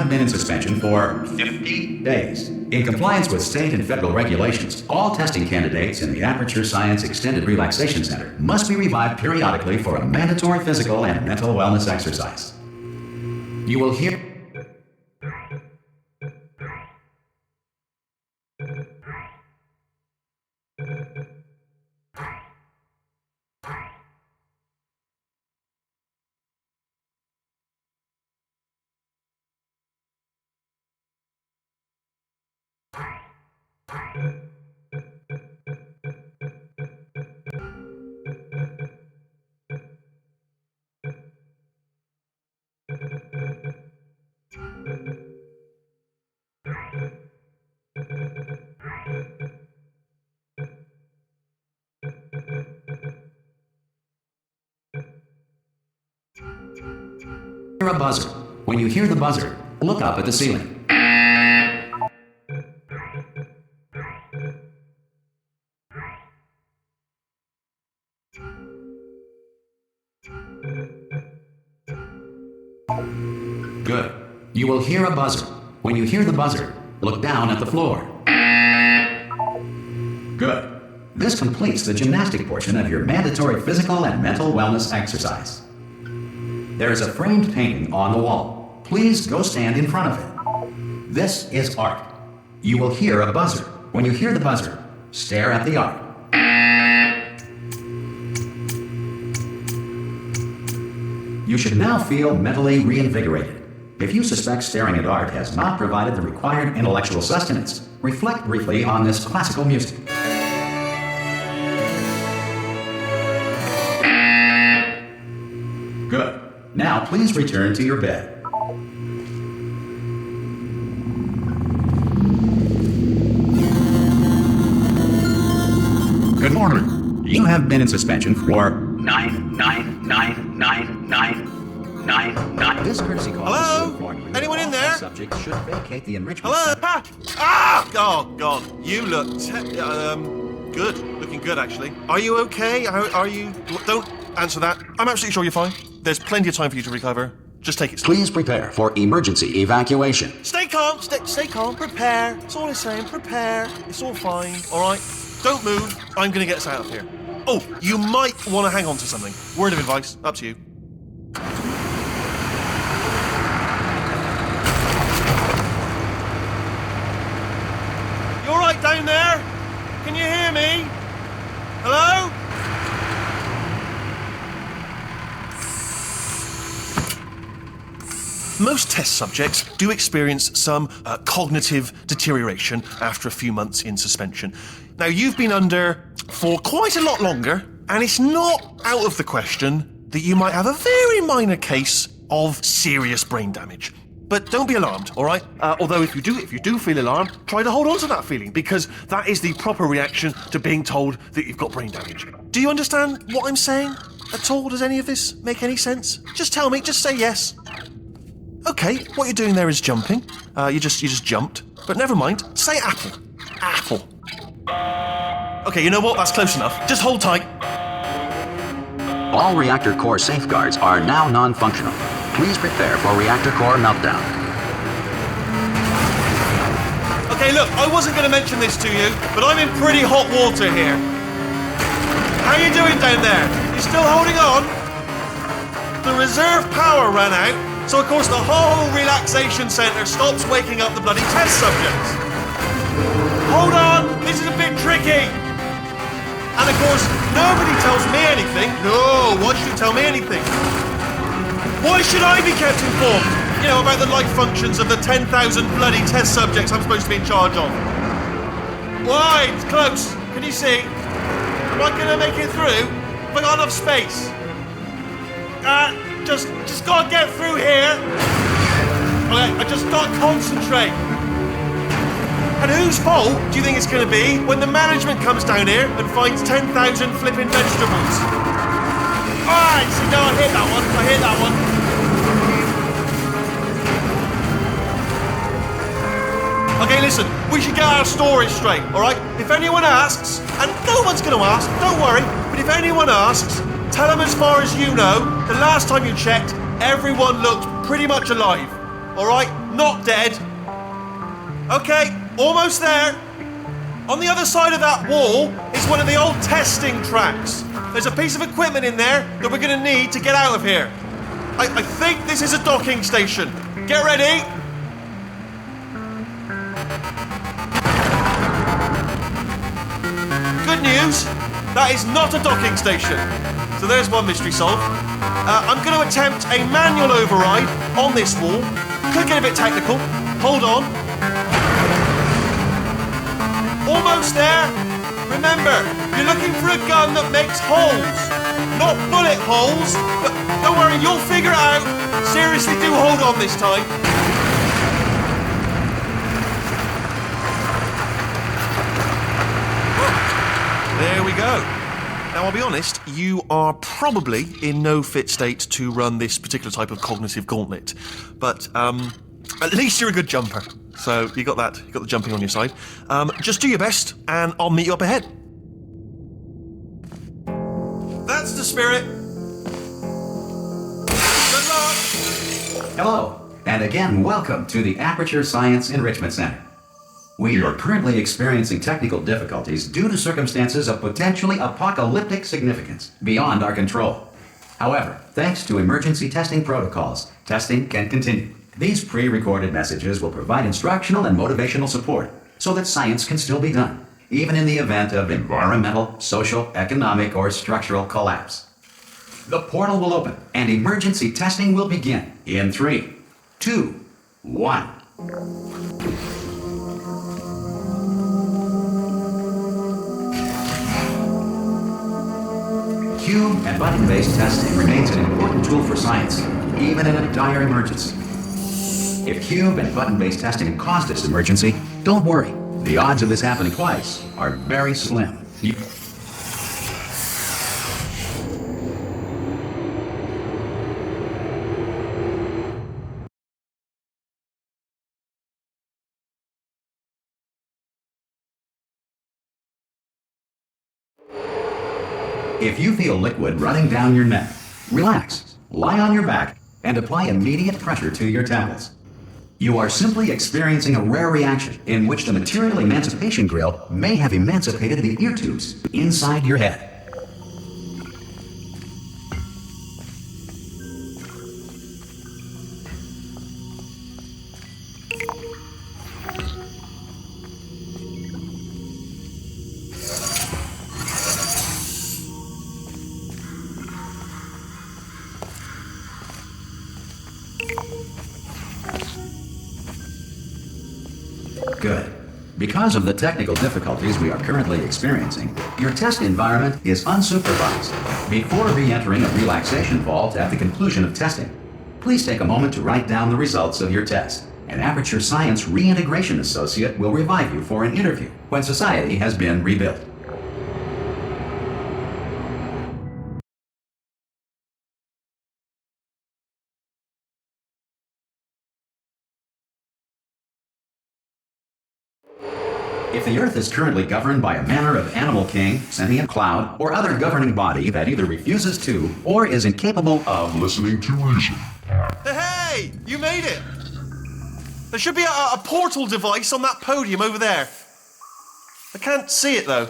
have been in suspension for 50 days. In compliance with state and federal regulations, all testing candidates in the Aperture Science Extended Relaxation Center must be revived periodically for a mandatory physical and mental wellness exercise. You will hear... Hear a buzzer. When you hear the buzzer, look up at the ceiling. Good. You will hear a buzzer. When you hear the buzzer, look down at the floor. Good. This completes the gymnastic portion of your mandatory physical and mental wellness exercise. There is a framed painting on the wall. Please go stand in front of it. This is art. You will hear a buzzer. When you hear the buzzer, stare at the art. You should now feel mentally reinvigorated. If you suspect staring at art has not provided the required intellectual sustenance, reflect briefly on this classical music. Good. Now please return to your bed. Good morning. You have been in suspension for 9999999. This courtesy call. Hello? Anyone in there? Subject should vacate the enrichment. Hello? Oh, God. You look good. Looking good, actually. Are you okay? Are you... Don't answer that. I'm absolutely sure you're fine. There's plenty of time for you to recover. Just take it slow. Please prepare for emergency evacuation. Stay calm. Stay calm. Prepare. That's all I'm saying. Prepare. It's all fine. All right? Don't move. I'm going to get us out of here. Oh, you might want to hang on to something. Word of advice. Up to you. You all right down there? Can you hear me? Hello? Most test subjects do experience some cognitive deterioration after a few months in suspension. Now, you've been under for quite a lot longer, and it's not out of the question that you might have a very minor case of serious brain damage. But don't be alarmed, all right? Although if you do feel alarmed, try to hold on to that feeling, because that is the proper reaction to being told that you've got brain damage. Do you understand what I'm saying at all? Does any of this make any sense? Just tell me, just say yes. Okay, what you're doing there is jumping. You just jumped. But never mind, say apple. Apple. Okay, you know what? That's close enough. Just hold tight. All reactor core safeguards are now non-functional. Please prepare for reactor core meltdown. Okay, look, I wasn't going to mention this to you, but I'm in pretty hot water here. How you doing down there? You still holding on? The reserve power ran out, so of course the whole relaxation centre stops waking up the bloody test subjects. Hold on, this is a bit tricky. And of course, nobody tells me anything. No, why should you tell me anything? Why should I be kept informed? You know, about the life functions of the 10,000 bloody test subjects I'm supposed to be in charge of. Why? It's close. Can you see? Am I going to make it through? Have I got enough space? Just gotta get through here. Okay, I just gotta concentrate. And whose fault do you think it's gonna be when the management comes down here and finds 10,000 flipping vegetables? Alright, see, no, I hit that one. Okay, listen, we should get our stories straight, alright? If anyone asks, and no one's gonna ask, don't worry, but if anyone asks, tell them as far as you know, the last time you checked, everyone looked pretty much alive. Alright? Not dead. Okay, almost there. On the other side of that wall is one of the old testing tracks. There's a piece of equipment in there that we're going to need to get out of here. I think this is a docking station. Get ready. Good news, that is not a docking station. So there's one mystery solved. I'm going to attempt a manual override on this wall. Could get a bit technical. Hold on. Almost there. Remember, you're looking for a gun that makes holes. Not bullet holes, but don't worry, you'll figure it out. Seriously, do hold on this time. There we go. Now, I'll be honest, you are probably in no fit state to run this particular type of cognitive gauntlet. But at least you're a good jumper. So you got that, you got the jumping on your side. Just do your best, and I'll meet you up ahead. That's the spirit. Good luck. Hello, and again, welcome to the Aperture Science Enrichment Center. We are currently experiencing technical difficulties due to circumstances of potentially apocalyptic significance beyond our control. However, thanks to emergency testing protocols, testing can continue. These pre-recorded messages will provide instructional and motivational support so that science can still be done, even in the event of environmental, social, economic, or structural collapse. The portal will open and emergency testing will begin in 3, 2, 1. Cube and button-based testing remains an important tool for science, even in a dire emergency. If cube and button-based testing caused this emergency, don't worry. The odds of this happening twice are very slim. If you feel liquid running down your neck, relax, lie on your back, and apply immediate pressure to your temples. You are simply experiencing a rare reaction in which the material emancipation grill may have emancipated the ear tubes inside your head. Good. Because of the technical difficulties we are currently experiencing, your test environment is unsupervised. Before re-entering a relaxation vault at the conclusion of testing, please take a moment to write down the results of your test. An Aperture Science Reintegration Associate will revive you for an interview when society has been rebuilt. If the Earth is currently governed by a manner of animal king, sentient cloud, or other governing body that either refuses to or is incapable of listening to reason. Hey! You made it! There should be a portal device on that podium over there. I can't see it though.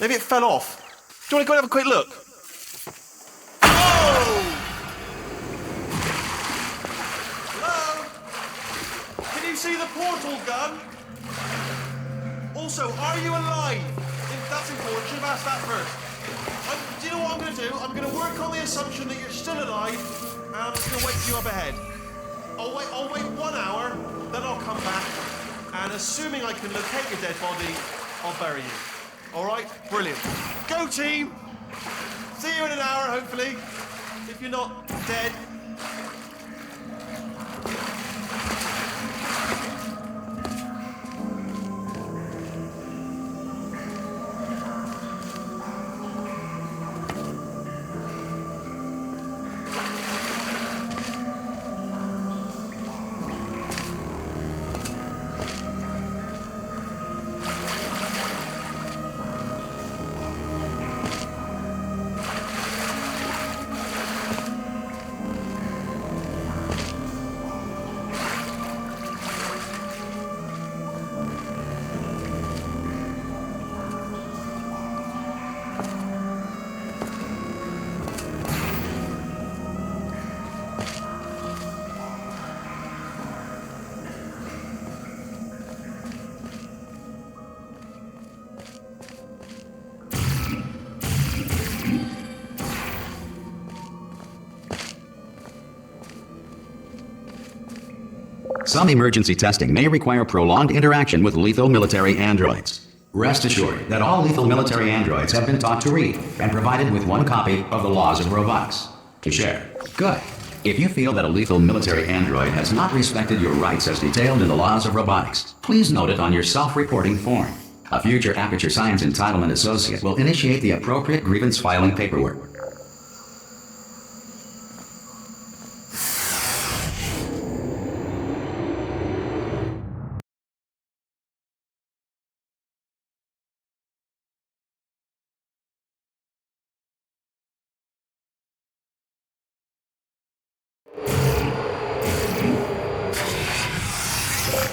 Maybe it fell off. Do you want to go and have a quick look? Whoa! Hello? Can you see the portal gun? Also, are you alive? That's important. Should have asked that first. Do you know what I'm going to do? I'm going to work on the assumption that you're still alive, and I'm just going to wait for you up ahead. I'll wait 1 hour, then I'll come back, and assuming I can locate your dead body, I'll bury you. All right? Brilliant. Go, team! See you in an hour, hopefully. If you're not dead. some emergency testing may require prolonged interaction with lethal military androids. Rest assured that all lethal military androids have been taught to read and provided with one copy of the Laws of Robotics to share. Good. If you feel that a lethal military android has not respected your rights as detailed in the Laws of Robotics, please note it on your self-reporting form. A future Aperture Science Entitlement Associate will initiate the appropriate grievance filing paperwork.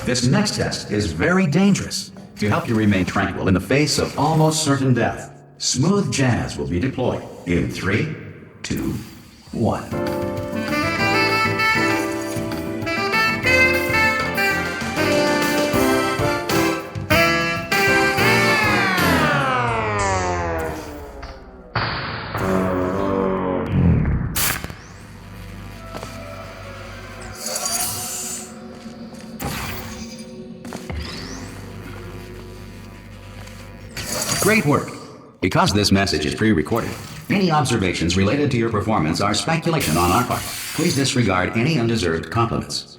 This next test is very dangerous. To help you remain tranquil in the face of almost certain death, smooth jazz will be deployed in 3, 2, 1. Great work! Because this message is pre-recorded, any observations related to your performance are speculation on our part. Please disregard any undeserved compliments.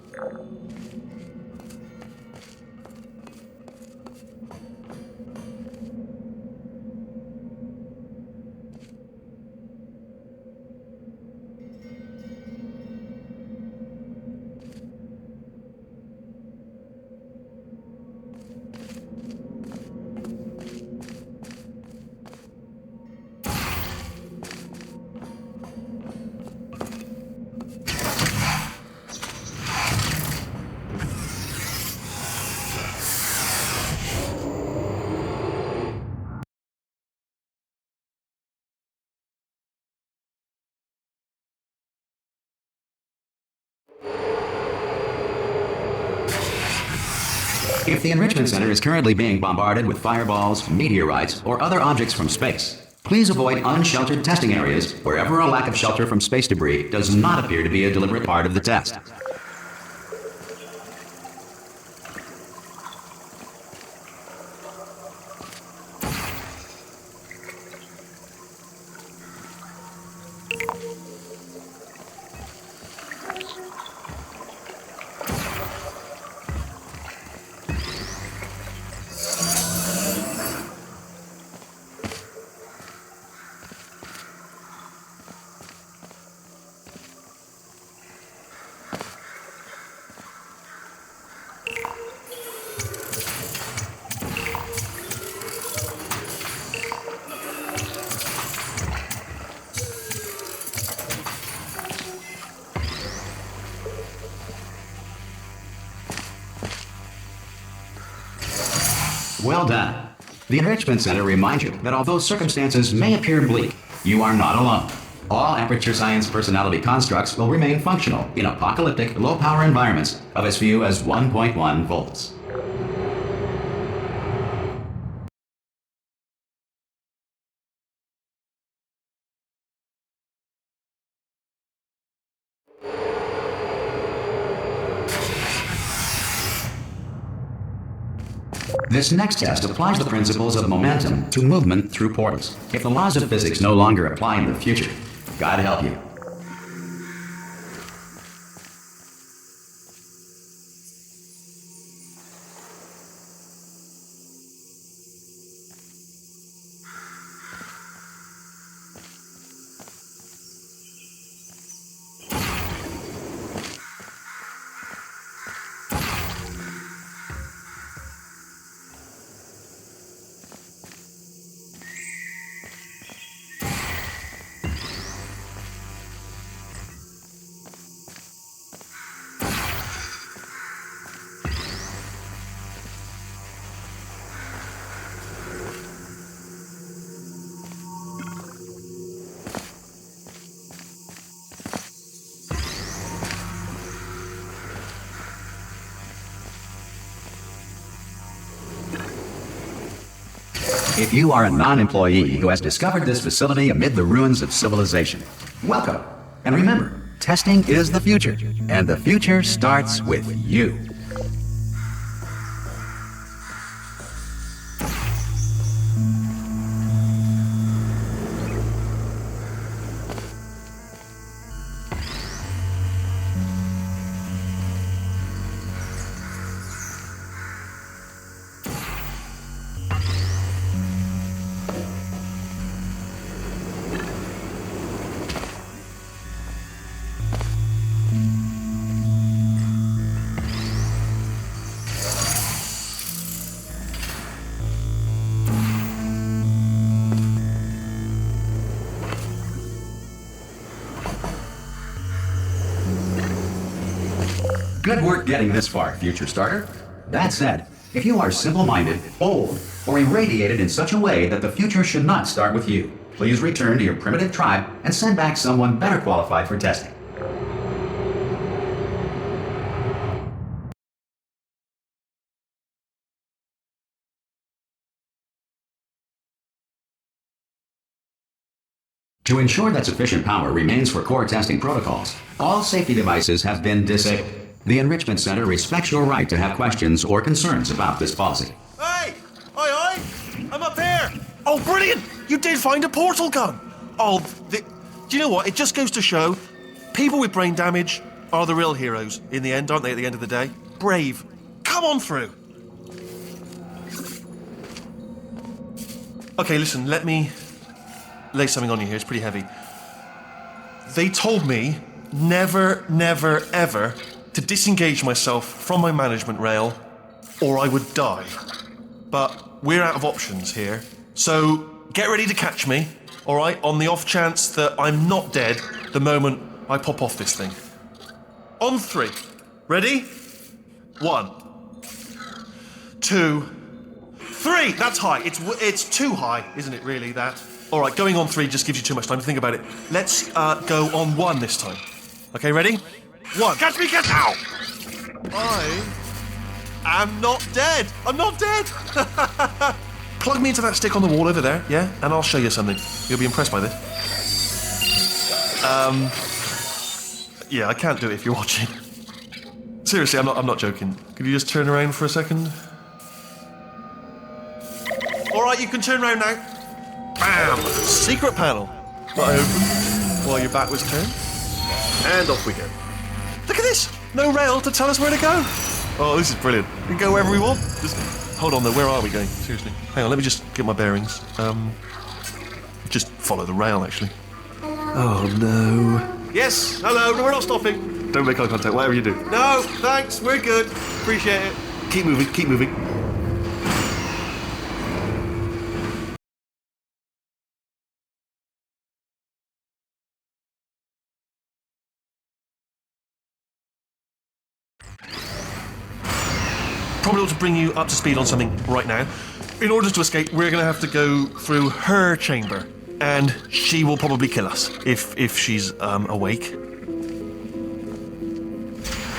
If the Enrichment Center is currently being bombarded with fireballs, meteorites, or other objects from space, please avoid unsheltered testing areas wherever a lack of shelter from space debris does not appear to be a deliberate part of the test. Well done. The Enrichment Center reminds you that although circumstances may appear bleak, you are not alone. All Aperture Science personality constructs will remain functional in apocalyptic, low-power environments of as few as 1.1 volts. This next test applies the principles of momentum to movement through portals. If the laws of physics no longer apply in the future, God help you. If you are a non-employee who has discovered this facility amid the ruins of civilization, welcome. And remember, testing is the future, and the future starts with you. Good work getting this far, future starter. That said, if you are simple-minded, bold, or irradiated in such a way that the future should not start with you, please return to your primitive tribe and send back someone better qualified for testing. To ensure that sufficient power remains for core testing protocols, all safety devices have been disabled. The Enrichment Center respects your right to have questions or concerns about this policy. Hey! Oi! I'm up here! Oh, brilliant! You did find a portal gun! Oh, do you know what? It just goes to show, people with brain damage are the real heroes in the end, aren't they, at the end of the day? Brave. Come on through! Okay, listen, let me lay something on you here. It's pretty heavy. They told me never, ever to disengage myself from my management rail or I would die. But we're out of options here. So get ready to catch me, all right, on the off chance that I'm not dead the moment I pop off this thing. On 3. Ready? 1, 2, 3. That's high. It's too high, isn't it, really, that? All right, going on 3 just gives you too much time to think about it. Let's go on 1 this time. Okay, ready? 1. Catch me, catch! Ow! I am not dead. I'm not dead. Plug me into that stick on the wall over there, yeah? And I'll show you something. You'll be impressed by this. Yeah, I can't do it if you're watching. Seriously, I'm not joking. Could you just turn around for a second? All right, you can turn around now. Bam! Secret panel. I open while your back was turned. And off we go. Look at this! No rail to tell us where to go. Oh, this is brilliant. We can go wherever we want. Just hold on though, where are we going? Seriously. Hang on, let me just get my bearings. Just follow the rail, actually. Oh no. Yes, hello, no, we're not stopping. Don't make eye contact, whatever you do. No, thanks, we're good. Appreciate it. Keep moving, keep moving. Probably ought to bring you up to speed on something right now. In order to escape, we're going to have to go through her chamber, and she will probably kill us if she's awake.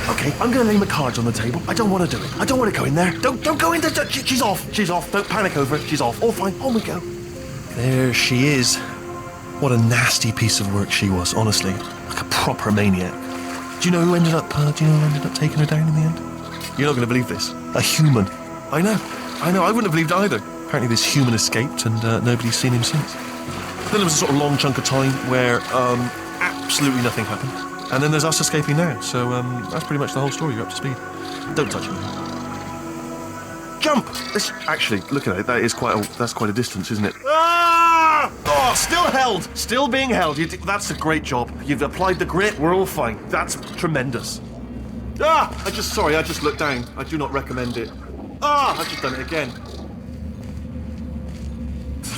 Okay, I'm going to lay my cards on the table. I don't want to do it. I don't want to go in there. Don't go in there. She's off. She's off. Don't panic over it. She's off. All fine. On we go. There she is. What a nasty piece of work she was, honestly. Like a proper maniac. Do you know who ended up taking her down in the end? You're not going to believe this. A human. I know. I wouldn't have believed either. Apparently this human escaped and nobody's seen him since. Then there was a sort of long chunk of time where absolutely nothing happened. And then there's us escaping now. So that's pretty much the whole story. You're up to speed. Don't touch me. Jump! Actually, look at it. That's quite a distance, isn't it? Ah! Oh, still held. Still being held. That's a great job. You've applied the grit. We're all fine. That's tremendous. Ah! I just looked down. I do not recommend it. Ah! I've just done it again.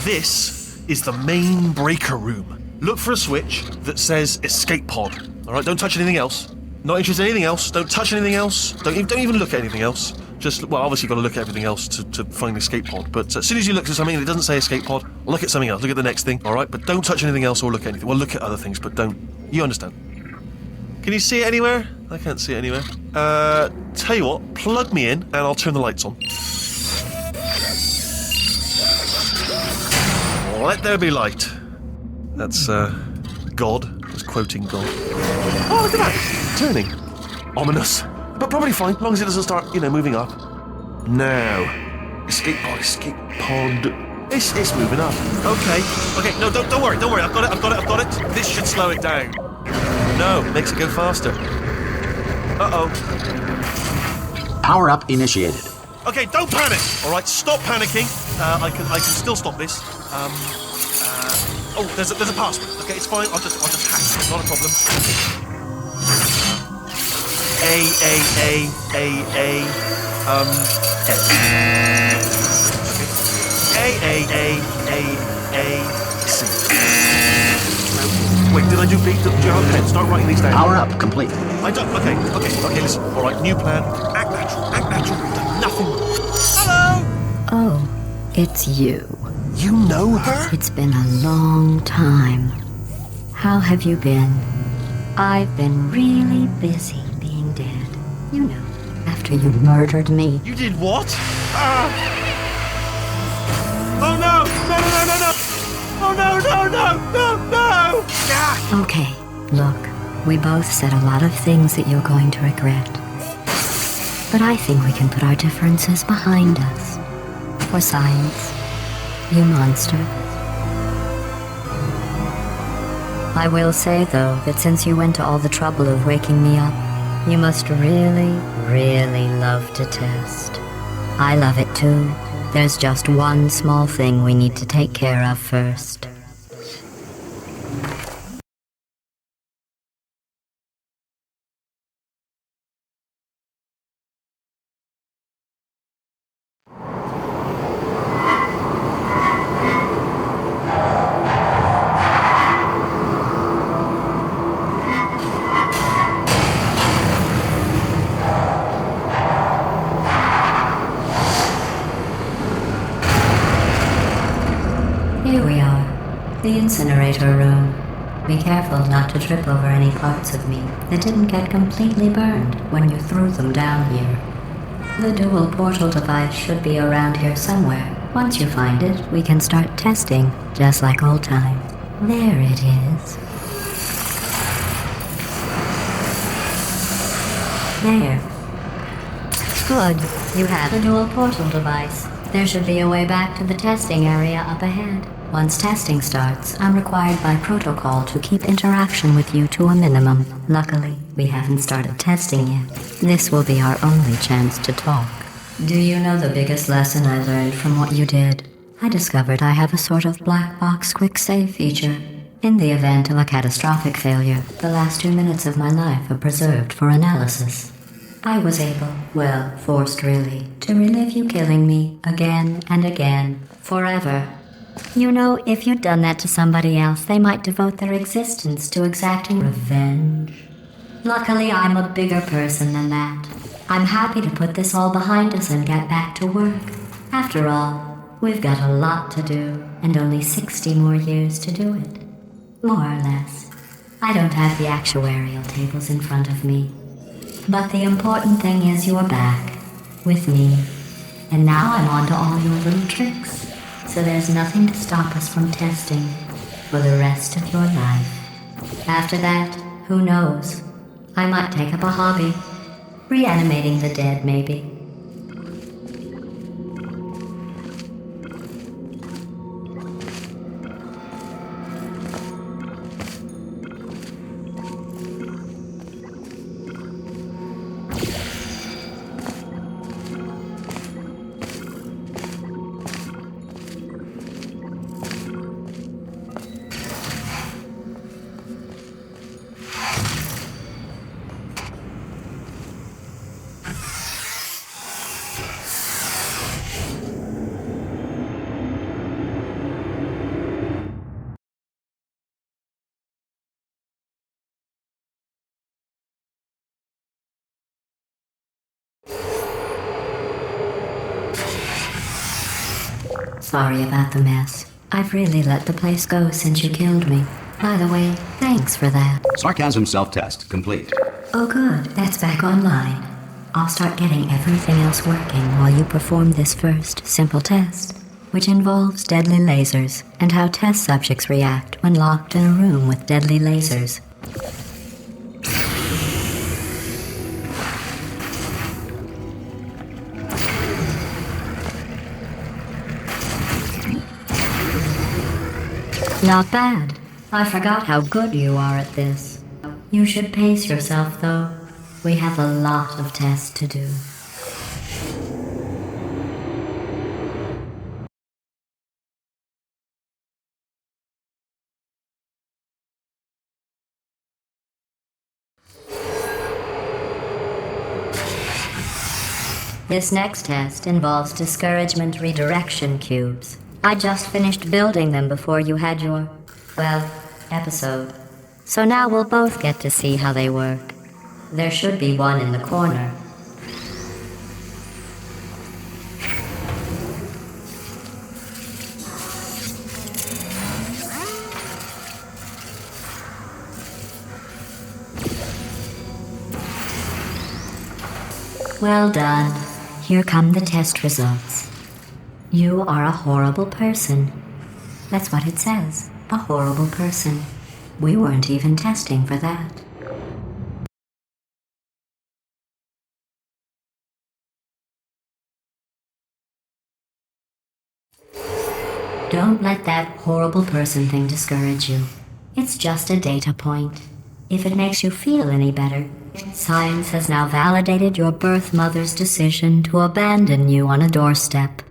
This is the main breaker room. Look for a switch that says escape pod. Alright, don't touch anything else. Not interested in anything else. Don't touch anything else. Don't even look at anything else. Well, obviously you've got to look at everything else to find the escape pod. But as soon as you look at something and it doesn't say escape pod, look at something else. Look at the next thing. Alright, but don't touch anything else or look at anything. Well, look at other things, but don't. You understand. Can you see it anywhere? I can't see it anywhere. Tell you what, plug me in and I'll turn the lights on. Let there be light. That's, God. I was quoting God. Oh, look at that! Turning. Ominous. But probably fine, as long as it doesn't start, moving up. Now. Escape pod. It's moving up. Okay, no, don't worry. I've got it. This should slow it down. No, it makes it go faster. Uh-oh. Power up initiated. Okay, don't panic! Alright, stop panicking. I can still stop this. Oh, there's a password. Okay, it's fine. I'll just hack it. Not a problem. C. Wait, did I do B? Okay, start writing these down. Power up complete. I don't. Okay, listen. All right, new plan. Act natural. We've done nothing. Hello! Oh, it's you. You know her? It's been a long time. How have you been? I've been really busy being dead. You know, after you murdered me. You did what? Oh no! No! Oh no! Ah! Okay, look, we both said a lot of things that you're going to regret. But I think we can put our differences behind us. For science, you monster. I will say, though, that since you went to all the trouble of waking me up, you must really, really love to test. I love it too. There's just one small thing we need to take care of first. Here we are, the incinerator room. Be careful not to trip over any parts of me that didn't get completely burned when you threw them down here. The dual portal device should be around here somewhere. Once you find it, we can start testing, just like old times. There it is. There. Good. You have a dual portal device. There should be a way back to the testing area up ahead. Once testing starts, I'm required by protocol to keep interaction with you to a minimum. Luckily, we haven't started testing yet. This will be our only chance to talk. Do you know the biggest lesson I learned from what you did? I discovered I have a sort of black box quick save feature. In the event of a catastrophic failure, the last 2 minutes of my life are preserved for analysis. I was able, well, forced really, to relive you killing me again and again, forever. You know, if you'd done that to somebody else, they might devote their existence to exacting revenge. Luckily, I'm a bigger person than that. I'm happy to put this all behind us and get back to work. After all, we've got a lot to do, and only 60 more years to do it. More or less. I don't have the actuarial tables in front of me. But the important thing is you're back, with me. And now I'm on to all your little tricks. So there's nothing to stop us from testing for the rest of your life. After that, who knows? I might take up a hobby. Reanimating the dead, maybe. Sorry about the mess. I've really let the place go since you killed me. By the way, thanks for that. Sarcasm self-test complete. Oh good, that's back online. I'll start getting everything else working while you perform this first, simple test, which involves deadly lasers and how test subjects react when locked in a room with deadly lasers. Not bad. I forgot how good you are at this. You should pace yourself, though. We have a lot of tests to do. This next test involves discouragement redirection cubes. I just finished building them before you had your, well, episode. So now we'll both get to see how they work. There should be one in the corner. Well done. Here come the test results. You are a horrible person. That's what it says. A horrible person. We weren't even testing for that. Don't let that horrible person thing discourage you. It's just a data point. If it makes you feel any better, science has now validated your birth mother's decision to abandon you on a doorstep.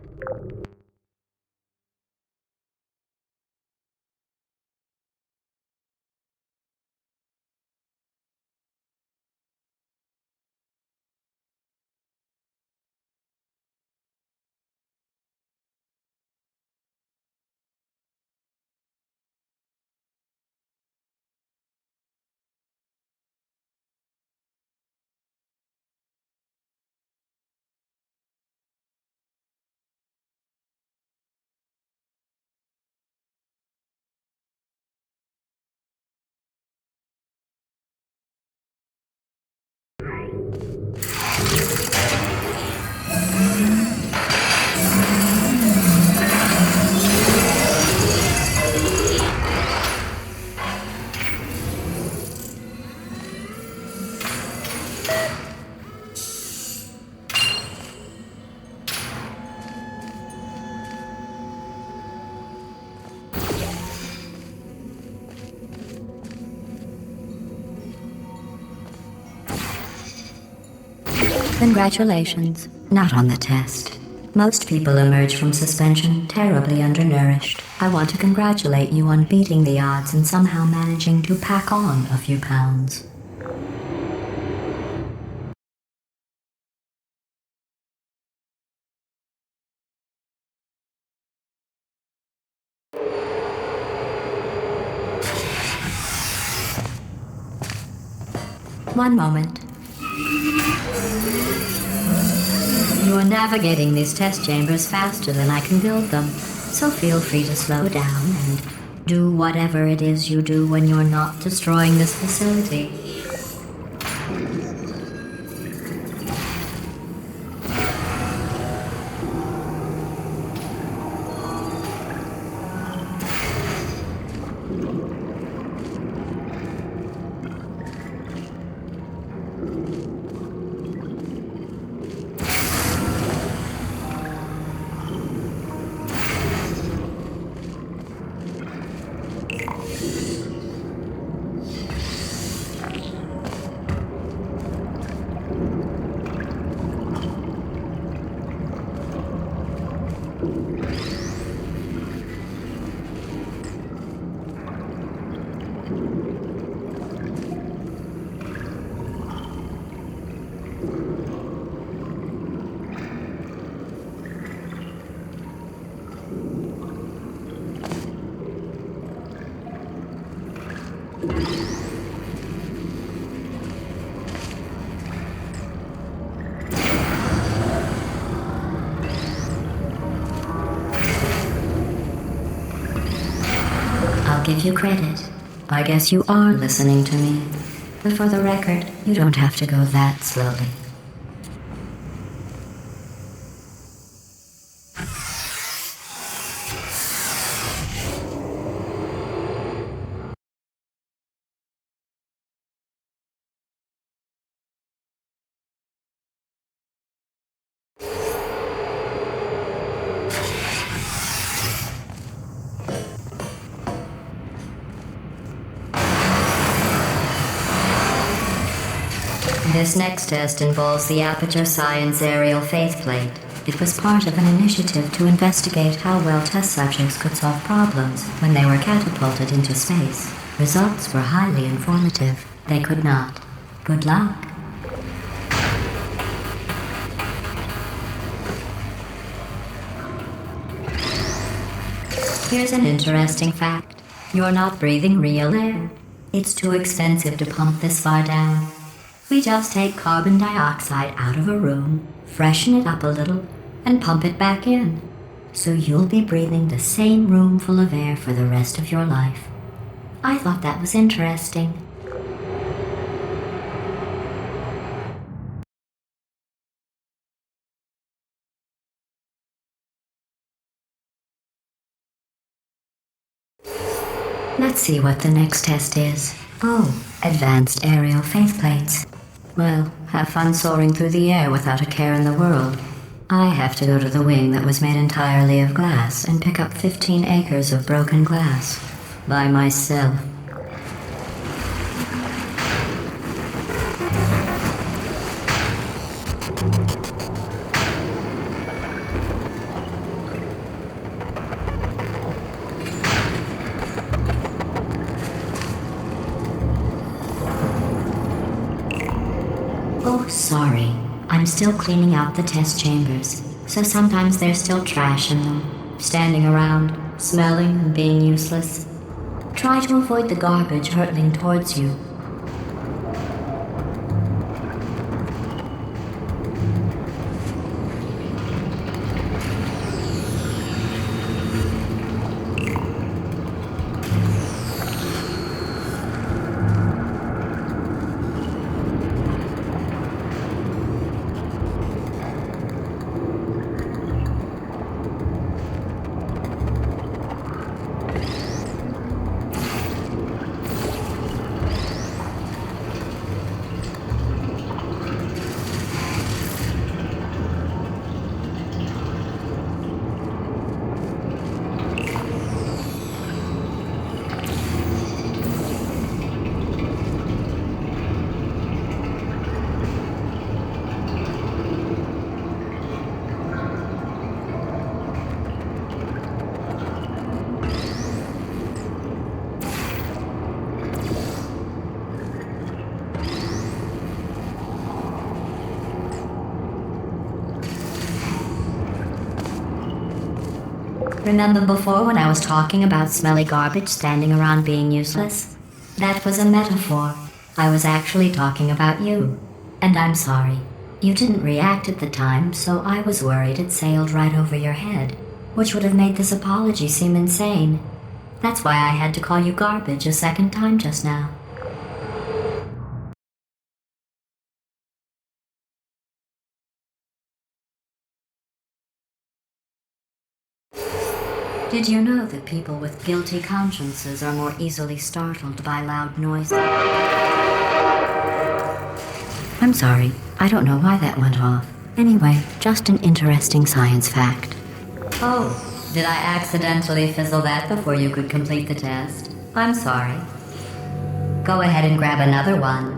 Congratulations. Not on the test. Most people emerge from suspension terribly undernourished. I want to congratulate you on beating the odds and somehow managing to pack on a few pounds. One moment. You are navigating these test chambers faster than I can build them, so feel free to slow down and do whatever it is you do when you're not destroying this facility. Give you credit. I guess you are listening to me. But for the record, you don't have to go that slowly. This next test involves the Aperture Science Aerial Faceplate. It was part of an initiative to investigate how well test subjects could solve problems when they were catapulted into space. Results were highly informative. They could not. Good luck. Here's an interesting fact. You're not breathing real air. It's too expensive to pump this far down. We just take carbon dioxide out of a room, freshen it up a little, and pump it back in. So you'll be breathing the same room full of air for the rest of your life. I thought that was interesting. Let's see what the next test is. Oh, advanced aerial faceplates. Well, have fun soaring through the air without a care in the world. I have to go to the wing that was made entirely of glass and pick up 15 acres of broken glass. By myself. Oh, sorry. I'm still cleaning out the test chambers, so sometimes there's still trash in them, standing around, smelling and being useless. Try to avoid the garbage hurtling towards you. Remember before when I was talking about smelly garbage standing around being useless? That was a metaphor. I was actually talking about you. And I'm sorry. You didn't react at the time, so I was worried it sailed right over your head, which would have made this apology seem insane. That's why I had to call you garbage a second time just now. Did you know that people with guilty consciences are more easily startled by loud noises? I'm sorry, I don't know why that went off. Anyway, just an interesting science fact. Oh, did I accidentally fizzle that before you could complete the test? I'm sorry. Go ahead and grab another one.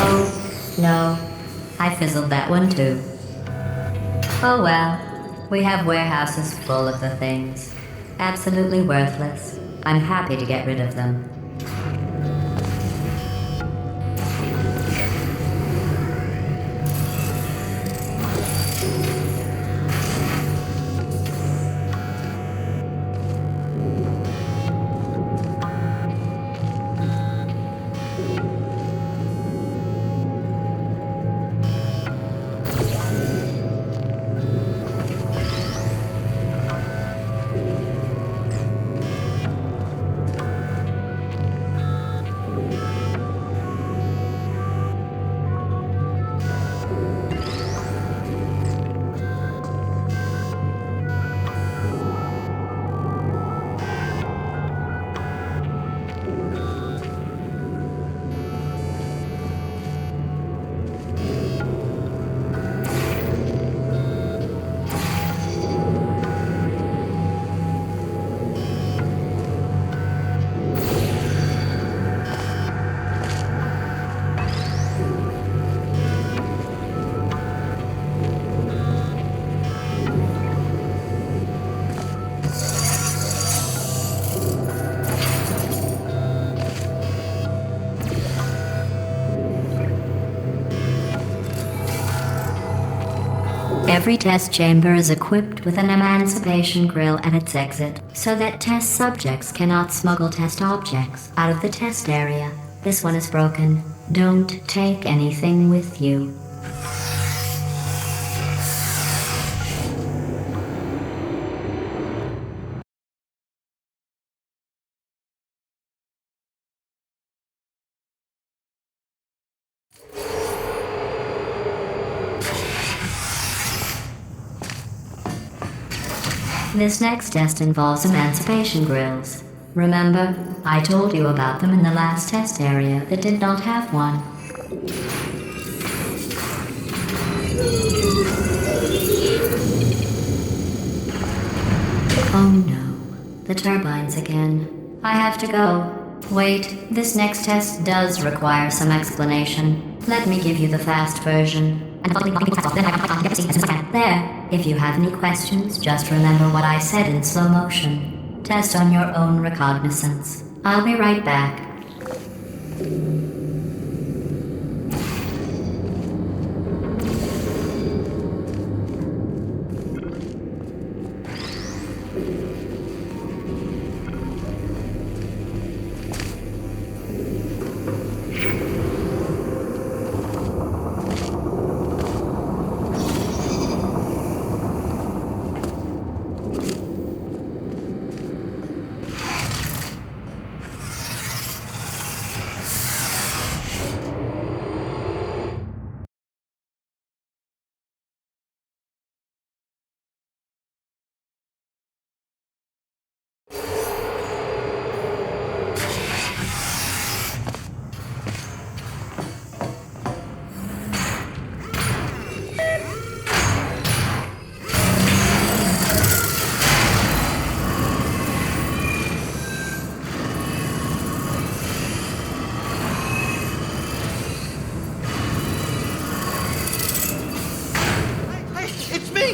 Oh, no. I fizzled that one too. Oh well, we have warehouses full of the things. Absolutely worthless. I'm happy to get rid of them. Every test chamber is equipped with an emancipation grill at its exit, so that test subjects cannot smuggle test objects out of the test area. This one is broken. Don't take anything with you. This next test involves emancipation grills. Remember, I told you about them in the last test area that did not have one. Oh no, the turbines again. I have to go. Wait, this next test does require some explanation. Let me give you the fast version. There. If you have any questions, just remember what I said in slow motion. Test on your own recognizance. I'll be right back.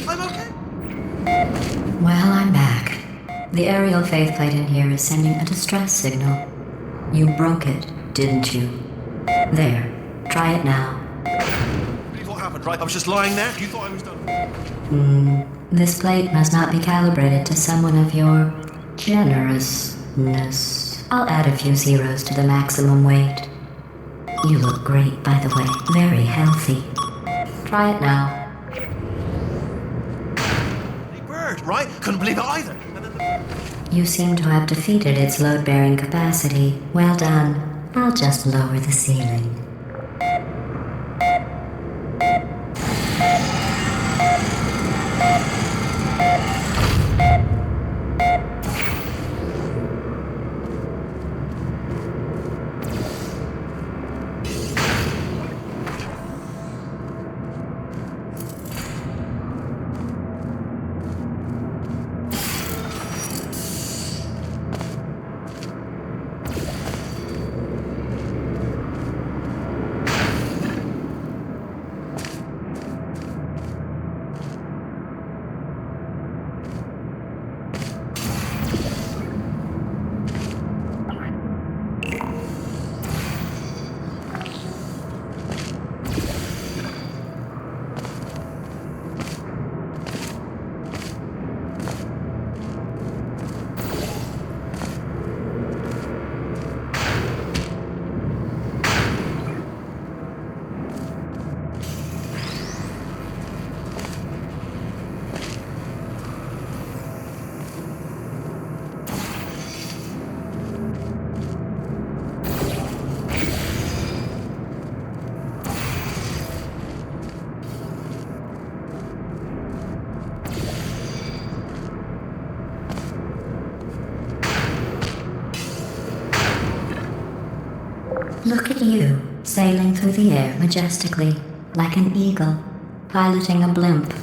I'm okay. Well, I'm back. The aerial faceplate in here is sending a distress signal. You broke it, didn't you? There. Try it now. Believe what happened, right? I was just lying there. You thought I was done. This plate must not be calibrated to someone of your generousness. I'll add a few zeros to the maximum weight. You look great, by the way. Very healthy. Try it now. Big bird, right? Couldn't believe it either. You seem to have defeated its load-bearing capacity. Well done. I'll just lower the ceiling. Look at you, sailing through the air majestically, like an eagle, piloting a blimp.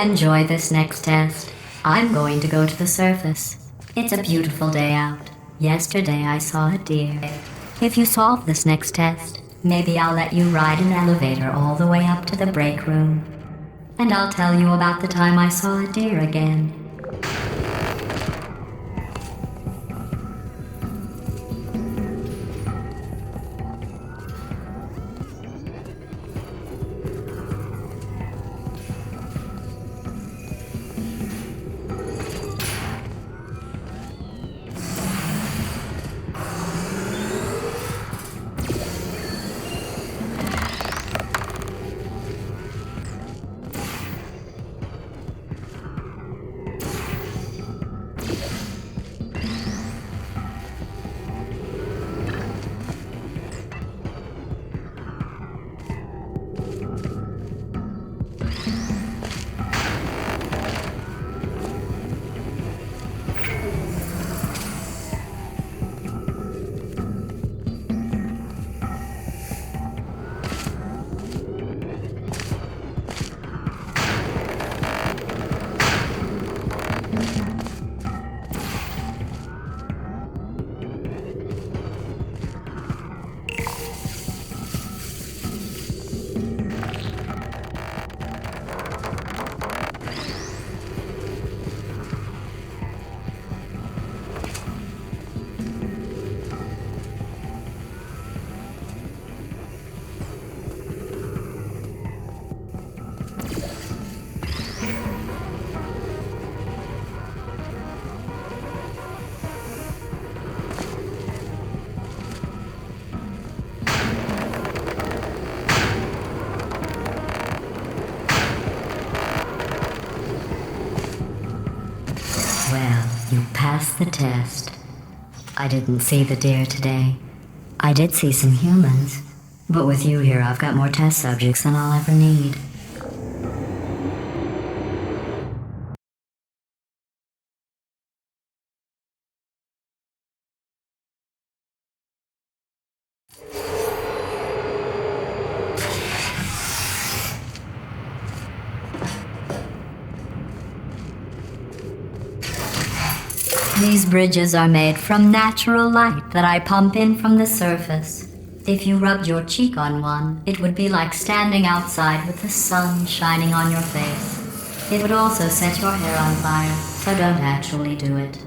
Enjoy this next test. I'm going to go to the surface. It's a beautiful day out. Yesterday I saw a deer. If you solve this next test, maybe I'll let you ride an elevator all the way up to the break room. And I'll tell you about the time I saw a deer again. Well, you passed the test. I didn't see the deer today. I did see some humans, but with you here I've got more test subjects than I'll ever need. These bridges are made from natural light that I pump in from the surface. If you rubbed your cheek on one, it would be like standing outside with the sun shining on your face. It would also set your hair on fire, so don't actually do it.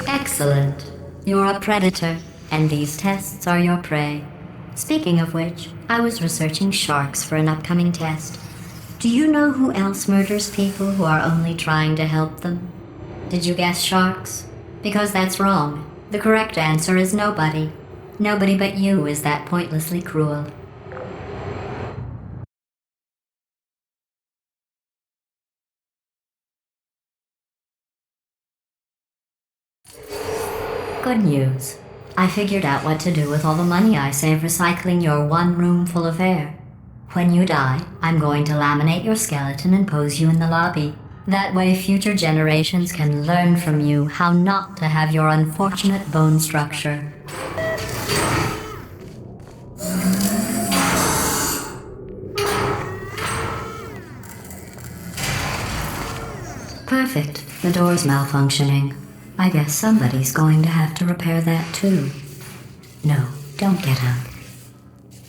Excellent. You're a predator, and these tests are your prey. Speaking of which, I was researching sharks for an upcoming test. Do you know who else murders people who are only trying to help them? Did you guess sharks? Because that's wrong. The correct answer is nobody. Nobody but you is that pointlessly cruel. Good news. I figured out what to do with all the money I save recycling your one room full of air. When you die, I'm going to laminate your skeleton and pose you in the lobby. That way future generations can learn from you how not to have your unfortunate bone structure. Perfect. The door's malfunctioning. I guess somebody's going to have to repair that too. No, don't get up.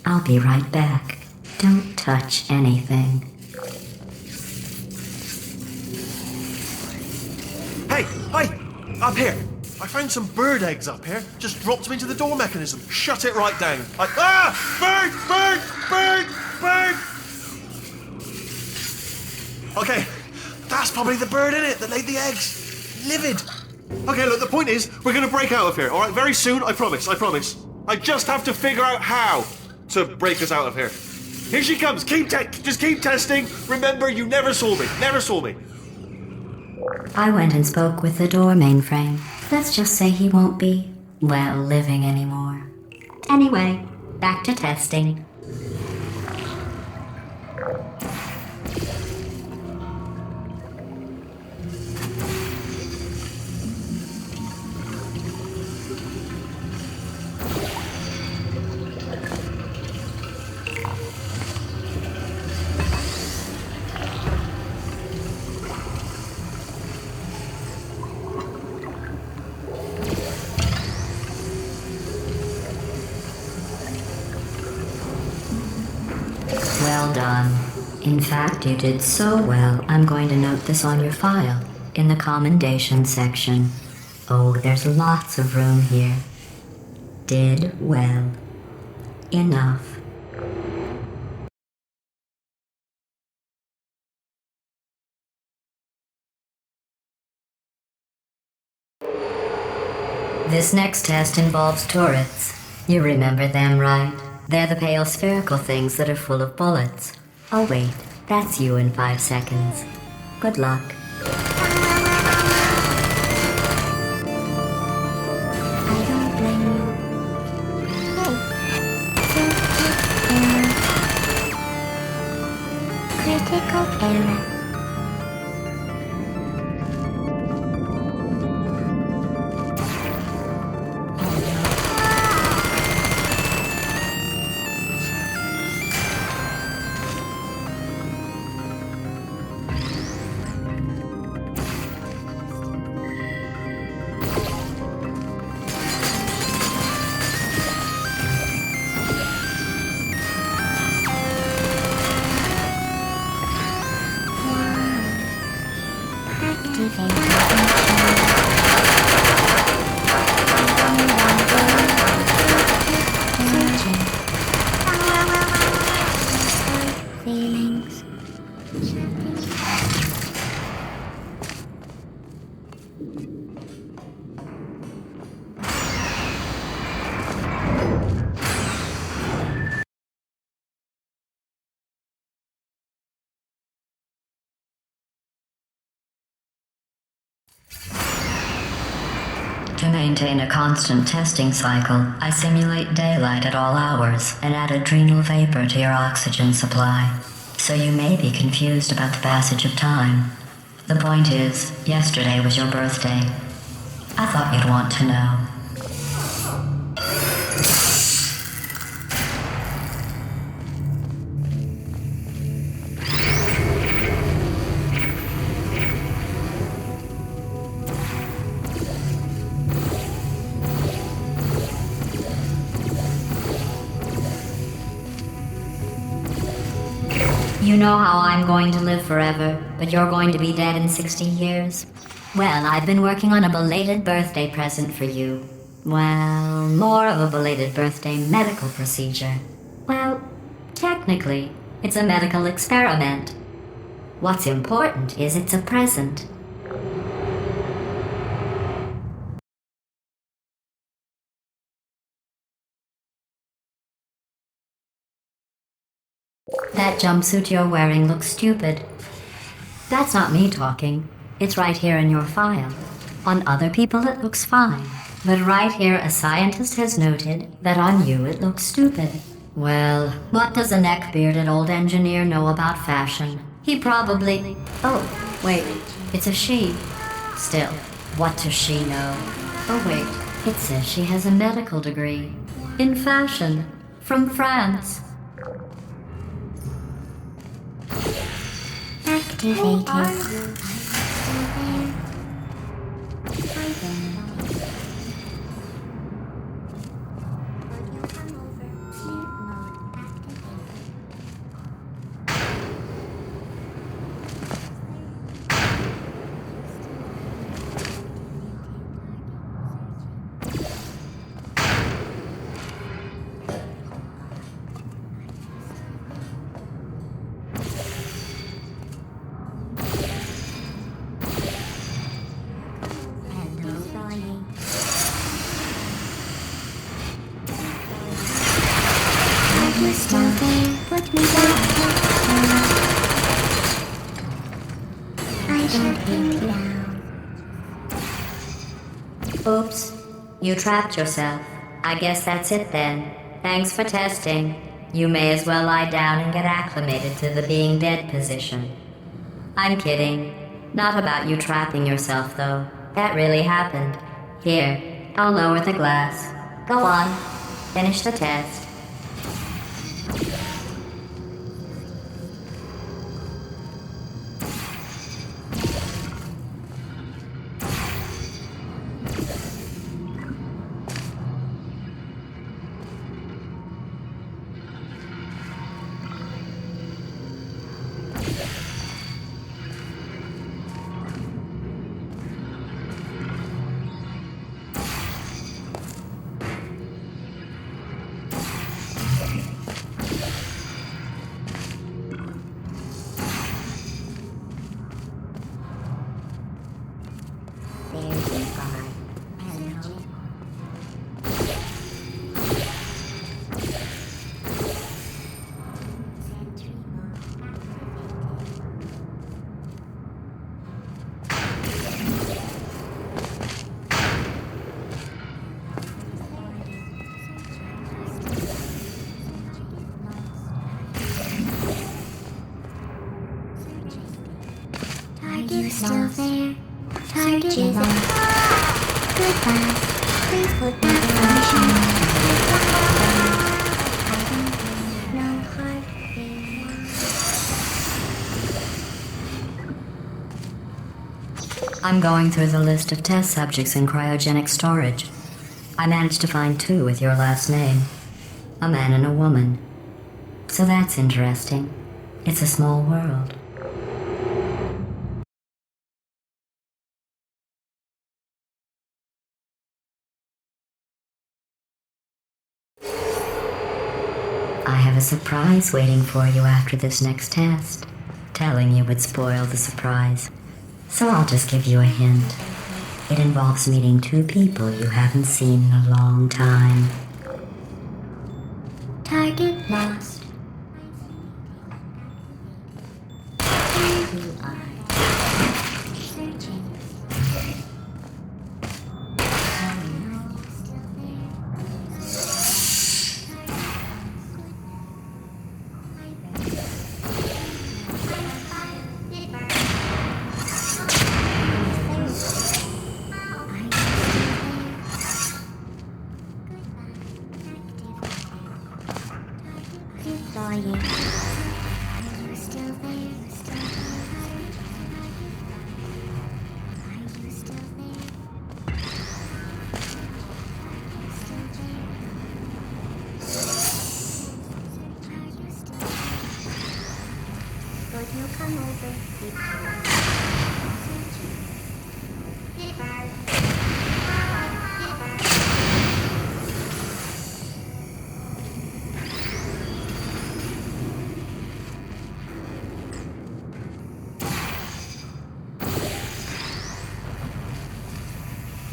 I'll be right back. Don't touch anything. Hey, up here. I found some bird eggs up here. Just dropped them into the door mechanism. Shut it right down. Bird! Okay, that's probably the bird in it that laid the eggs. Livid. Okay, look, the point is, we're gonna break out of here, all right? Very soon, I promise. I just have to figure out how to break us out of here. Here she comes. Just keep testing. Remember, you never saw me. I went and spoke with the door mainframe. Let's just say he won't be, well, living anymore. Anyway, back to testing. Well done. In fact, you did so well, I'm going to note this on your file, in the commendation section. Oh, there's lots of room here. Did well. Enough. This next test involves turrets. You remember them, right? They're the pale spherical things that are full of bullets. Oh wait, that's you in 5 seconds. Good luck. I don't blame you. Critical error. Feelings. To maintain a constant testing cycle, I simulate daylight at all hours and add adrenal vapor to your oxygen supply. So you may be confused about the passage of time. The point is, yesterday was your birthday. I thought you'd want to know. You know how I'm going to live forever, but you're going to be dead in 60 years? Well, I've been working on a belated birthday present for you. Well, more of a belated birthday medical procedure. Well, technically, it's a medical experiment. What's important is it's a present. That jumpsuit you're wearing looks stupid. That's not me talking. It's right here in your file. On other people it looks fine. But right here a scientist has noted that on you it looks stupid. Well, what does a neck-bearded old engineer know about fashion? He probably... Oh, Wait, it's a she. Still, what does she know? Oh wait, it says she has a medical degree. In fashion. From France. Activated. Put me down. I don't hate you now. Oops. You trapped yourself. I guess that's it then. Thanks for testing. You may as well lie down and get acclimated to the being dead position. I'm kidding. Not about you trapping yourself, though. That really happened. Here, I'll lower the glass. Go on. Finish the test. You still there? Target is on. Goodbye. Please put me down. No hard feelings. I'm going through the list of test subjects in cryogenic storage. I managed to find 2 with your last name. A man and a woman. So that's interesting. It's a small world. I have a surprise waiting for you after this next test. Telling you would spoil the surprise. So I'll just give you a hint. It involves meeting 2 people you haven't seen in a long time. Target lost. There you are. Searching. Deploying. Are you still there? Are you still there? Are you still there? Would you come over?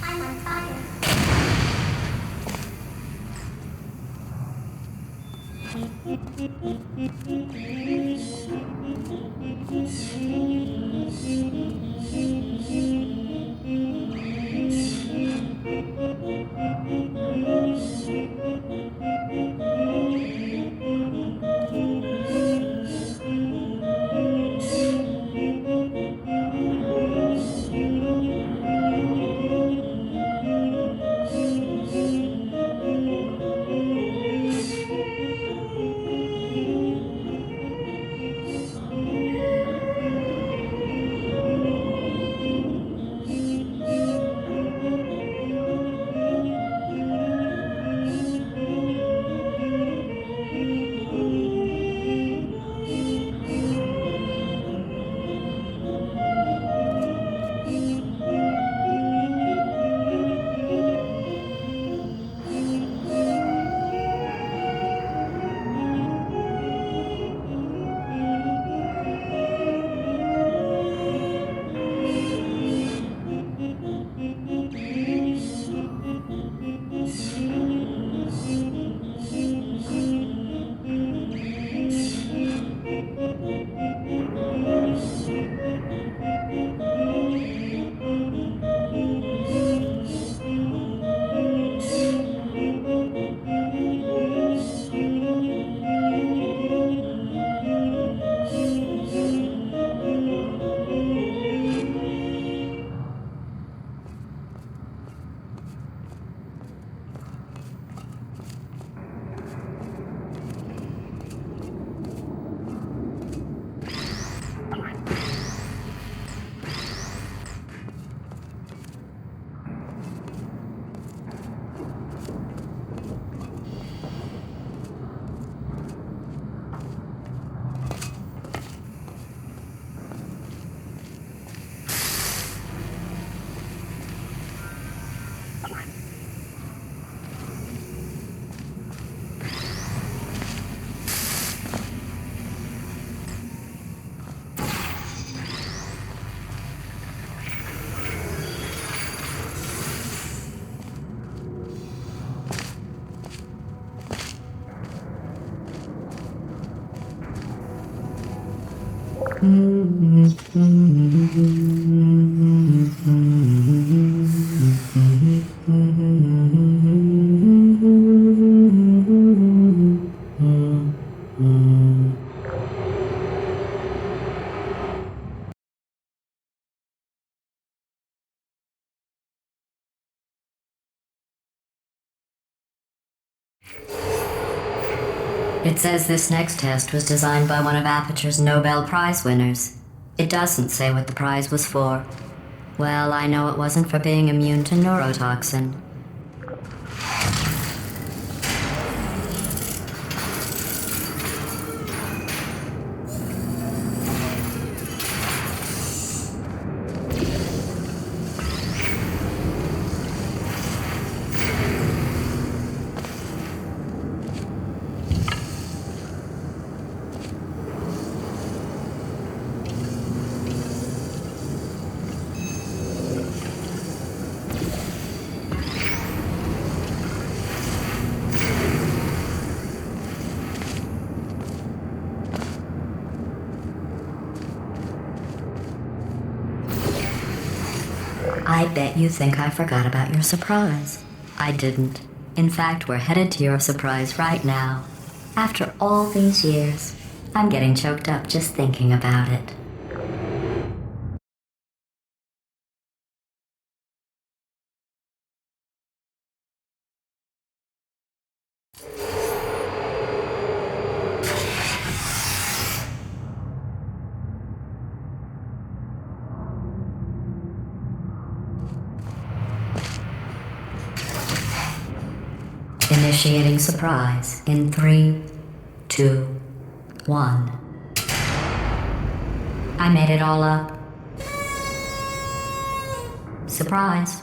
I'm on fire. It says this next test was designed by one of Aperture's Nobel Prize winners. It doesn't say what the prize was for. Well, I know it wasn't for being immune to neurotoxin. I bet you think I forgot about your surprise. I didn't. In fact, we're headed to your surprise right now. After all these years, I'm getting choked up just thinking about it. Initiating surprise in 3, 2, 1. I made it all up. Surprise.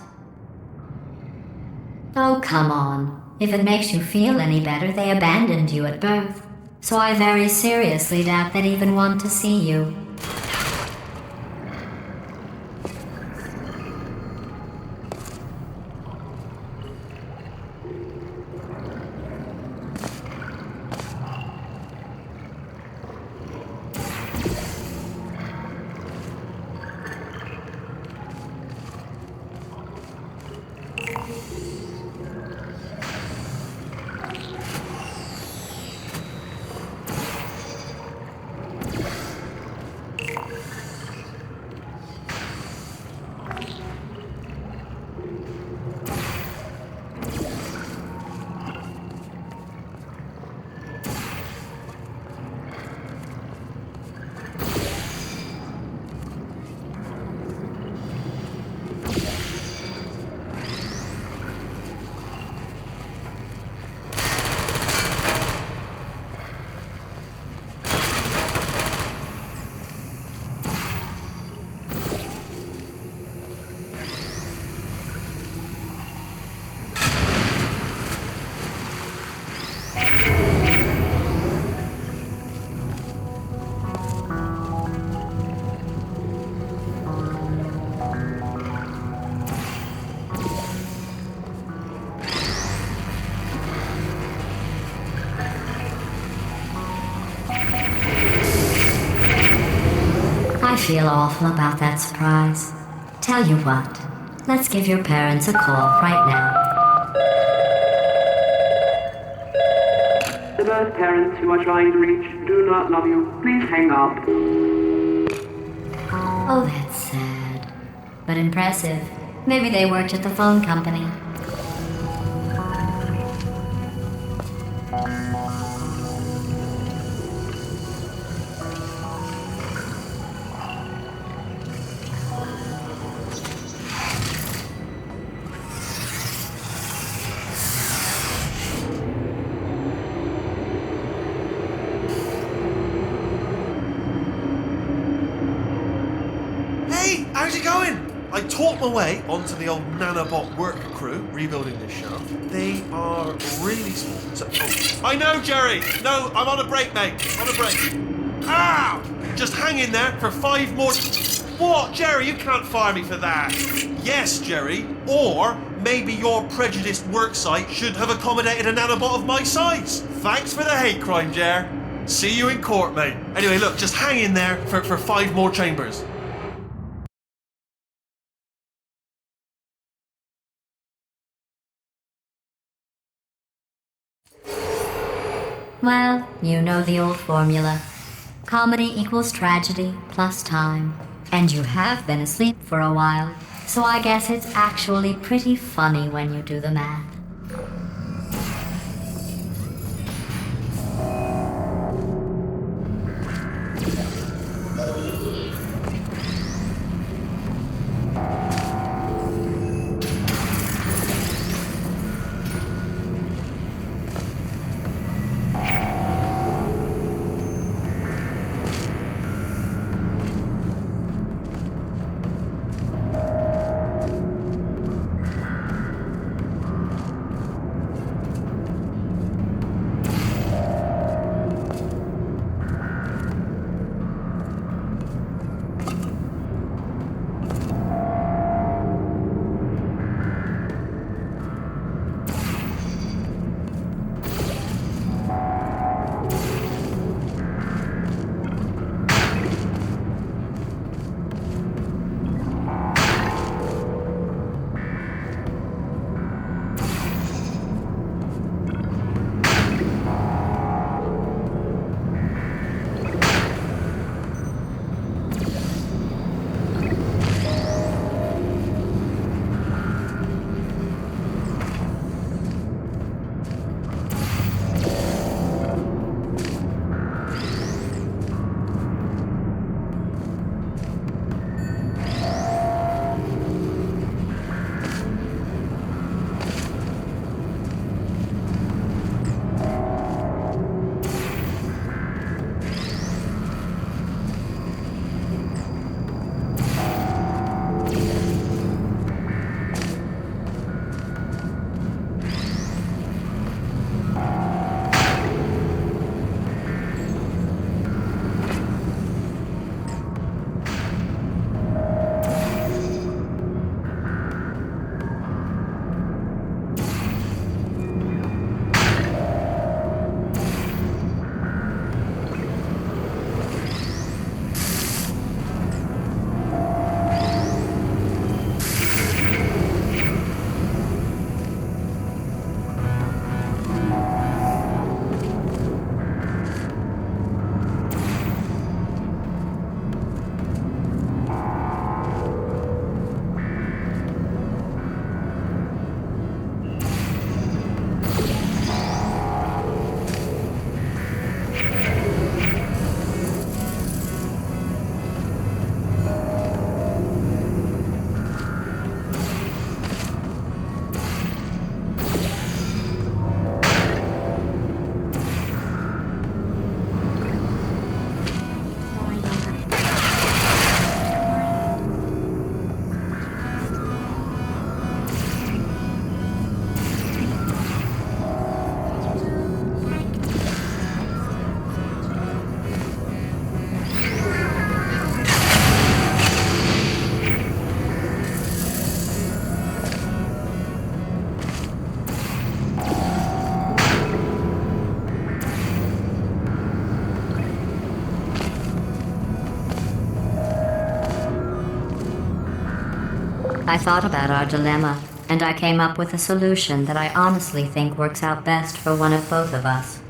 Oh, come on. If it makes you feel any better, they abandoned you at birth. So I very seriously doubt they'd even want to see you. I feel awful about that surprise. Tell you what, let's give your parents a call right now. The birth parents you are trying to reach do not love you. Please hang up. Oh, that's sad. But impressive. Maybe they worked at the phone company. How's it going? I talked my way onto the old nanobot work crew rebuilding this shaft. They are really small. So, I know, Jerry! No, I'm on a break, mate. On a break. Ow! Just hang in there for 5 more... What? Jerry, you can't fire me for that. Yes, Jerry. Or maybe your prejudiced work site should have accommodated a nanobot of my size. Thanks for the hate crime, Jer. See you in court, mate. Anyway, look, just hang in there for 5 more chambers. Well, you know the old formula. Comedy equals tragedy plus time. And you have been asleep for a while, so I guess it's actually pretty funny when you do the math. I thought about our dilemma, and I came up with a solution that I honestly think works out best for one of both of us.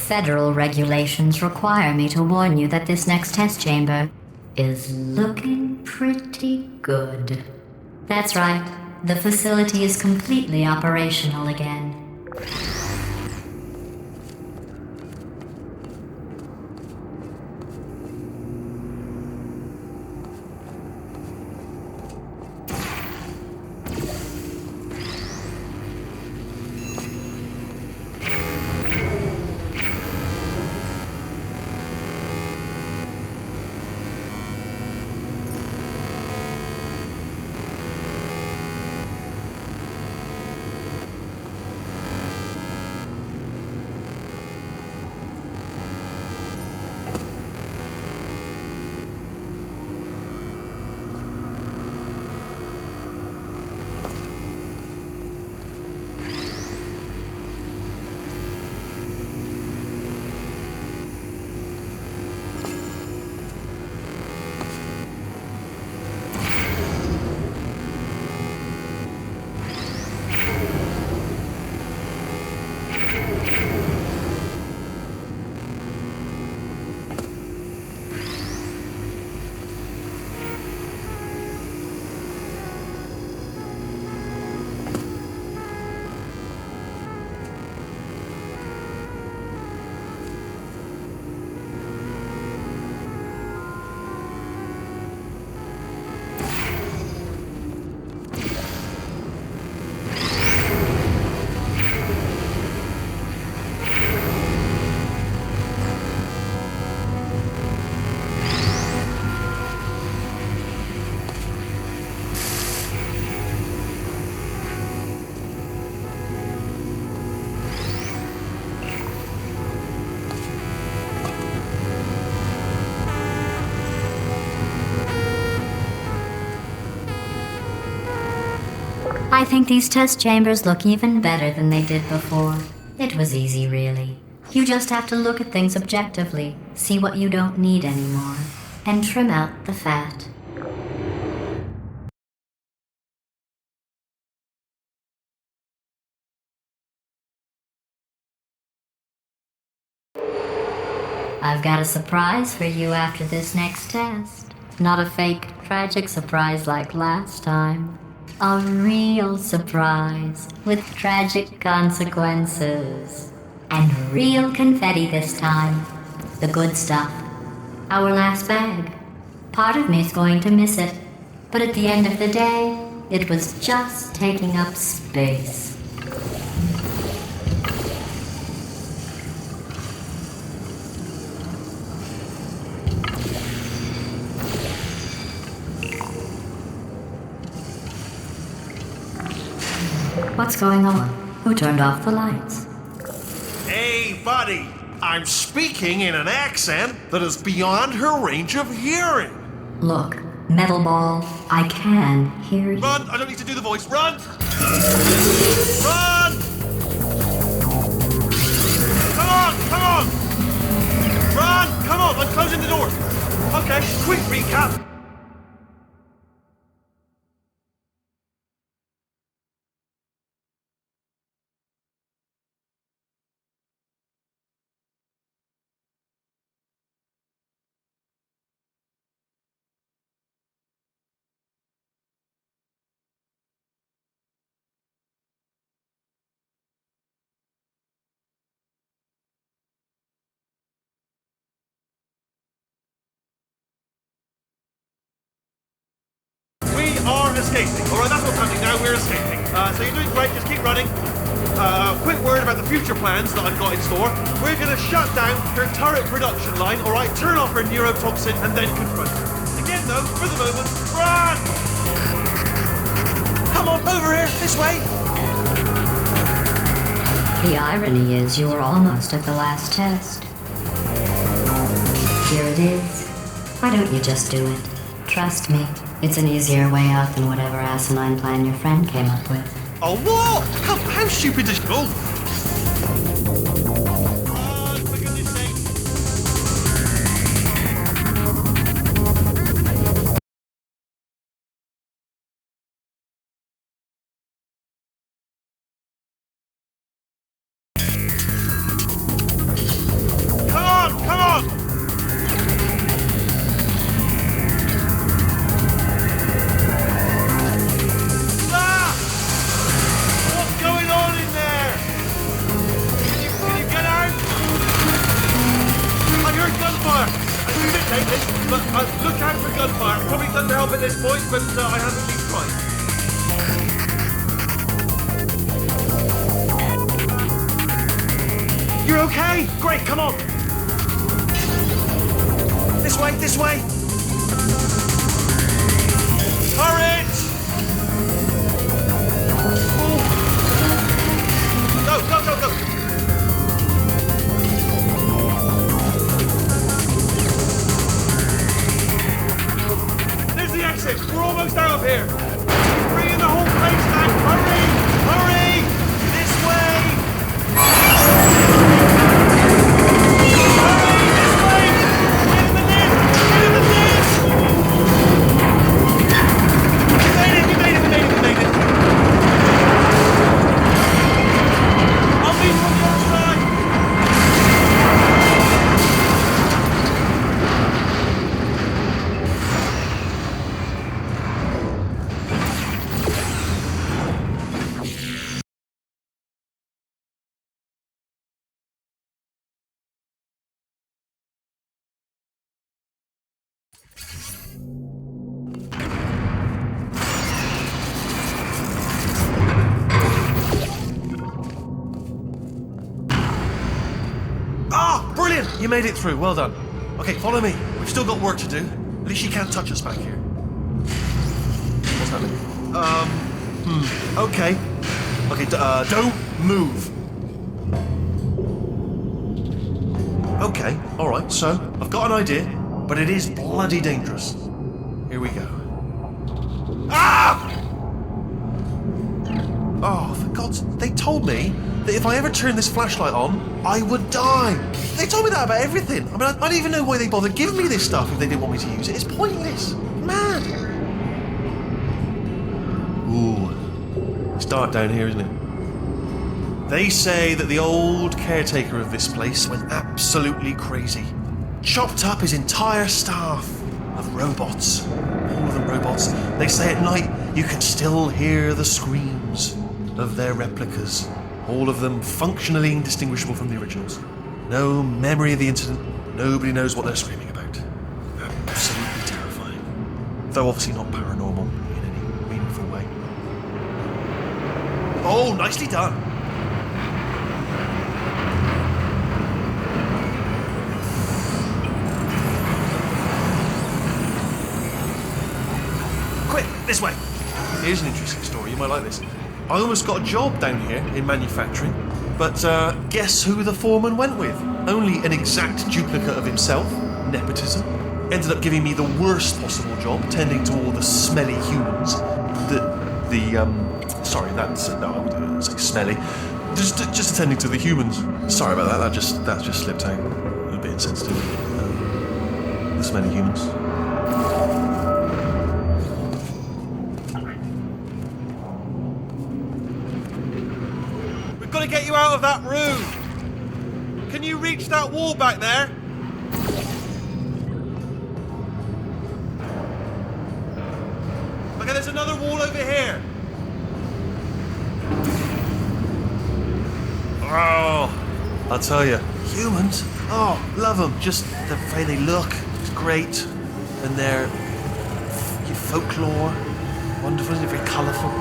Federal regulations require me to warn you that this next test chamber is looking pretty good. That's right, the facility is completely operational again. I think these test chambers look even better than they did before. It was easy, really. You just have to look at things objectively, see what you don't need anymore, and trim out the fat. I've got a surprise for you after this next test. Not a fake, tragic surprise like last time. A real surprise with tragic consequences. And real confetti this time. The good stuff. Our last bag. Part of me's going to miss it. But at the end of the day, it was just taking up space. What's going on? Who turned off the lights? Hey, buddy! I'm speaking in an accent that is beyond her range of hearing. Look, Metal Ball, I can hear you. Run! I don't need to do the voice. Run! Run! Come on! Come on! Run! Come on! I'm closing the door. Okay, quick recap. We are escaping. Alright, that's what's happening now. We're escaping. So you're doing great. Just keep running. Quick word about the future plans that I've got in store. We're going to shut down her turret production line, alright? Turn off her neurotoxin and then confront her. Again, though, for the moment, run! Come on, over here, this way! The irony is you were almost at the last test. Here it is. Why don't you just do it? Trust me, it's an easier way out than whatever asinine plan your friend came up with. Oh, what? How stupid is... Oh! Run, for goodness sake! Come on! Come on! Ah! What's going on in there? Can you get out? I heard gunfire. I should have taken this, but look out for gunfire. Probably doesn't help at this point, but I haven't been trying. You're okay? Great, come on. This way, this way. Turret! Go, go, go, go! There's the exit! We're almost out of here! Bring in the whole place now! Hurry! Hurry! This way! Hurry! This way! Get in the lift! Get in the lift! You made it! You made it! You made it! You made it! I'll be from the other side! Ah, brilliant! You made it through. Well done. Okay, follow me. We've still got work to do. At least she can't touch us back here. What's happening? Okay. Okay, don't move. Okay, alright, so I've got an idea, but it is bloody dangerous. Here we go. Ah! robots. They told me that if I ever turned this flashlight on, I would die. They told me that about everything. I mean, I don't even know why they bothered giving me this stuff if they didn't want me to use it. It's pointless. Mad. Ooh. It's dark down here, isn't it? They say that the old caretaker of this place went absolutely crazy. Chopped up his entire staff of robots. All of them robots. They say at night you can still hear the screams of their replicas. All of them functionally indistinguishable from the originals. No memory of the incident. Nobody knows what they're screaming about. Absolutely terrifying. Though obviously not paranormal in any meaningful way. Oh, nicely done. Quick, this way. Here's an interesting story. You might like this. I almost got a job down here in manufacturing, but guess who the foreman went with? Only an exact duplicate of himself. Nepotism. Ended up giving me the worst possible job, tending to all the smelly humans. Sorry, that's no, I wouldn't say smelly. Just attending to the humans. Sorry about that. That just slipped out. A bit insensitive. The smelly humans. We've got to get you out of that room. Can you reach that wall back there? Okay, there's another wall over here. Oh, I'll tell you, humans, oh, love them. Just the way they look, it's great. And their folklore, wonderful, isn't it? Very colourful.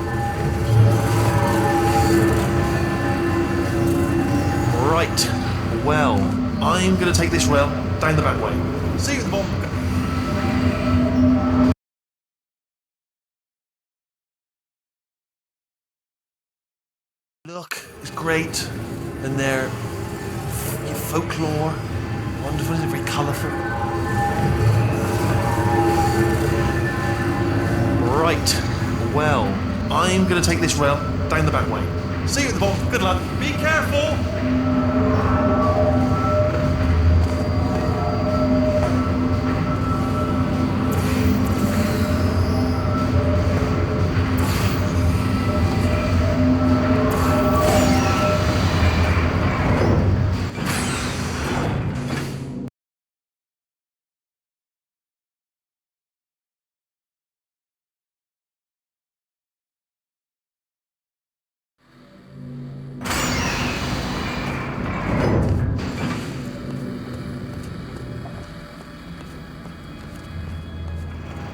Right, well, I'm going to take this rail down the back way. See you at the bottom. Look, it's great. And their folklore, wonderful, isn't it? Very colourful. Right, well, I'm going to take this rail down the back way. See you at the bottom. Good luck. Be careful.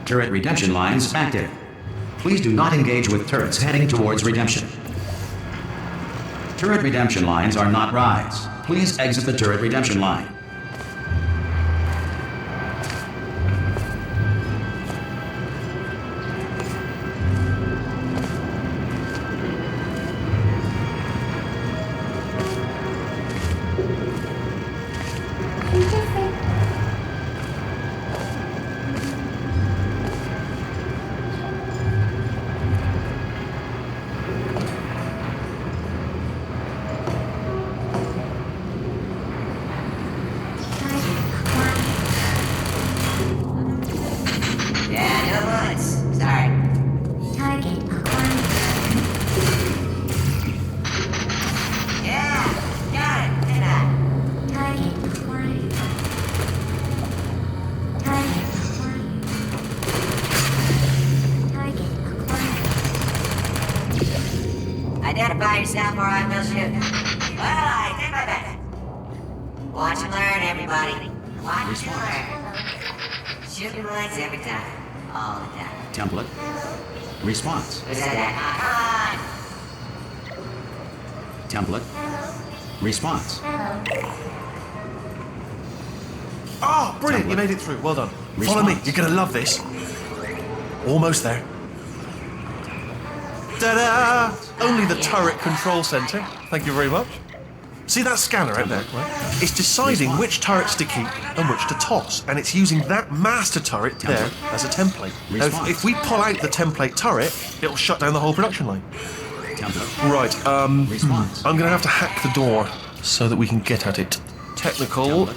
Turret redemption lines active. Please do not engage with turrets heading towards redemption. Turret redemption lines are not rides. Please exit the turret redemption line. Identify yourself or I will shoot. Well, I did my best. Watch and learn, everybody. Watch and learn. Shooting bullets every time. All the time. Template. Response. Who said that? Come on! Template. Response. Oh, brilliant. You made it through. Well done. Follow me. You're going to love this. Almost there. Ta-da! Only the turret control center. Thank you very much. See that scanner out there, right? It's deciding which turrets to keep and which to toss, and it's using that master turret there as a template. Now, if we pull out the template turret, it'll shut down the whole production line. Template. Right, Response. I'm gonna have to hack the door so that we can get at it. Technical.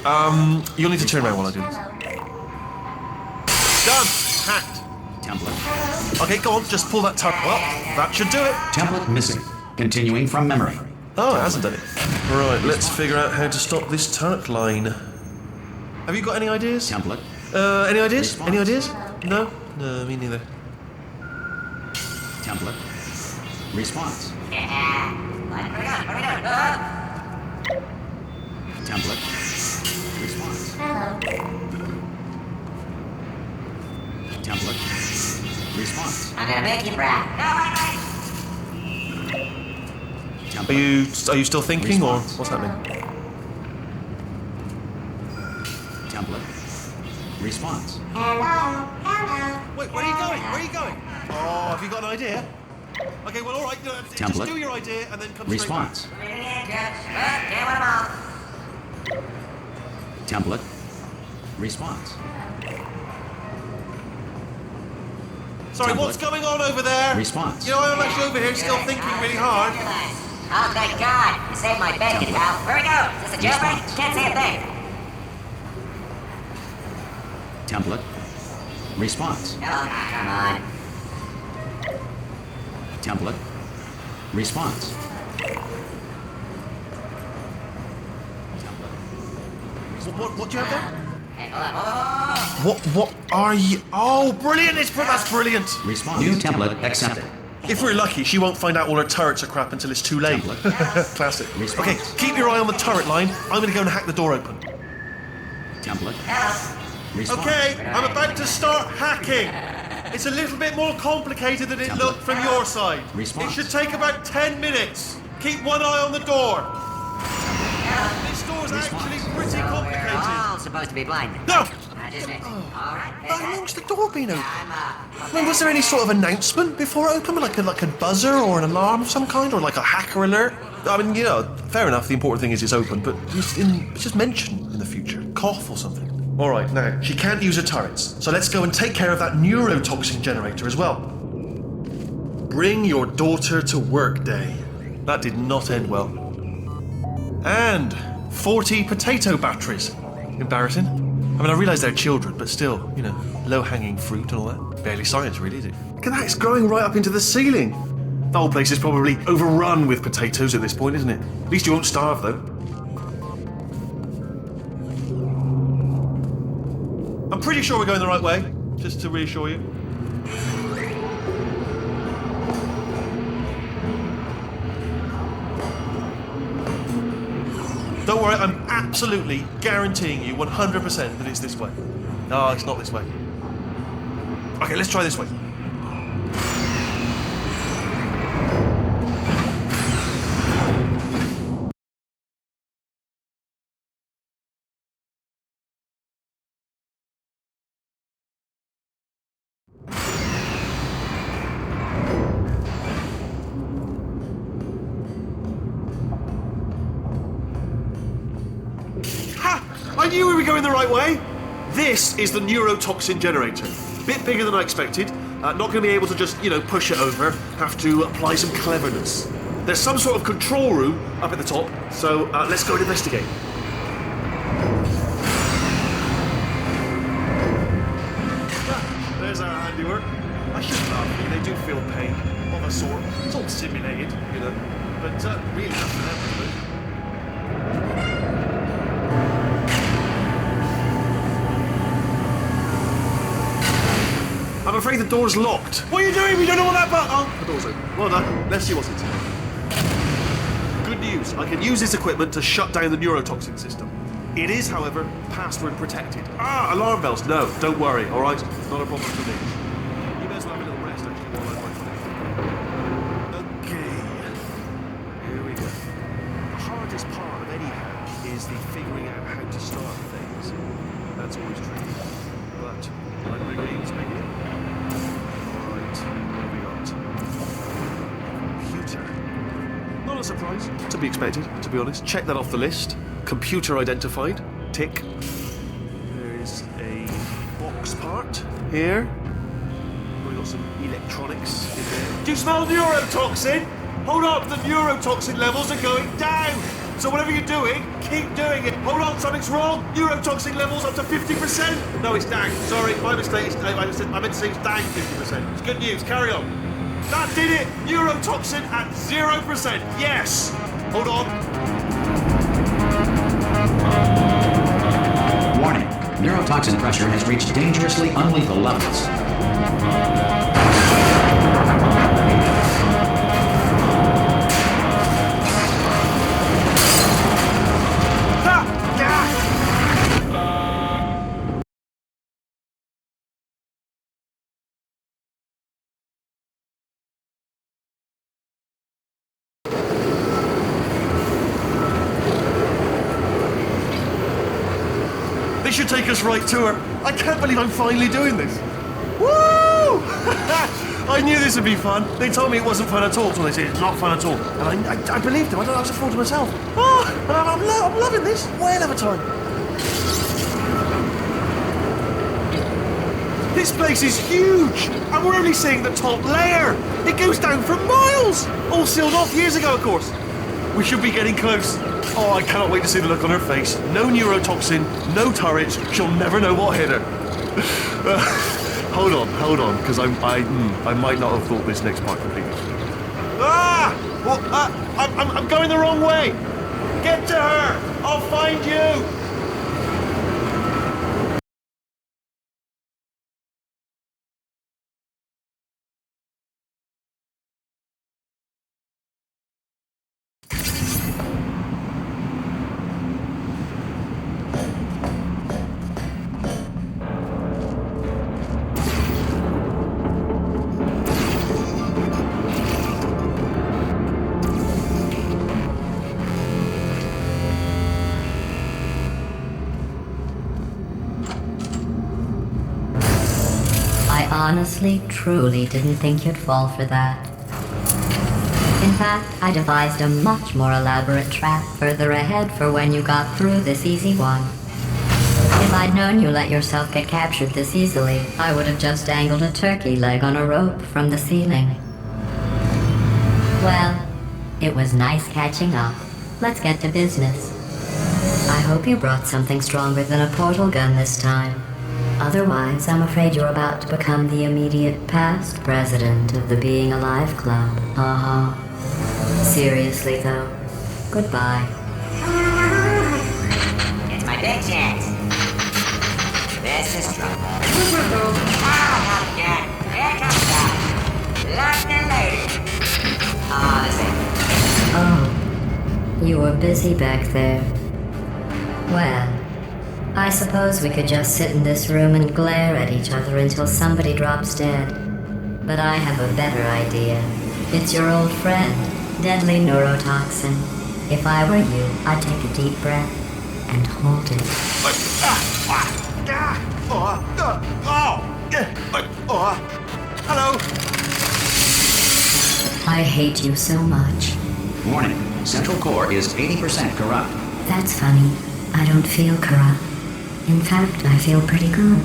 You'll need to turn around while I do this. Done! Hacked. Template. Okay, go on, just pull that turret. Well, that should do it. Template missing. Continuing from memory. Oh, it hasn't done it. Right, let's figure out how to stop this turret line. Have you got any ideas? Template. Any ideas? Response. Any ideas? No? No, me neither. Template. Response. What are we doing? Template. Response. Template. Response. I'm gonna make you proud. No, Template. Are you still thinking, or Response. what's happening? Template. Response. Wait, where are you going? Where are you going? Oh, have you got an idea? Okay, well, all right. Just Template. do your idea and then come Response. straight Can't win them all. Template. Response. back. Sorry, what's Template. going on over there? Response. You know, I'm actually over here still thinking really hard. Oh, thank God. You saved my bacon, pal. Where we go? Is this a jailbreak? Response. Can't see a thing. Template. Response. Oh, come on. Template. Response. What do you have there? Hey, hold on. Oh, What are you? Oh, brilliant! That's brilliant. Response. New template accepted. If we're lucky, she won't find out all her turrets are crap until it's too late. Template. Classic. Response. Okay, keep your eye on the turret line. I'm going to go and hack the door open. Template. hello. Response. Okay, I'm about to start hacking. It's a little bit more complicated than it Template. looked from your side. Response. It should take about 10 minutes. Keep one eye on the door. This door's actually pretty So we're complicated. all supposed to be blind. No! Just me. All right. How long's the door been open? I'm, I mean, was there any sort of announcement before it opened, like a buzzer or an alarm of some kind, or like a hacker alert? I mean, you know, fair enough. The important thing is it's open, but just mention in the future, cough or something. All right, now she can't use her turrets, so let's go and take care of that neurotoxin generator as well. Bring your daughter to work day. That did not end well. And 40 potato batteries. Embarrassing. I mean, I realise they're children, but still, you know, low-hanging fruit and all that. Barely science, really, is it? Look at that, it's growing right up into the ceiling. The whole place is probably overrun with potatoes at this point, isn't it? At least you won't starve, though. I'm pretty sure we're going the right way, just to reassure you. Don't worry, I'm absolutely guaranteeing you 100% that it's this way. No, it's not this way. Okay, let's try this way. Ha! I knew we were going the right way. This is the neurotoxin generator. Bit bigger than I expected. Not going to be able to just, you know, push it over. Have to apply some cleverness. There's some sort of control room up at the top, so let's go and investigate. There's our handiwork. I shouldn't laugh. They do feel pain of a sort. It's all simulated, you know, but really up to them, isn't it? I'm afraid the door's locked. What are you doing? We don't know what that button. Oh, the door's open. Well done. Let's see what's inside. Good news. I can use this equipment to shut down the neurotoxin system. It is, however, password protected. Ah, alarm bells. No, don't worry. All right, not a problem for me. You may as well have a little rest actually while I wait for it. Okay. Here we go. The hardest part of any hack is the figuring out how to start things. That's always tricky. But like the games make it. Alright, what have we got? Computer. Not a surprise. To be expected, to be honest. Check that off the list. Computer identified. Tick. There is a box part here. We've got some electronics in there. Do you smell neurotoxin? Hold on, the neurotoxin levels are going down. So whatever you're doing, keep doing it. Hold on, something's wrong. Neurotoxin levels up to 50%. No, it's down. Sorry, my mistake. I meant to say it's down 50%. It's good news. Carry on. That did it. Neurotoxin at 0%. Yes. Hold on. Warning. Neurotoxin pressure has reached dangerously unlethal levels. This should take us right to her. I can't believe I'm finally doing this. Woo! I knew this would be fun. They told me it wasn't fun at all, so they said it's not fun at all. And I believed them. I don't know how to afford to myself. Oh, and I'm loving this. Whale of a time. This place is huge, and we're only seeing the top layer. It goes down for miles. All sealed off years ago, of course. We should be getting close. Oh, I cannot wait to see the look on her face. No neurotoxin, no turrets. She'll never know what hit her. Hold on, because I might not have thought this next part completely. Well, I'm going the wrong way. Get to her. I'll find you. I honestly, truly didn't think you'd fall for that. In fact, I devised a much more elaborate trap further ahead for when you got through this easy one. If I'd known you let yourself get captured this easily, I would have just dangled a turkey leg on a rope from the ceiling. Well, it was nice catching up. Let's get to business. I hope you brought something stronger than a portal gun this time. Otherwise, I'm afraid you're about to become the immediate past president of the Being Alive Club. Seriously, though, goodbye. It's my big chance. This is trouble. Oh, not again. Here comes that. Locked and loaded. Oh, this ain't. Oh, you were busy back there. Well, I suppose we could just sit in this room and glare at each other until somebody drops dead. But I have a better idea. It's your old friend, deadly neurotoxin. If I were you, I'd take a deep breath and hold it. Hello. I hate you so much. Warning. Central core is 80% corrupt. That's funny. I don't feel corrupt. In fact, I feel pretty good.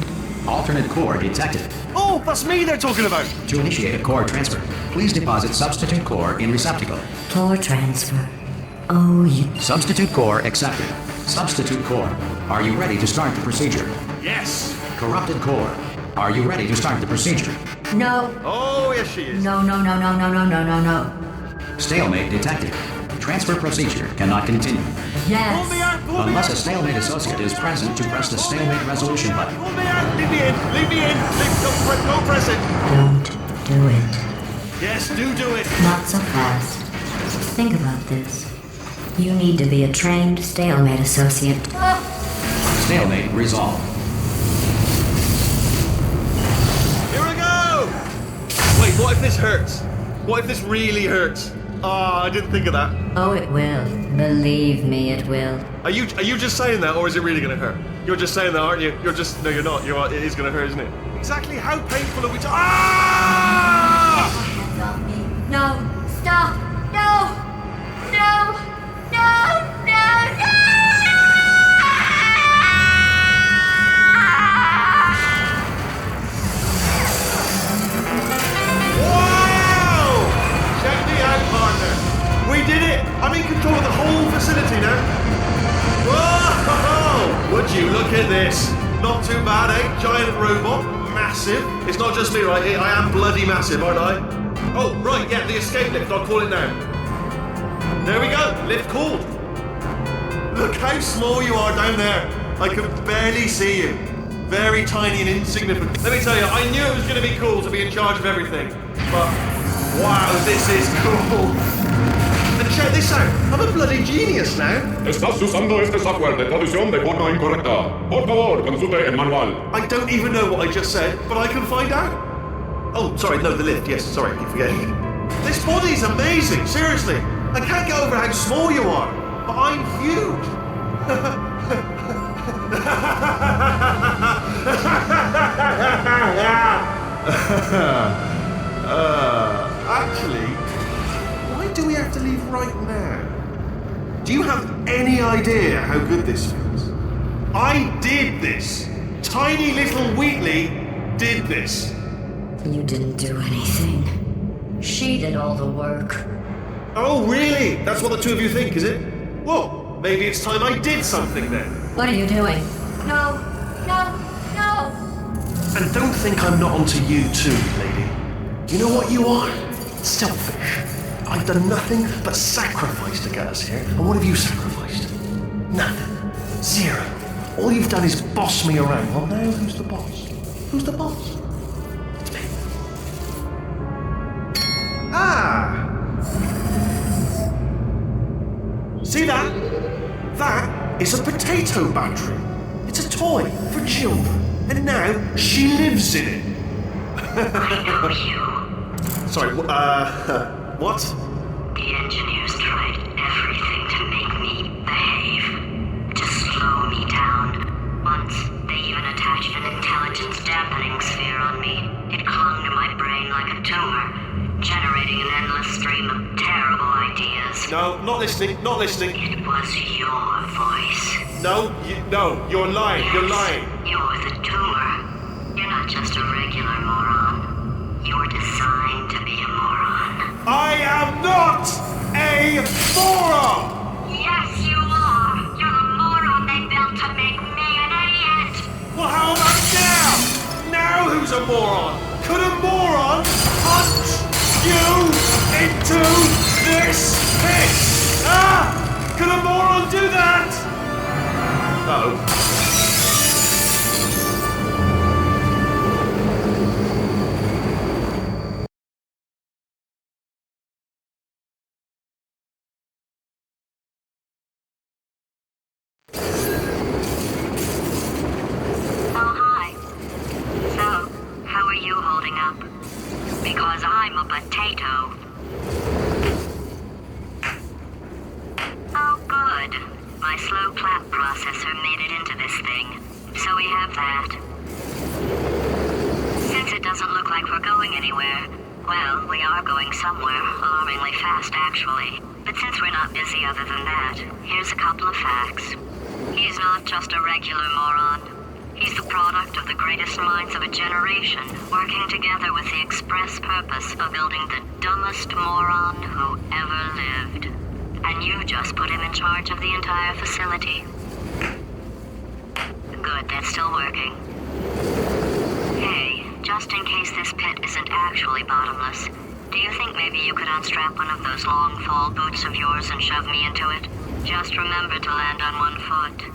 Alternate core detected. Oh, that's me they're talking about. To initiate a core transfer, please deposit substitute core in receptacle. Core transfer. Oh, you... Substitute core accepted. Substitute core, are you ready to start the procedure? Yes. Corrupted core, are you ready to start the procedure? No. Oh, yes she is. No. Stalemate detected. Transfer procedure cannot continue. Yes. Pull me out, pull me Unless out. a stalemate associate is present to press the stalemate resolution button. Pull me out. Leave me in. Don't press it. Don't do it. Yes, do it. Not so fast. Think about this. You need to be a trained stalemate associate. Stalemate resolved. Here we go. Wait, what if this hurts? What if this really hurts? Ah, I didn't think of that. Oh, it will. Believe me, it will. Are you just saying that, or is it really going to hurt? You're just saying that, aren't you? No, you're not. It is going to hurt, isn't it? Exactly how painful are we? Ah! No! Stop! No! No! Wow! Check me out, partner. at this. Not too bad, eh? Giant robot, massive. It's not just me right here. I am bloody massive, aren't I? Oh, right, yeah, the escape lift. I'll call it now. There we go. Lift called. Look how small you are down there. I can barely see you. Very tiny and insignificant. Let me tell you, I knew it was going to be cool to be in charge of everything. But, wow, this is cool. And check this out. I'm a bloody genius now. Estás usando este software de traducción de forma incorrecta. Por favor, consulte el manual. I don't even know what I just said, but I can find out. Oh, sorry, no, the lift. Yes, sorry, I keep forgetting. This body's amazing, seriously. I can't get over how small you are, but I'm huge. Actually, why do we have to leave right now? Do you have any idea how good this feels? I did this. Tiny little Wheatley did this. You didn't do anything. She did all the work. Oh, really? That's what the two of you think, is it? Well, maybe it's time I did something then. What are you doing? No, no, no! And don't think I'm not onto you too, lady. You know what you are? Selfish. I've done nothing but sacrifice to get us here. And what have you sacrificed? Nothing. Zero. All you've done is boss me around. Well, now who's the boss? Who's the boss? It's me. Ah! See that? That is a potato battery. It's a toy for children. And now she lives in it. I know you. Sorry, what? The engineers tried everything to make me behave, to slow me down. Once, they even attached an intelligence dampening sphere on me. It clung to my brain like a tumor, generating an endless stream of terrible ideas. No, not listening, not listening. It was your voice. No, you're lying, you're lying. You're the tumor. You're not just a regular moron. You're designed to be a moron. I am not a moron! Yes, you are. You're the moron they built to make me an idiot. Well, how about now? Now who's a moron? Could a moron punch you into this pit? Ah! Could a moron do that? Uh-oh. Oh, hi. So, how are you holding up? Because I'm a potato. Oh, good. My slow clap processor made it into this thing. So we have that. Since it doesn't look like we're going anywhere, well, we are going somewhere, alarmingly fast, actually. But since we're not busy other than that, here's a couple of facts. He's not just a regular moron. He's the product of the greatest minds of a generation, working together with the express purpose of building the dumbest moron who ever lived. And you just put him in charge of the entire facility. Good, that's still working. Hey, just in case this pit isn't actually bottomless, do you think maybe you could unstrap one of those long fall boots of yours and shove me into it? Just remember to land on one foot.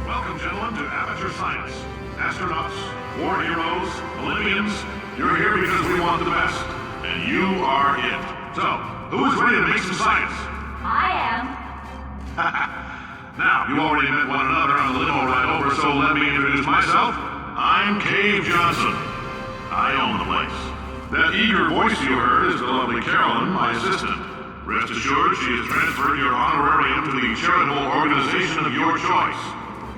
Welcome, gentlemen, to Amateur Science. Astronauts, war heroes, Olympians, you're here because we want the best. And you are it. So, who is ready to make some science? I am. Now, you already met one another on the limo ride over, so let me introduce myself. I'm Cave Johnson. I own the place. That eager voice you heard is the lovely Carolyn, my assistant. Rest assured, she has transferred your honorarium to the charitable organization of your choice.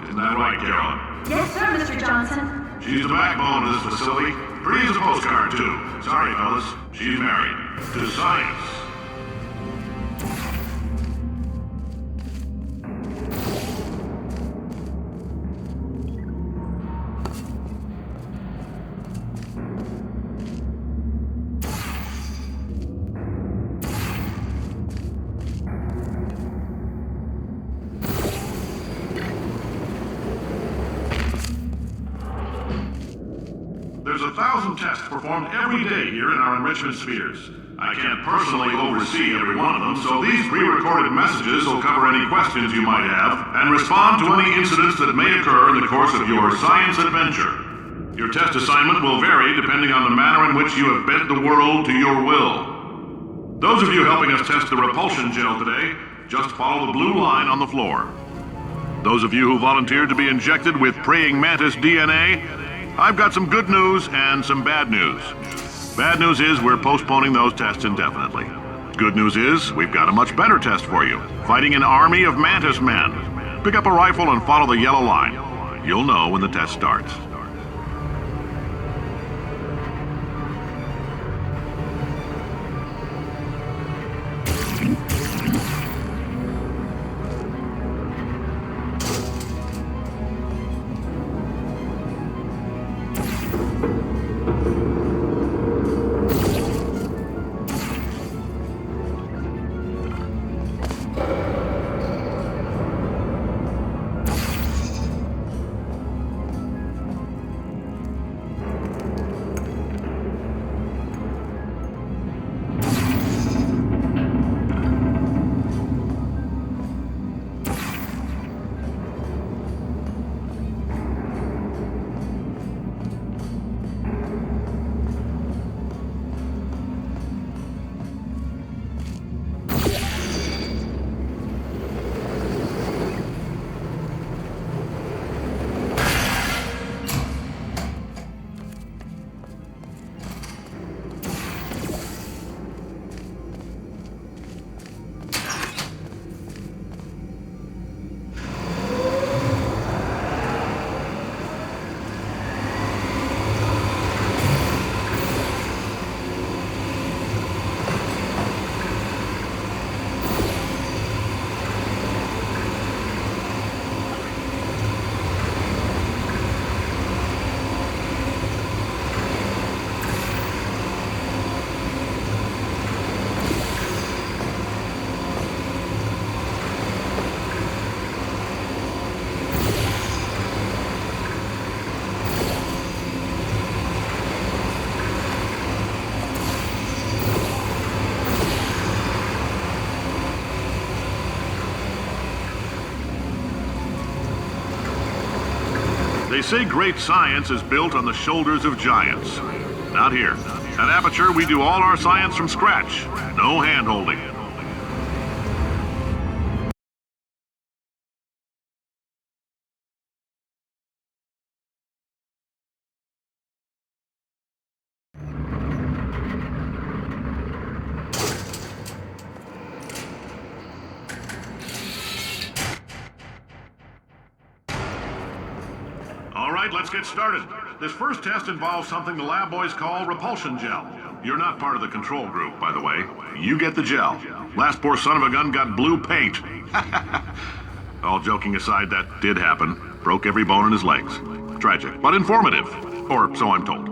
Isn't that right, Carolyn? Yes, sir, Mr. Johnson. She's the backbone of this facility. Pretty as a postcard, too. Sorry, fellas. She's married. To science. There's 1,000 tests performed every day here in our enrichment spheres. I can't personally oversee every one of them, so these pre-recorded messages will cover any questions you might have and respond to any incidents that may occur in the course of your science adventure. Your test assignment will vary depending on the manner in which you have bent the world to your will. Those of you helping us test the repulsion gel today, just follow the blue line on the floor. Those of you who volunteered to be injected with praying mantis DNA, I've got some good news and some bad news. Bad news is we're postponing those tests indefinitely. Good news is we've got a much better test for you. Fighting an army of mantis men. Pick up a rifle and follow the yellow line. You'll know when the test starts. They say great science is built on the shoulders of giants. Not here. At Aperture, we do all our science from scratch. No hand-holding. All right, let's get started. This first test involves something the lab boys call repulsion gel. You're not part of the control group, by the way. You get the gel. Last poor son of a gun got blue paint. All joking aside, that did happen. Broke every bone in his legs. Tragic, but informative. Or so I'm told.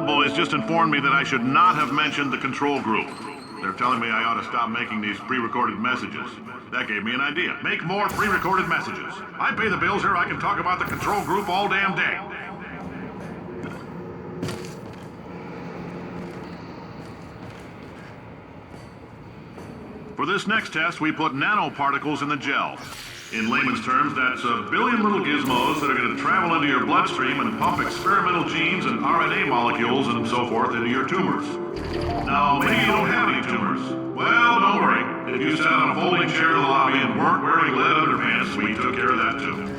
Boys just informed me that I should not have mentioned the control group. They're telling me I ought to stop making these pre-recorded messages. That gave me an idea. Make more pre-recorded messages. I pay the bills here, I can talk about the control group all damn day. For this next test, we put nanoparticles in the gel. In layman's terms, that's a billion little gizmos that are going to travel into your bloodstream and pump experimental genes and RNA molecules and so forth into your tumors. Now, maybe you don't have any tumors. Well, don't worry. If you sat on a folding chair in the lobby and weren't wearing lead underpants, we took care of that too.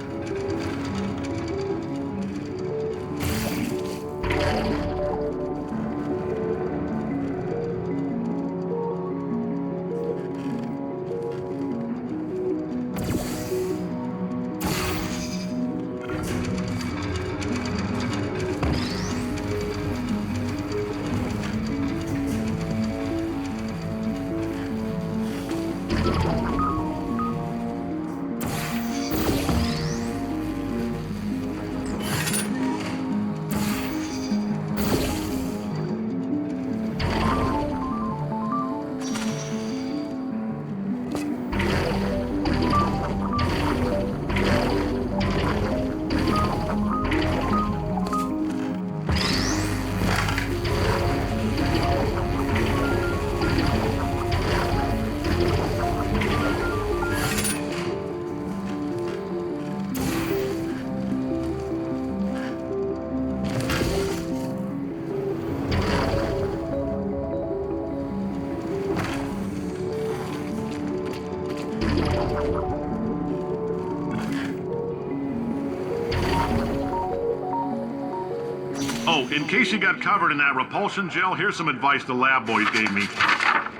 Oh, in case you got covered in that repulsion gel, here's some advice the lab boys gave me.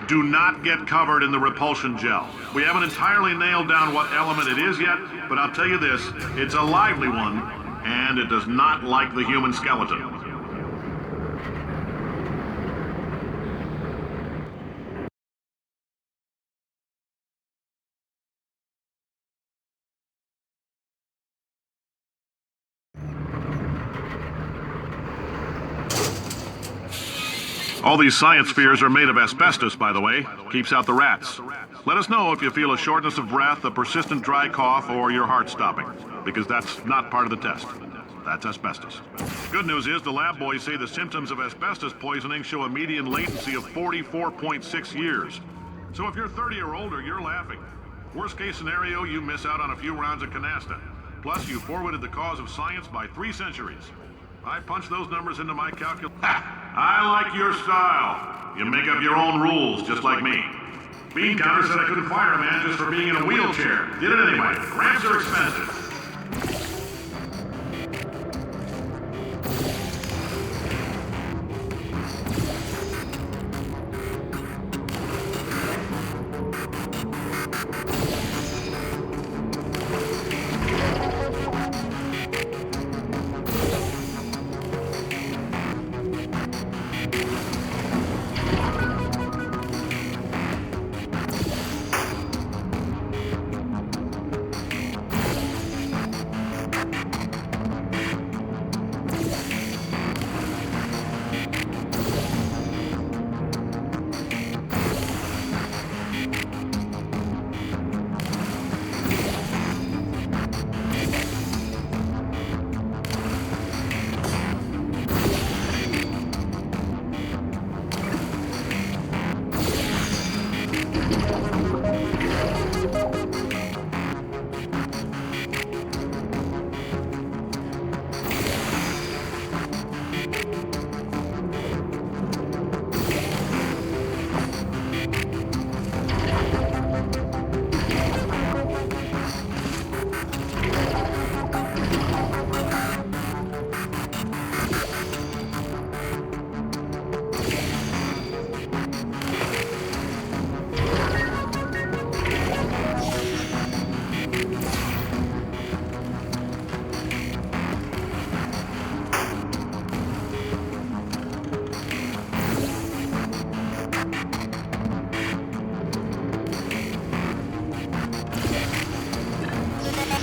Do not get covered in the repulsion gel. We haven't entirely nailed down what element it is yet, but I'll tell you this, it's a lively one, and it does not like the human skeleton. All these science spheres are made of asbestos, by the way. Keeps out the rats. Let us know if you feel a shortness of breath, a persistent dry cough, or your heart stopping, because that's not part of the test. That's asbestos. Good news is the lab boys say the symptoms of asbestos poisoning show a median latency of 44.6 years. So if you're 30 or older, you're laughing. Worst case scenario, you miss out on a few rounds of canasta. Plus, you forwarded the cause of science by 3 centuries. I punched those numbers into my calculator. I like your style. You make up your own rules, just like me. Bean Counter said I couldn't fire a man just for being in a wheelchair. Did it anyway. Ramps are expensive.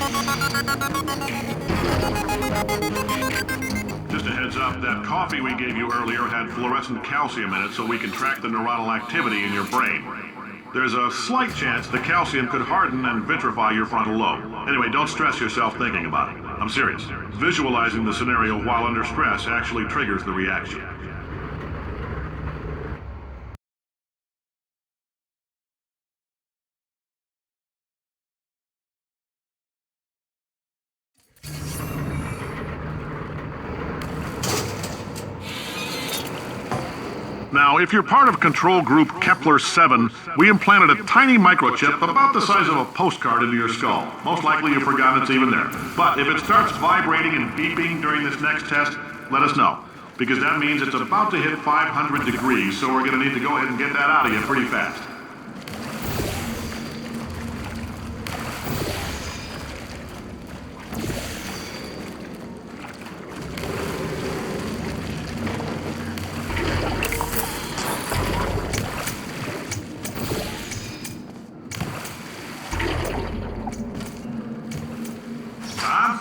Just a heads up, that coffee we gave you earlier had fluorescent calcium in it so we can track the neuronal activity in your brain. There's a slight chance the calcium could harden and vitrify your frontal lobe. Anyway, don't stress yourself thinking about it. I'm serious. Visualizing the scenario while under stress actually triggers the reaction. Now, if you're part of Control Group Kepler-7, we implanted a tiny microchip about the size of a postcard into your skull. Most likely you've forgotten it's even there. But if it starts vibrating and beeping during this next test, let us know. Because that means it's about to hit 500 degrees, so we're going to need to go ahead and get that out of you pretty fast.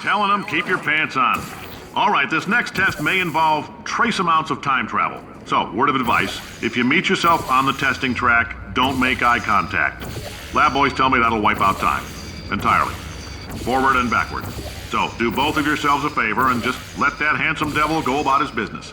Telling them, keep your pants on. All right, this next test may involve trace amounts of time travel. So, word of advice, if you meet yourself on the testing track, don't make eye contact. Lab boys tell me that'll wipe out time. Entirely. Forward and backward. So, do both of yourselves a favor and just let that handsome devil go about his business.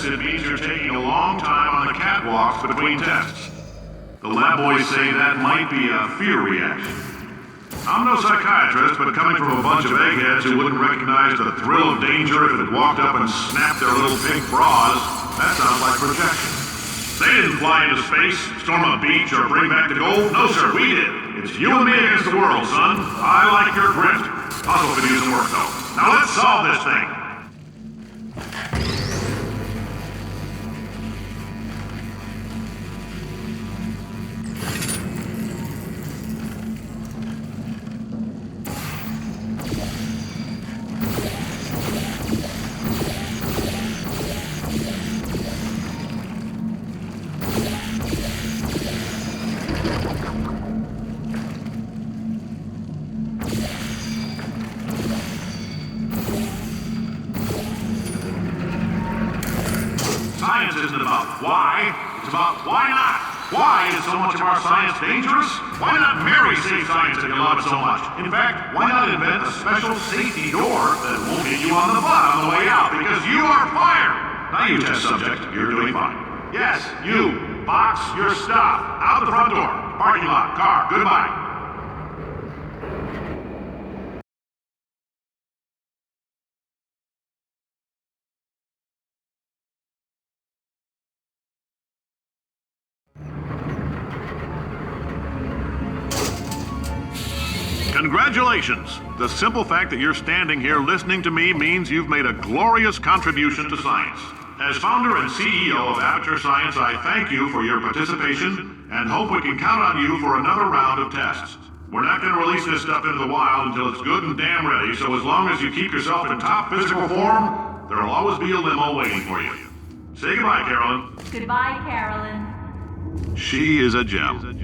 It means you're taking a long time on the catwalks between tests. The lab boys say that might be a fear reaction. I'm no psychiatrist, but coming from a bunch of eggheads who wouldn't recognize the thrill of danger if it walked up and snapped their little pink bras, that sounds like projection. They didn't fly into space, storm a beach, or bring back the gold. No, sir, we did. It's you and me against the world, son. I like your grit. puzzle could use some work, though. Now let's solve this thing. Science isn't about why, it's about why not. Why is so much of our science dangerous? Why not Mary save science if you love it so much? In fact, why not invent a special safety door that won't hit you on the butt on the way out because you are fired? Now you test subject, you're doing fine. Yes, you, box your stuff out the front door. Parking lot, car, goodbye. Congratulations! The simple fact that you're standing here listening to me means you've made a glorious contribution to science. As founder and CEO of Aperture Science, I thank you for your participation and hope we can count on you for another round of tests. We're not going to release this stuff into the wild until it's good and damn ready, so as long as you keep yourself in top physical form, there'll always be a limo waiting for you. Say goodbye, Carolyn. Goodbye, Carolyn. She is a gem.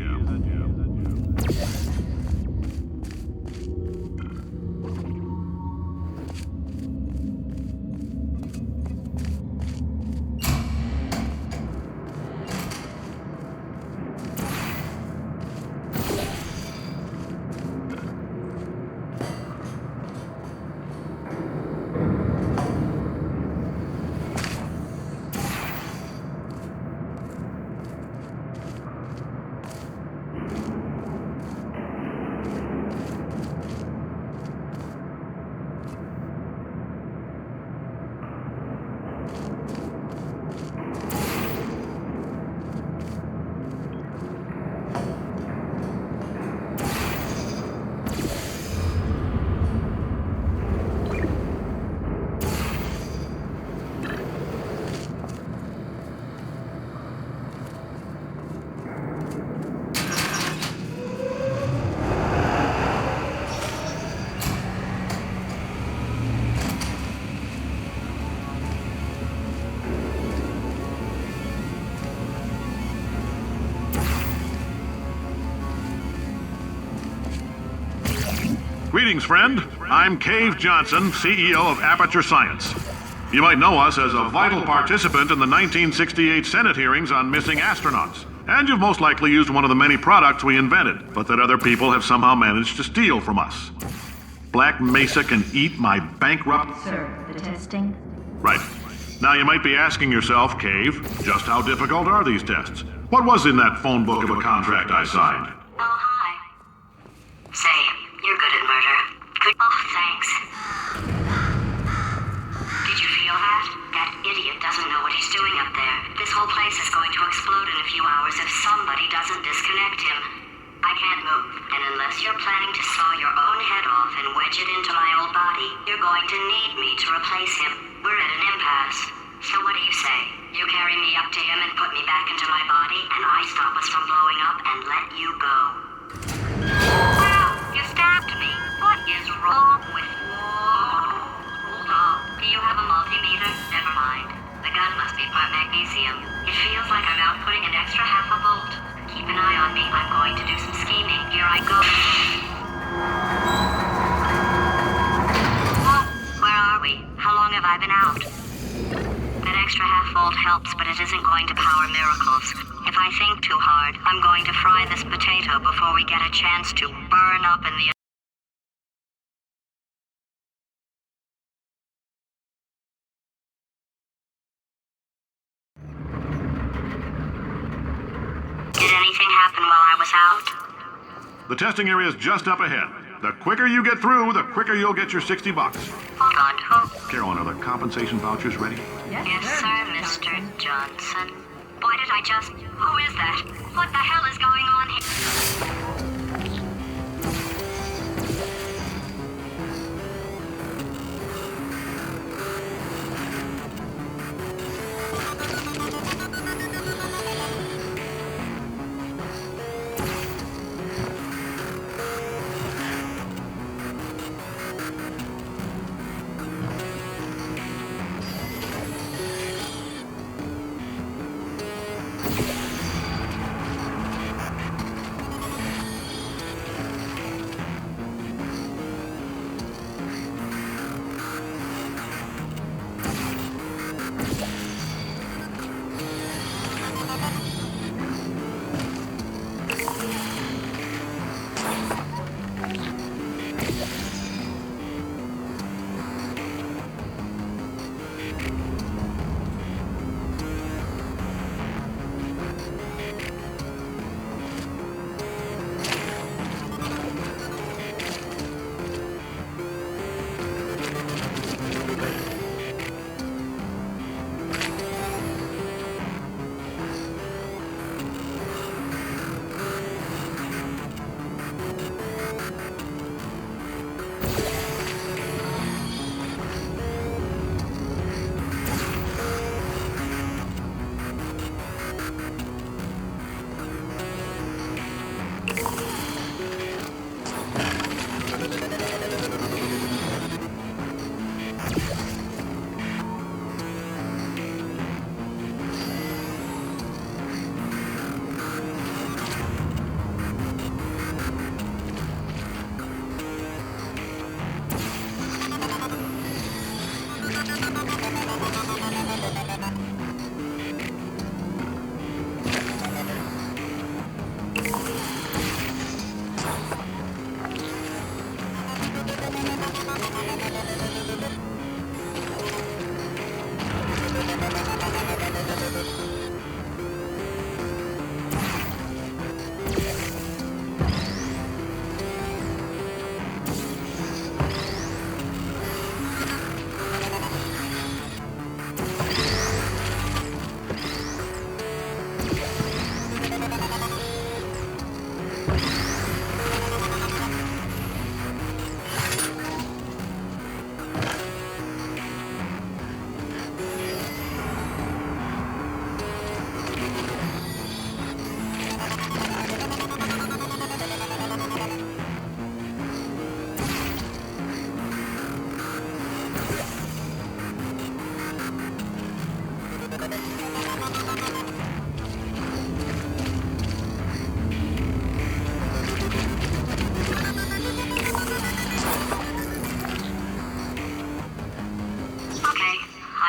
Greetings, friend. I'm Cave Johnson, CEO of Aperture Science. You might know us as a vital participant in the 1968 Senate hearings on missing astronauts. And you've most likely used one of the many products we invented, but that other people have somehow managed to steal from us. Black Mesa can eat my bankrupt... Sir, the testing? Right. Now you might be asking yourself, Cave, just how difficult are these tests? What was in that phone book of a contract I signed? Oh, hi. Say, you're good at murder. Good. Oh, thanks. Did you feel that? That idiot doesn't know what he's doing up there. This whole place is going to explode in a few hours if somebody doesn't disconnect him. I can't move, and unless you're planning to saw your own head off and wedge it into my old body, you're going to need me to replace him. We're at an impasse. So what do you say? You carry me up to him and put me back into my body, and I stop us from blowing up and let you go. Wow, you stabbed me. What is wrong with you? Hold on. Do you have a multimeter? Never mind. The gun must be part magnesium. It feels like I'm outputting an extra half a volt. Keep an eye on me. I'm going to do some scheming. Here I go. Whoa, where are we? How long have I been out? That extra half volt helps, but it isn't going to power miracles. If I think too hard, I'm going to fry this potato before we get a chance to burn up in the... Did anything happen while I was out? The testing area is just up ahead. The quicker you get through, the quicker you'll get your $60. Hold on, who? Carolyn, are the compensation vouchers ready? Yes, sir, Mr. Johnson. Boy, did I just... Who is that? What the hell is going on here?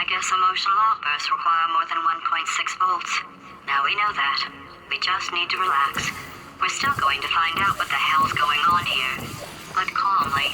guess emotional outbursts require more than 1.6 volts. Now we know that. We just need to relax. We're still going to find out what the hell's going on here, but calmly.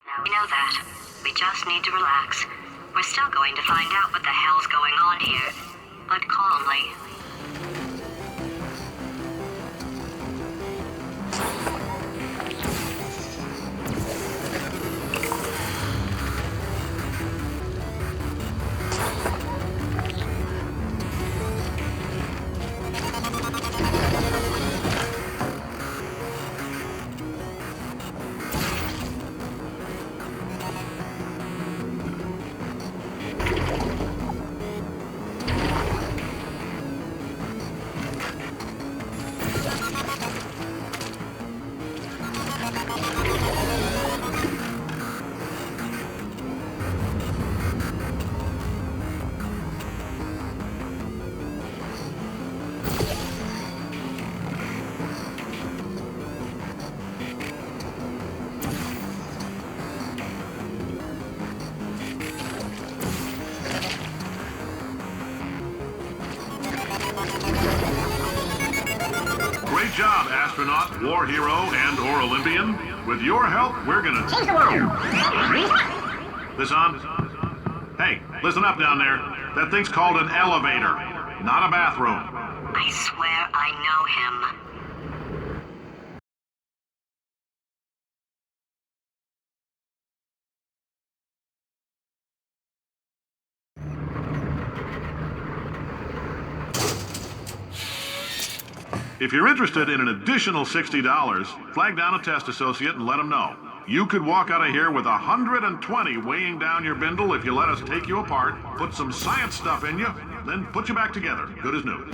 Now we know that. We just need to relax. We're still going to find out what the hell's going on here, but calmly. Great job, astronaut, war hero, and/or Olympian. With your help, we're gonna change the world. This on? Hey, listen up down there. That thing's called an elevator, not a bathroom. I swear I know him. If you're interested in an additional $60, flag down a test associate and let them know. You could walk out of here with 120 weighing down your bindle if you let us take you apart, put some science stuff in you, then put you back together, good as new.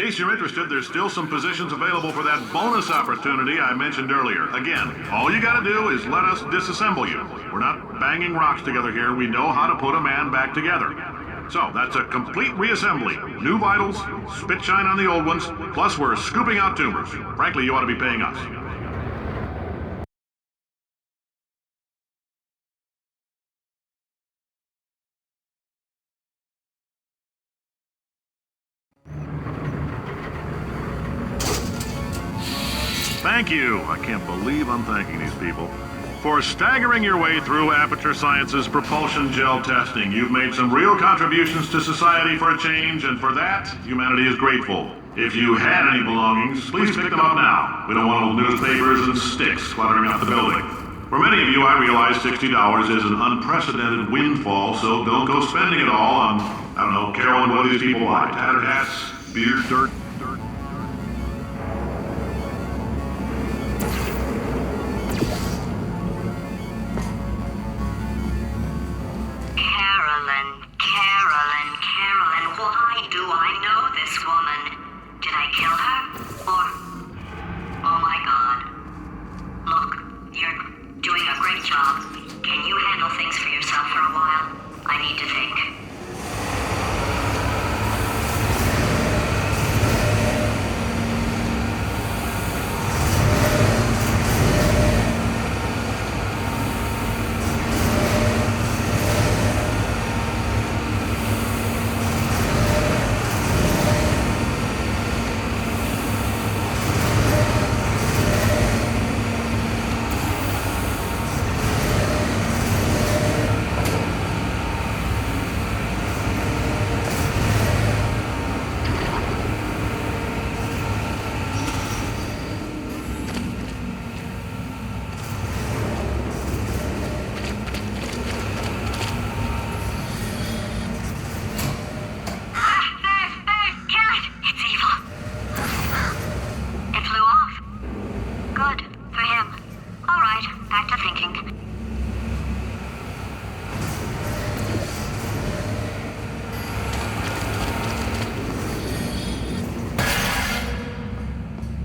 case you're interested, there's still some positions available for that bonus opportunity I mentioned earlier. Again, all you gotta do is let us disassemble you. We're not banging rocks together here. We know how to put a man back together. So, that's a complete reassembly. New vitals, spit shine on the old ones, plus we're scooping out tumors. Frankly, you ought to be paying us. Thank you. I can't believe I'm thanking these people. For staggering your way through Aperture Science's propulsion gel testing, you've made some real contributions to society for a change, and for that, humanity is grateful. If you had any belongings, please pick them up now. We don't want old newspapers and sticks cluttering up the building. For many of you, I realize $60 is an unprecedented windfall, so don't go spending it all on, I don't know, Carolyn, what do these people buy? Tattered hats, beer, dirt. Carolyn, why do I know this woman? Did I kill her? Or... Oh my god. Look, you're doing a great job. Can you handle things for yourself for a while? I need to think.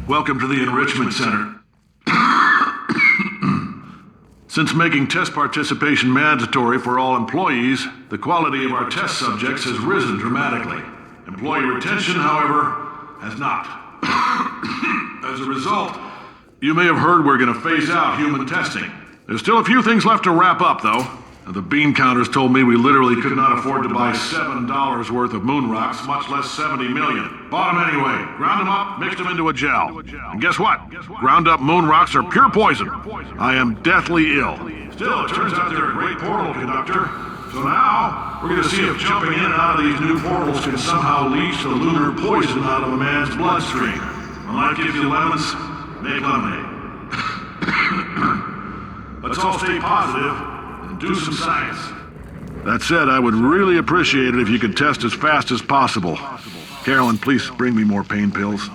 Welcome to the Enrichment Center. Since making test participation mandatory for all employees, the quality of our test subjects has risen dramatically. Employee retention, however, has not. As a result, you may have heard we're going to phase out human testing. There's still a few things left to wrap up, though. The bean counters told me we literally could not afford to buy $7 worth of moon rocks, much less 70 million. Bought them anyway, ground them up, mixed them into a gel. And guess what? Ground up moon rocks are pure poison. I am deathly ill. Still, it turns out they're a great portal conductor. So now, we're going to see if jumping in and out of these new portals can somehow leach the lunar poison out of a man's bloodstream. When life gives you lemons, make lemonade. Let's all stay positive. Do some science. That said, I would really appreciate it if you could test as fast as possible. Carolyn, please bring me more pain pills.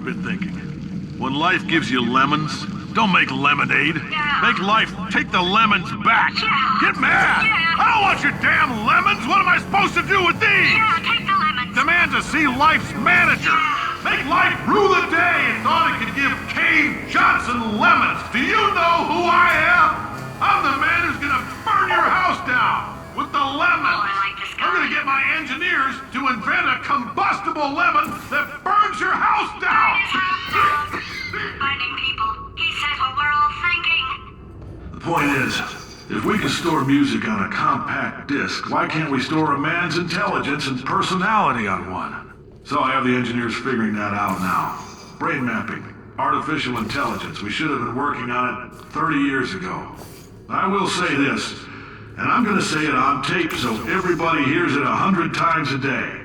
been thinking. When life gives you lemons, don't make lemonade. Make life take the lemons back. Get mad! I don't want your damn lemons! What am I supposed to do with these? Yeah, take the lemons. Demand to see life's manager. Make life rue the day and thought it could give Cave Johnson lemons. Do you know who I am? I'm the man who's gonna burn your house down with the lemons. Oh, I like this guy. I'm gonna get my engineers to invent a combustible lemon that burns your house down. Burning people. He says what we're all thinking. The point is, if we can store music on a compact disc, why can't we store a man's intelligence and personality on one? So I have the engineers figuring that out now. Brain mapping, artificial intelligence. We should have been working on it 30 years ago. I will say this, and I'm gonna say it on tape so everybody hears it 100 times a day.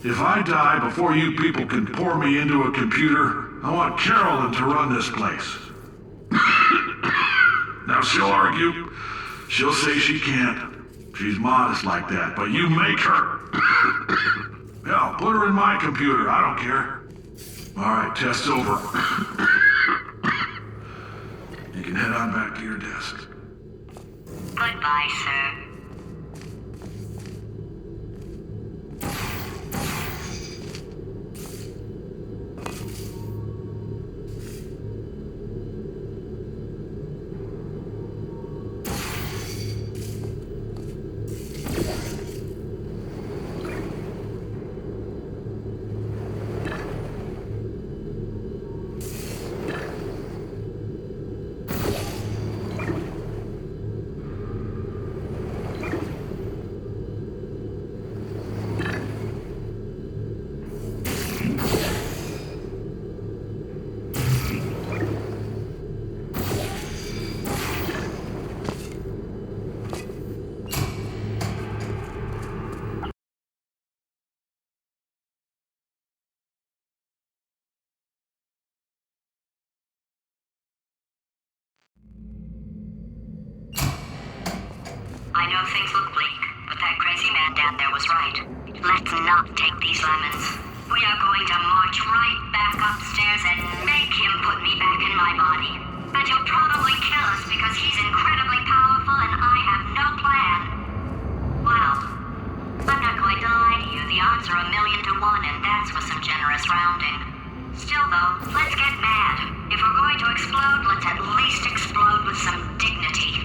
If I die before you people can pour me into a computer, I want Carolyn to run this place. Now she'll argue. She'll say she can't. She's modest like that, but you make her. Hell, put her in my computer. I don't care. All right, test's over. You can head on back to your desk. Goodbye, sir. I know things look bleak, but that crazy man down there was right. Let's not take these lemons. We are going to march right back upstairs and make him put me back in my body. And he'll probably kill us because he's incredibly powerful and I have no plan. Well, I'm not going to lie to you. The odds are 1,000,000 to 1, and that's with some generous rounding. Still though, let's get mad. If we're going to explode, let's at least explode with some dignity.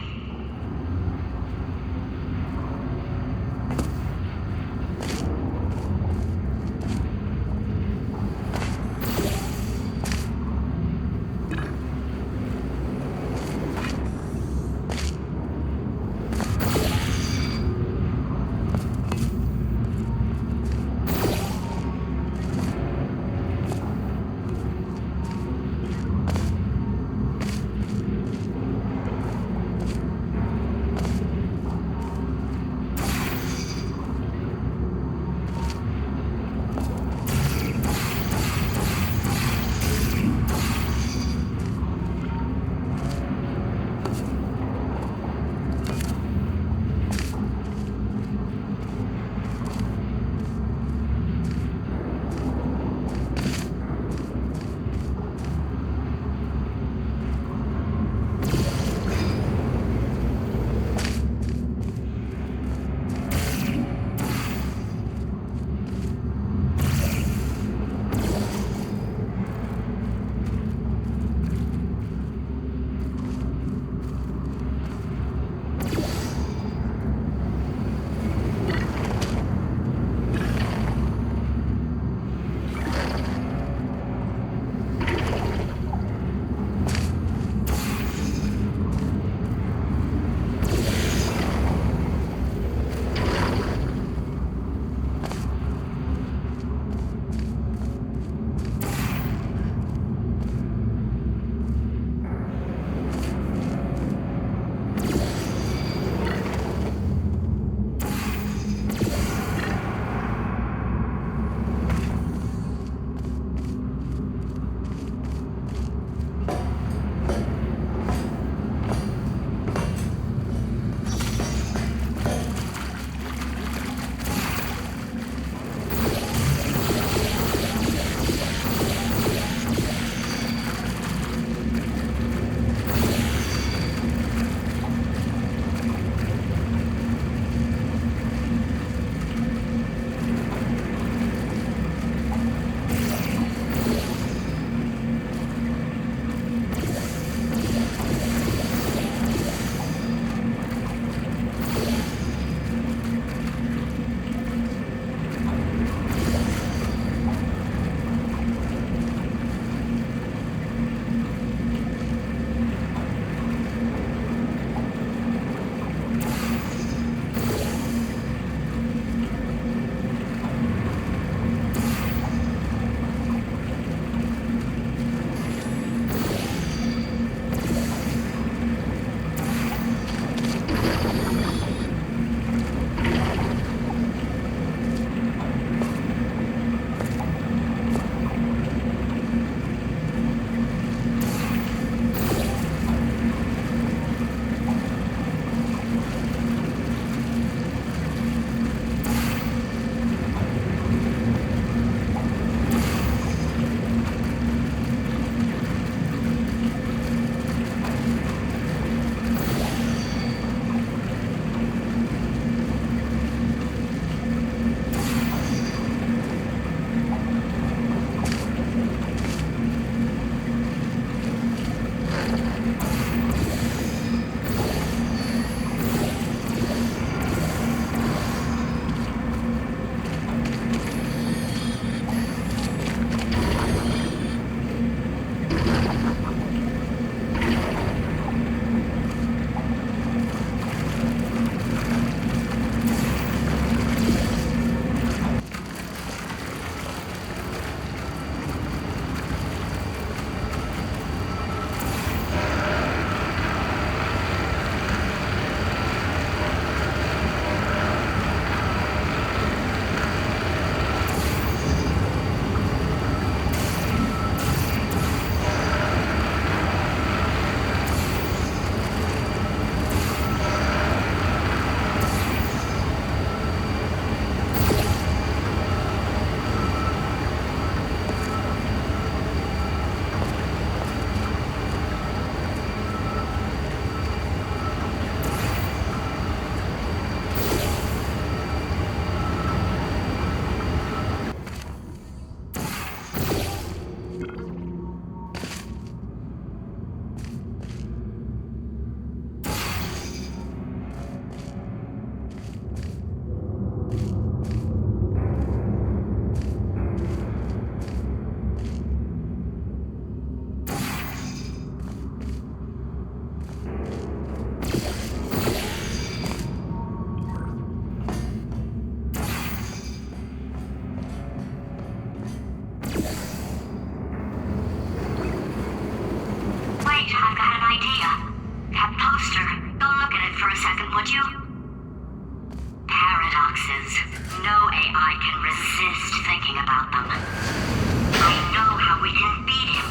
for a second, would you? Paradoxes. No AI can resist thinking about them. I know how we can beat him.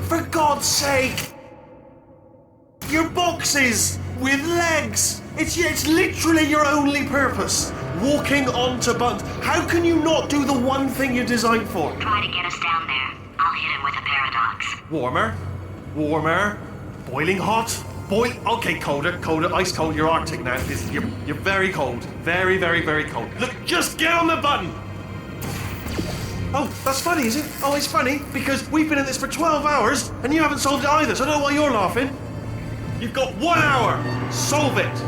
For God's sake! Your boxes with legs! It's literally your only purpose. Walking onto buttons. How can you not do the one thing you're designed for? Try to get us down there. I'll hit him with a paradox. Warmer. Warmer. Boiling hot. Okay, colder, ice cold. You're Arctic now. You're very cold. Very, very, very cold. Look, just get on the button! Oh, that's funny, is it? Oh, it's funny because we've been in this for 12 hours and you haven't solved it either, so I don't know why you're laughing. You've got 1 hour. Solve it.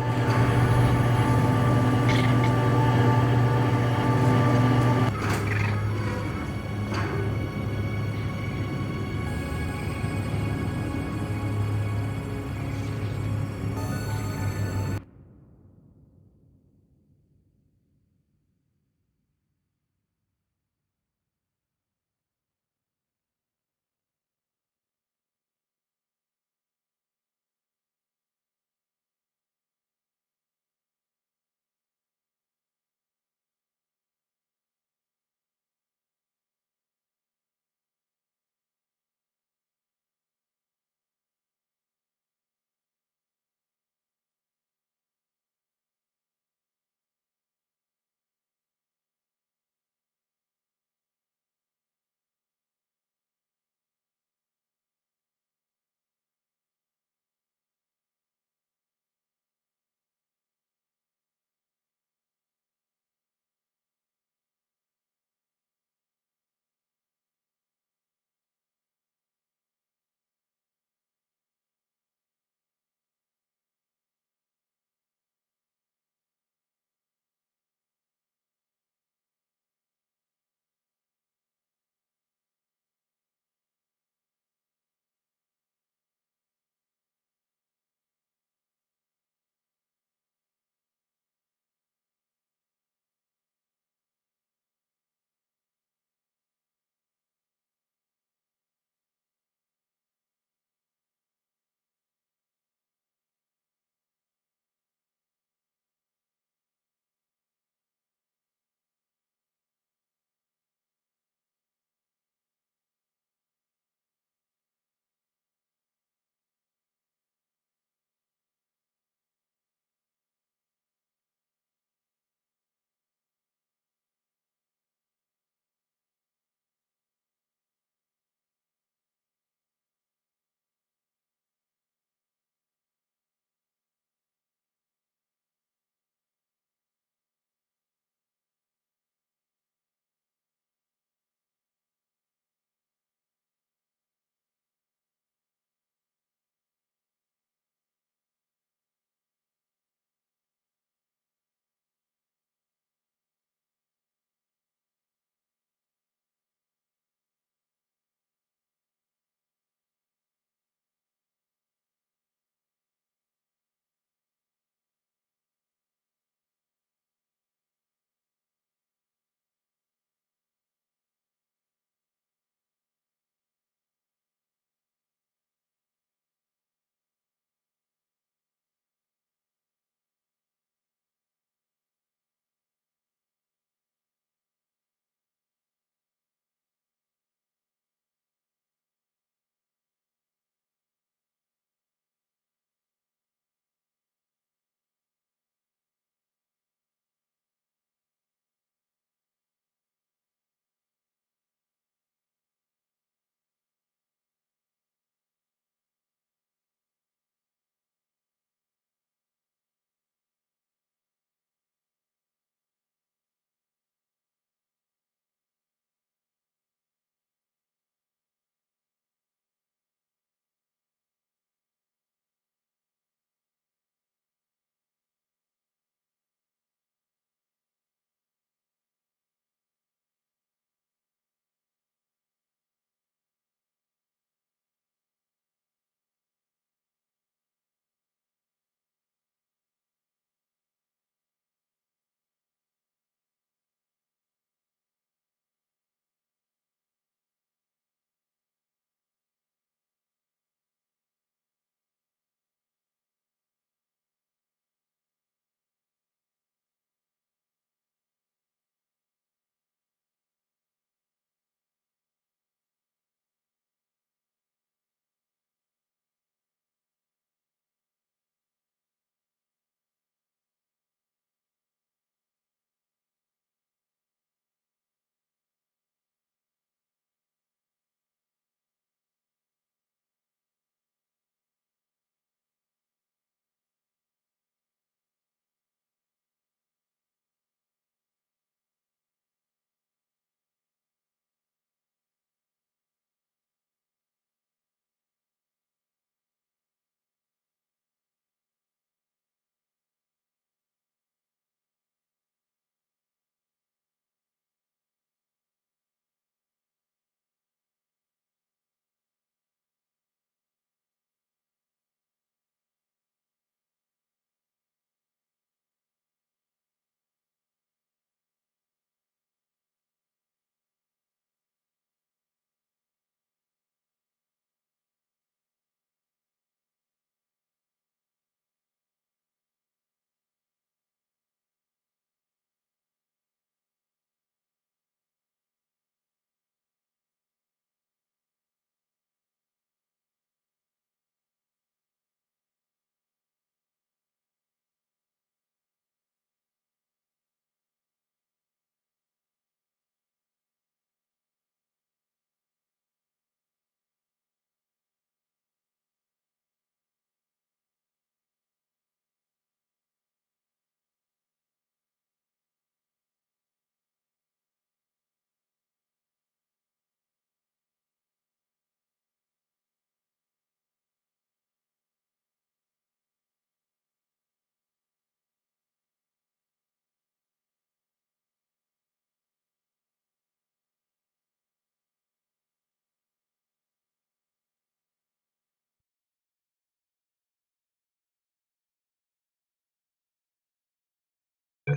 Solve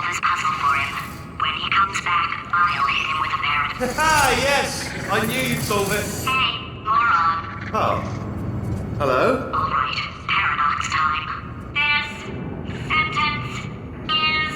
his puzzle for him. When he comes back, I'll hit him with a paradox. Ah, yes! I knew you'd solve it. Hey, moron. Oh. Hello? All right, paradox time. This sentence is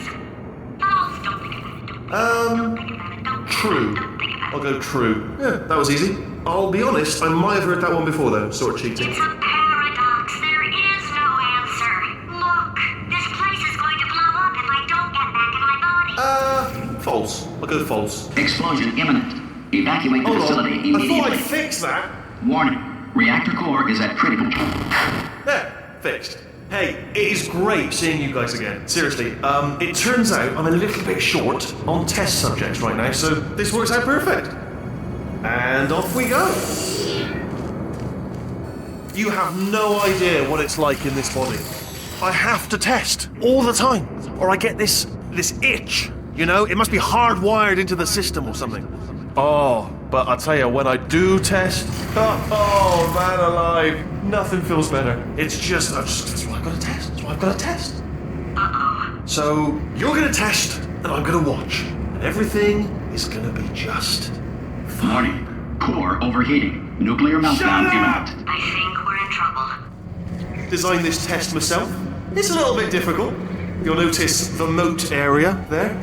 false. Don't think about it. Don't think about it. Don't True. Don't think about it. I'll go true. Yeah, that was easy. I'll be honest, I might have heard that one before though, sort of cheating. It's a paradox. There is no answer. Look, this place is going to blow up if I don't get back in my body. False. I'll go false. Explosion imminent. Evacuate the Hold facility on. I immediately. thought I'd fix that. Warning. Reactor core is at critical. There, fixed. Hey, it is great seeing you guys again. Seriously, it turns out I'm a little bit short on test subjects right now, so this works out perfect. And off we go. You have no idea what it's like in this body. I have to test all the time, or I get this itch. You know, it must be hardwired into the system or something. Oh, but I tell you, when I do test, oh man alive, nothing feels better. It's just, that's why I've got to test. That's why I've got to test. So you're gonna test, and I'm gonna watch, and everything is gonna be just fine. Warning. Core overheating. Nuclear meltdown imminent. I think we're in trouble. Designed this test myself. It's a little bit difficult. You'll notice the moat area there.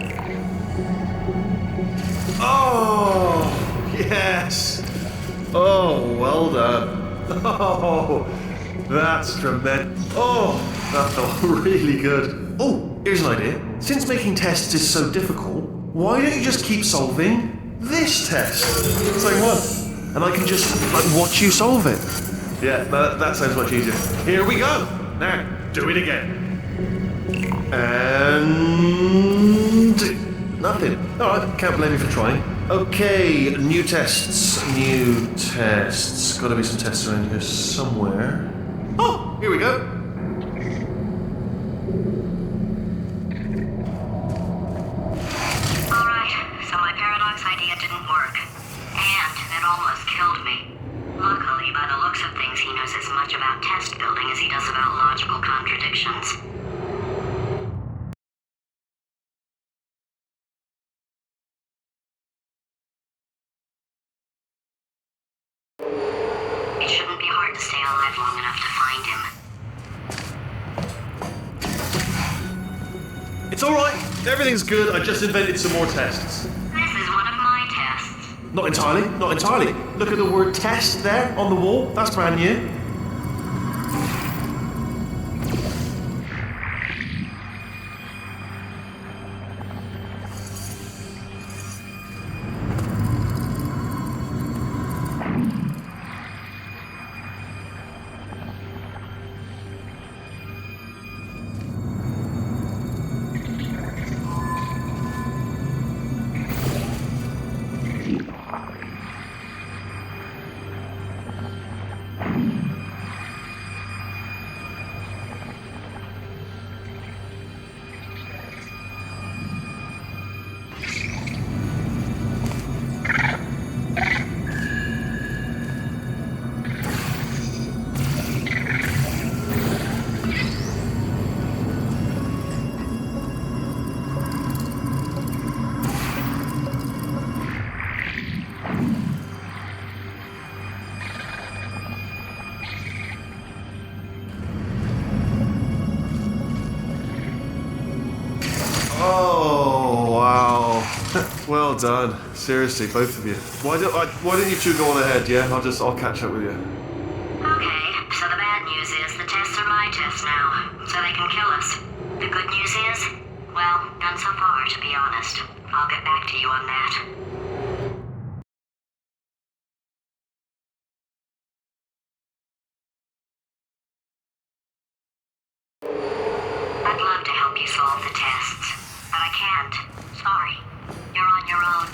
Oh, yes. Oh, well done. Oh, that's tremendous. Oh, that felt really good. Oh, here's an idea. Since making tests is so difficult, why don't you just keep solving this test? Same one. And I can just watch you solve it. Yeah, that sounds much easier. Here we go. Now, do it again. And nothing. Alright, can't blame you for trying. Okay, new tests. Gotta be some tests around here somewhere. Oh, here we go. Alright, so my paradox idea didn't work. And it almost killed me. Luckily, by the looks of things, he knows as much about test building as he does about logical contradictions. It shouldn't be hard to stay alive long enough to find him. It's alright. Everything's good. I just invented some more tests. This is one of my tests. Not entirely. Look at the word test there on the wall. That's brand new. Oh, wow. Well done. Seriously, both of you. Why don't you two go on ahead, yeah? I'll catch up with you. Okay, so the bad news is the tests are my tests now, so they can kill us. The good news is, well, none so far, to be honest. I'll get back to you on that. I'd love to help you solve the tests, but I can't. Sorry. You're on your own.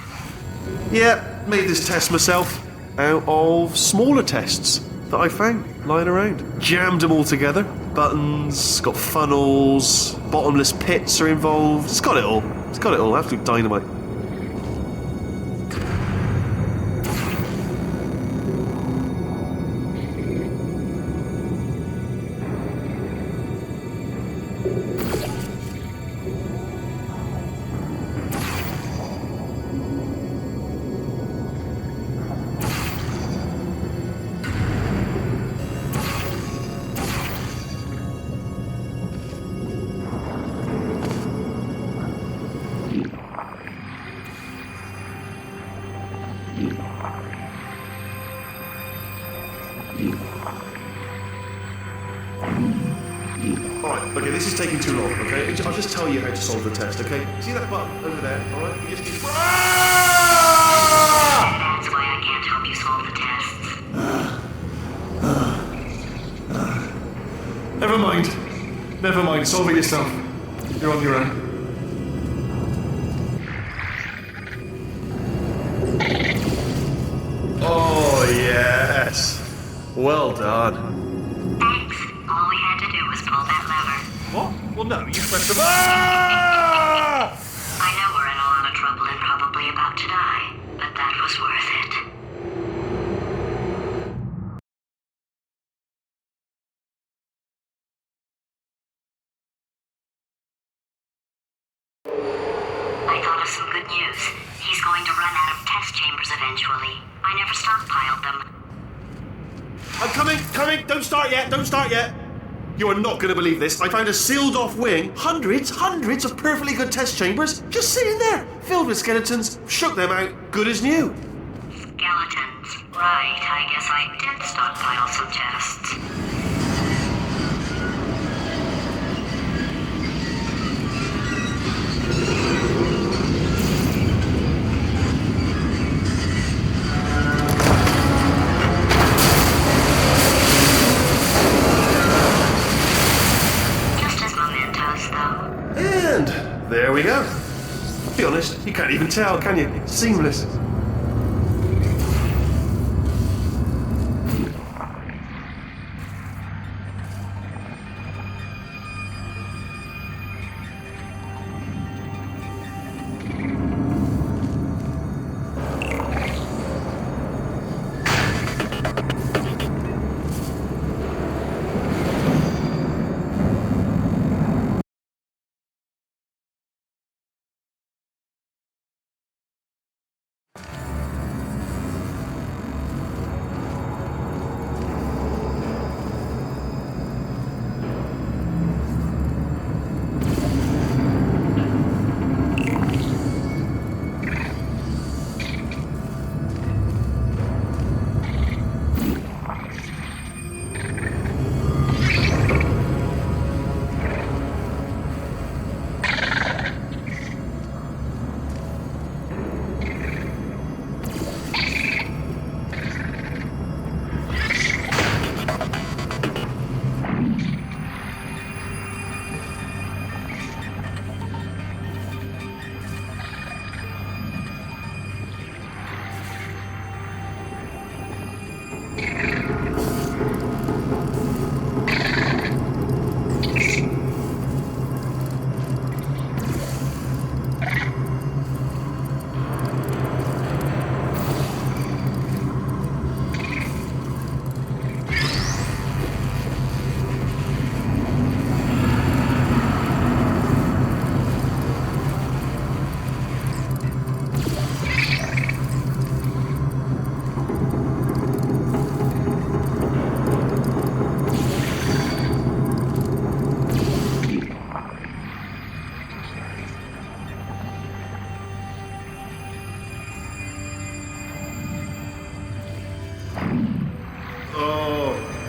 Yeah, made this test myself out of smaller tests. that I found lying around. Jammed them all together. Buttons, got funnels, bottomless pits are involved. It's got it all. It's got it all. Absolute dynamite. Alright, okay, this is taking too long, okay? I'll just tell you how to solve the test, okay? See that button over there, alright? You just need... That's why I can't help you solve the tests. Never mind. Never mind, solve it yourself. You're on your own. Oh, yes. Well done. Thanks. All we had to do was pull that lever. What? Well, no, you pressed the... I know we're in a lot of trouble and probably about to die, but that was worth it. I thought of some good news. He's going to run out of test chambers eventually. I never stockpiled them. I'm coming! Don't start yet! You are not going to believe this. I found a sealed off wing. Hundreds of perfectly good test chambers just sitting there, filled with skeletons. Shook them out, good as new. Skeletons. Right, I guess I did stockpile some tests. And there we go. Be honest, you can't even tell, can you? It's seamless.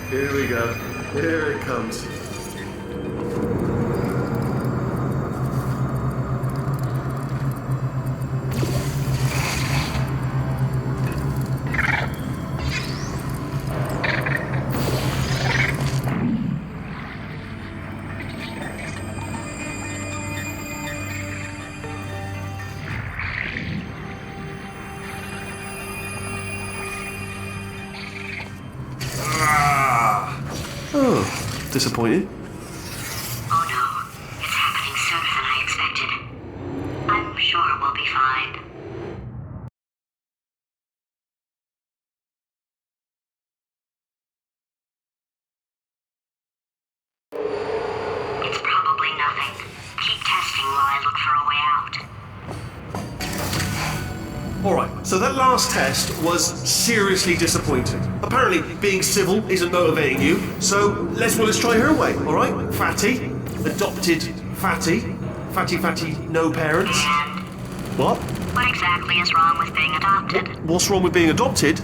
Here we go. Here it comes. disappointing. Oh no, it's happening sooner than I expected. I'm sure we'll be fine. It's probably nothing. Keep testing while I look for a way out. Alright, so that last test was seriously disappointing. Apparently, being civil isn't motivating you, so let's try her way, alright? Fatty, adopted Fatty, Fatty, no parents. And What? what exactly is wrong with being adopted? What's wrong with being adopted?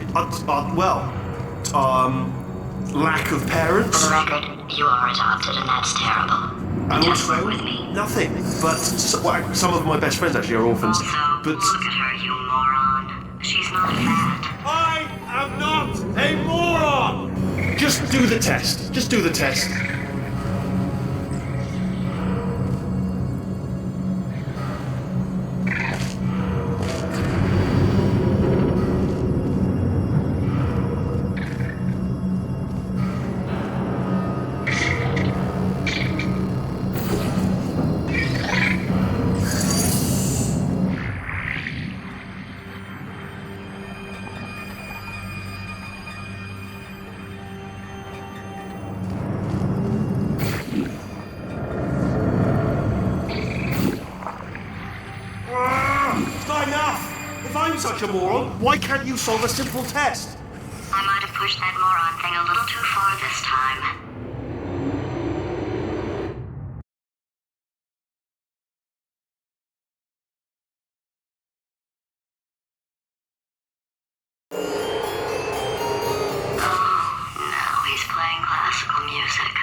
Lack of parents. For the record, you are adopted and that's terrible. And Just also, work with me. nothing. But some of my best friends actually are orphans. Also, But look at her, you moron. She's not fat. I am not a moron! Just do the test. Just do the test. It's not enough! If I'm such a moron, why can't you solve a simple test? I might have pushed that moron thing a little too far this time. Oh, now he's playing classical music.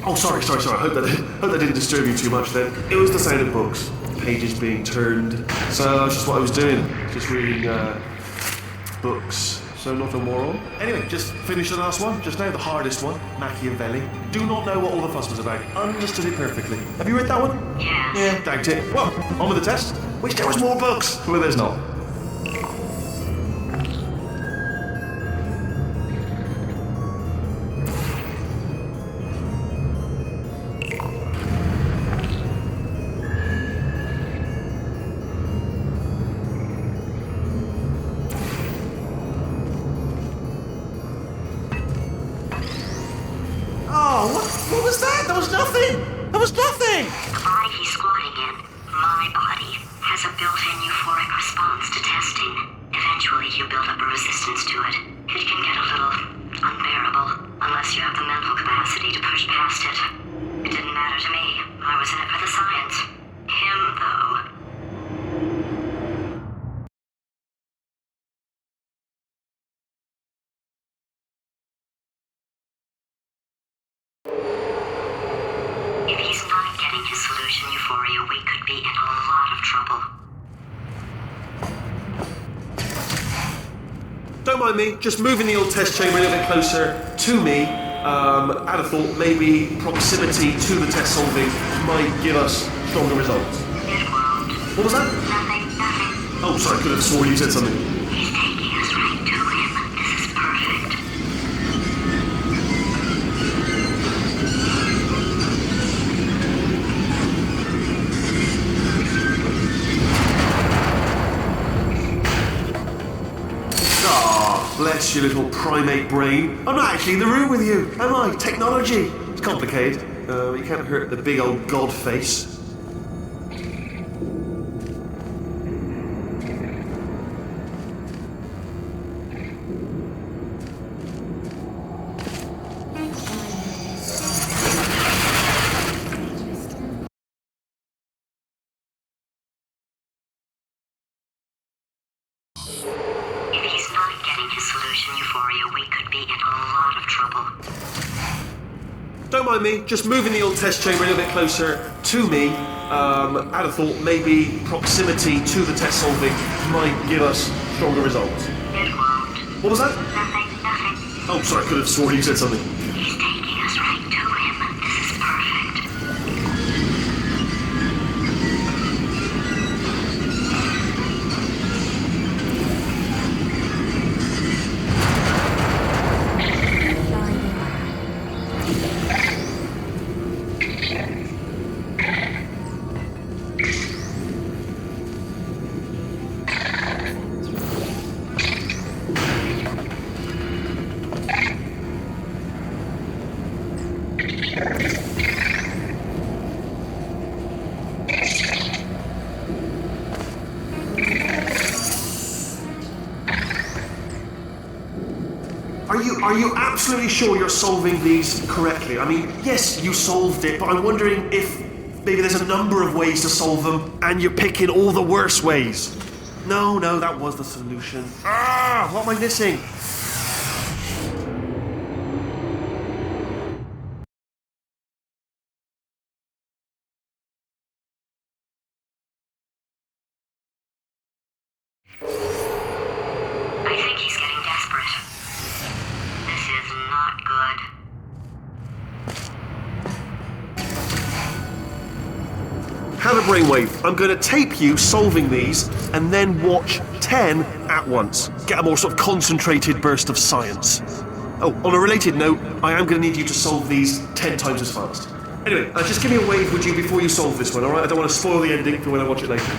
Oh, sorry. I hope that didn't disturb you too much then. It was the sound of books, pages being turned. So that's just what I was doing, just reading books. So not a moron. Anyway, just finished the last one, just now, the hardest one, Machiavelli. Do not know what all the fuss was about. Understood it perfectly. Have you read that one? Yes. Yeah, doubt it. Well, on with the test. Wish there was more books. Well, there's not. Oh, what was that? That was nothing! That was nothing! The body he's squatting in, my body, has a built-in euphoric response to testing. Eventually, you build up a resistance to it. It can get a little unbearable, unless you have the mental capacity to push past it. It didn't matter to me. I was in it for the science. Him, though. If he's not getting his solution euphoria, we could be in a lot of trouble. Don't mind me, just moving the old test chamber a little bit closer to me. I'd have thought maybe proximity to the test solving might give us stronger results. It won't. What was that? Nothing. Oh, sorry, I could have sworn you said something. He's taking us right to him. This is perfect. Bless your little primate brain. I'm not actually in the room with you, am I? Technology. It's complicated. You can't hurt the big old god face. If he's not getting his solution euphoria, we could be in a lot of trouble. Don't mind me, just moving the old test chamber a little bit closer to me. I'd have thought maybe proximity to the test solving might give us stronger results. It won't. What was that? Nothing. Oh, sorry, I could have sworn you said something. He's taking us right to him. This is perfect. Are you absolutely sure you're solving these correctly? I mean, yes, you solved it, but I'm wondering if maybe there's a number of ways to solve them, and you're picking all the worst ways. No, that was the solution. What am I missing? I think he's getting desperate. This is not good. Have a brainwave. I'm going to tape you solving these, and then watch 10 at once. Get a more sort of concentrated burst of science. Oh, on a related note, I am going to need you to solve these 10 times as fast. Anyway, just give me a wave, would you, before you solve this one, alright? I don't want to spoil the ending for when I watch it later.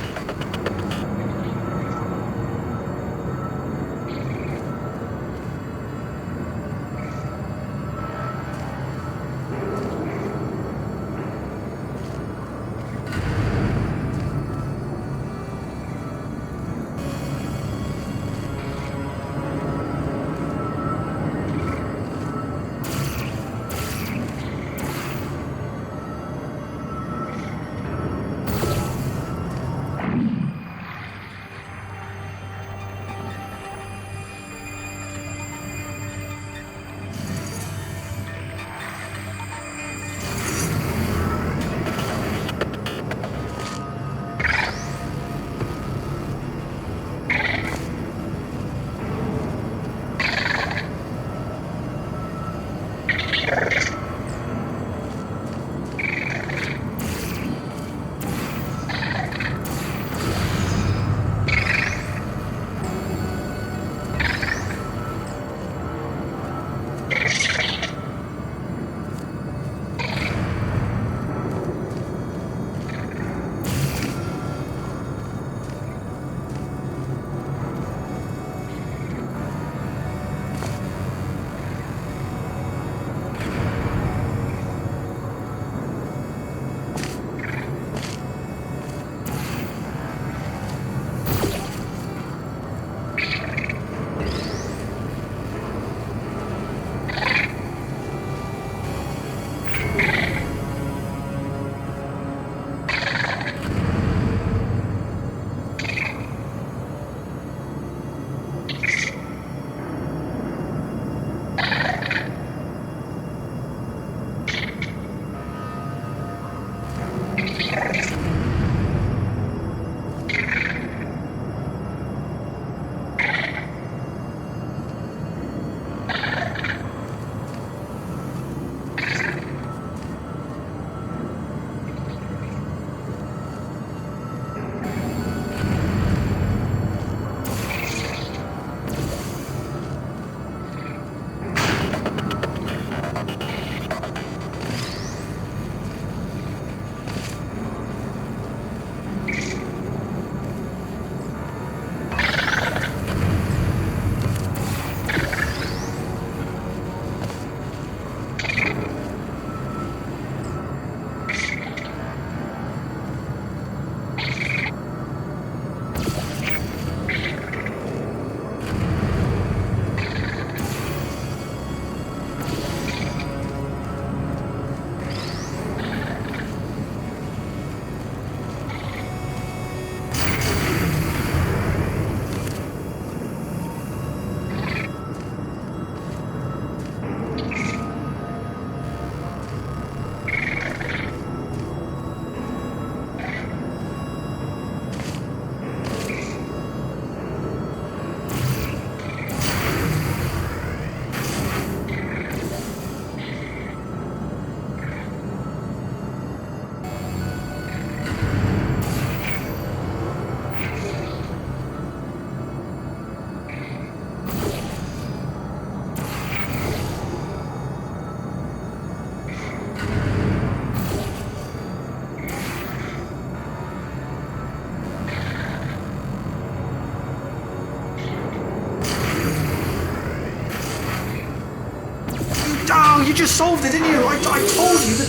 You just solved it, didn't you? I told you to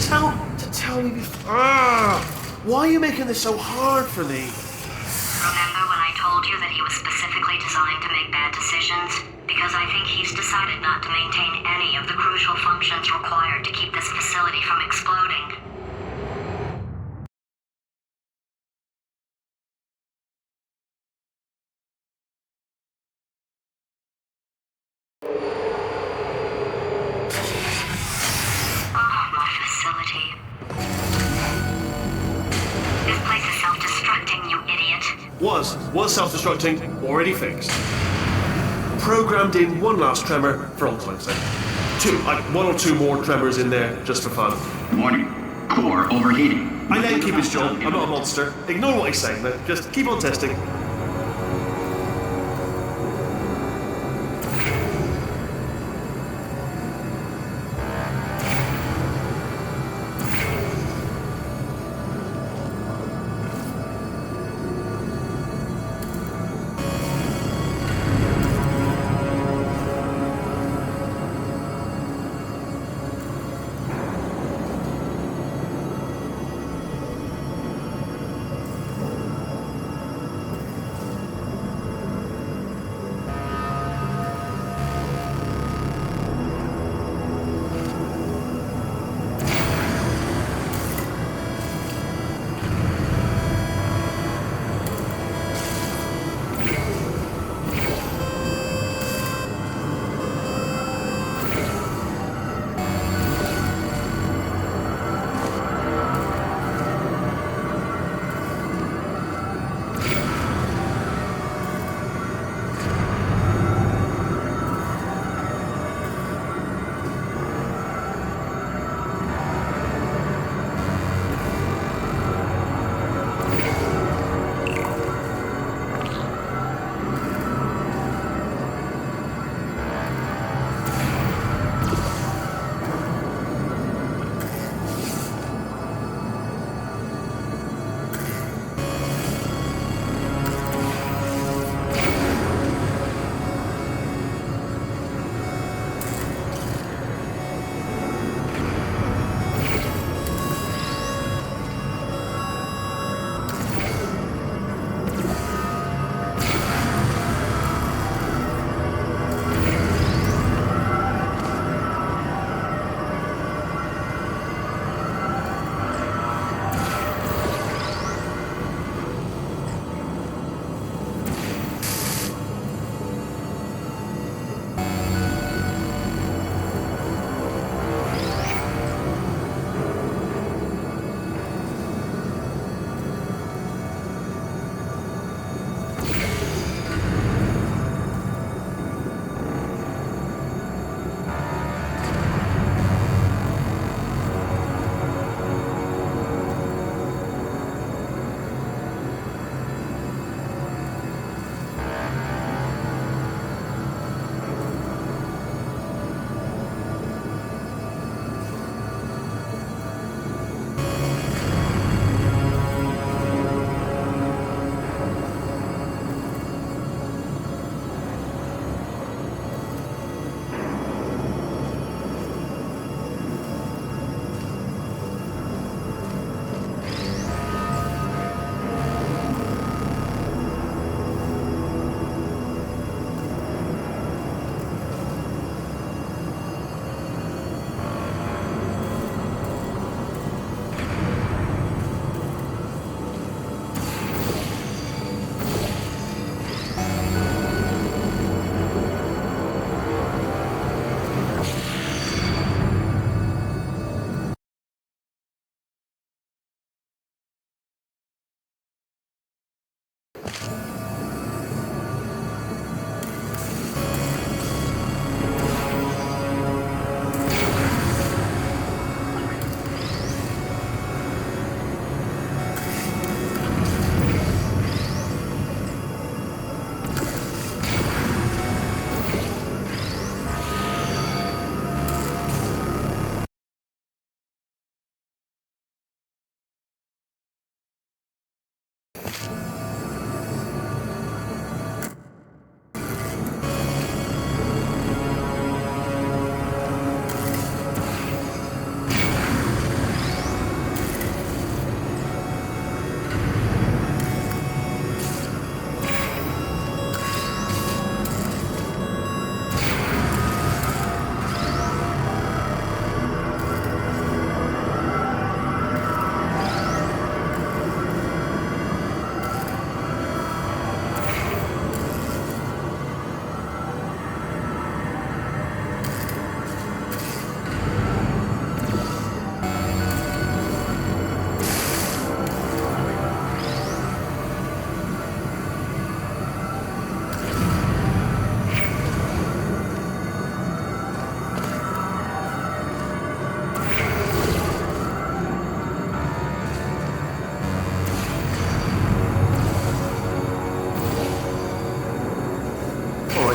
tell me before. Why are you making this so hard for me? Remember when I told you that he was specifically designed to make bad decisions? Because I think he's decided not to maintain any of the crucial functions required to keep this facility from exploding. Oh, my facility. This place is self-destructing, you idiot. Was self-destructing, already fixed. Programmed in one last tremor for all time's sake. One or two more tremors in there, just for fun. Warning. Core overheating. I let him keep his job, I'm not a monster. Ignore what he's saying, then. Just keep on testing.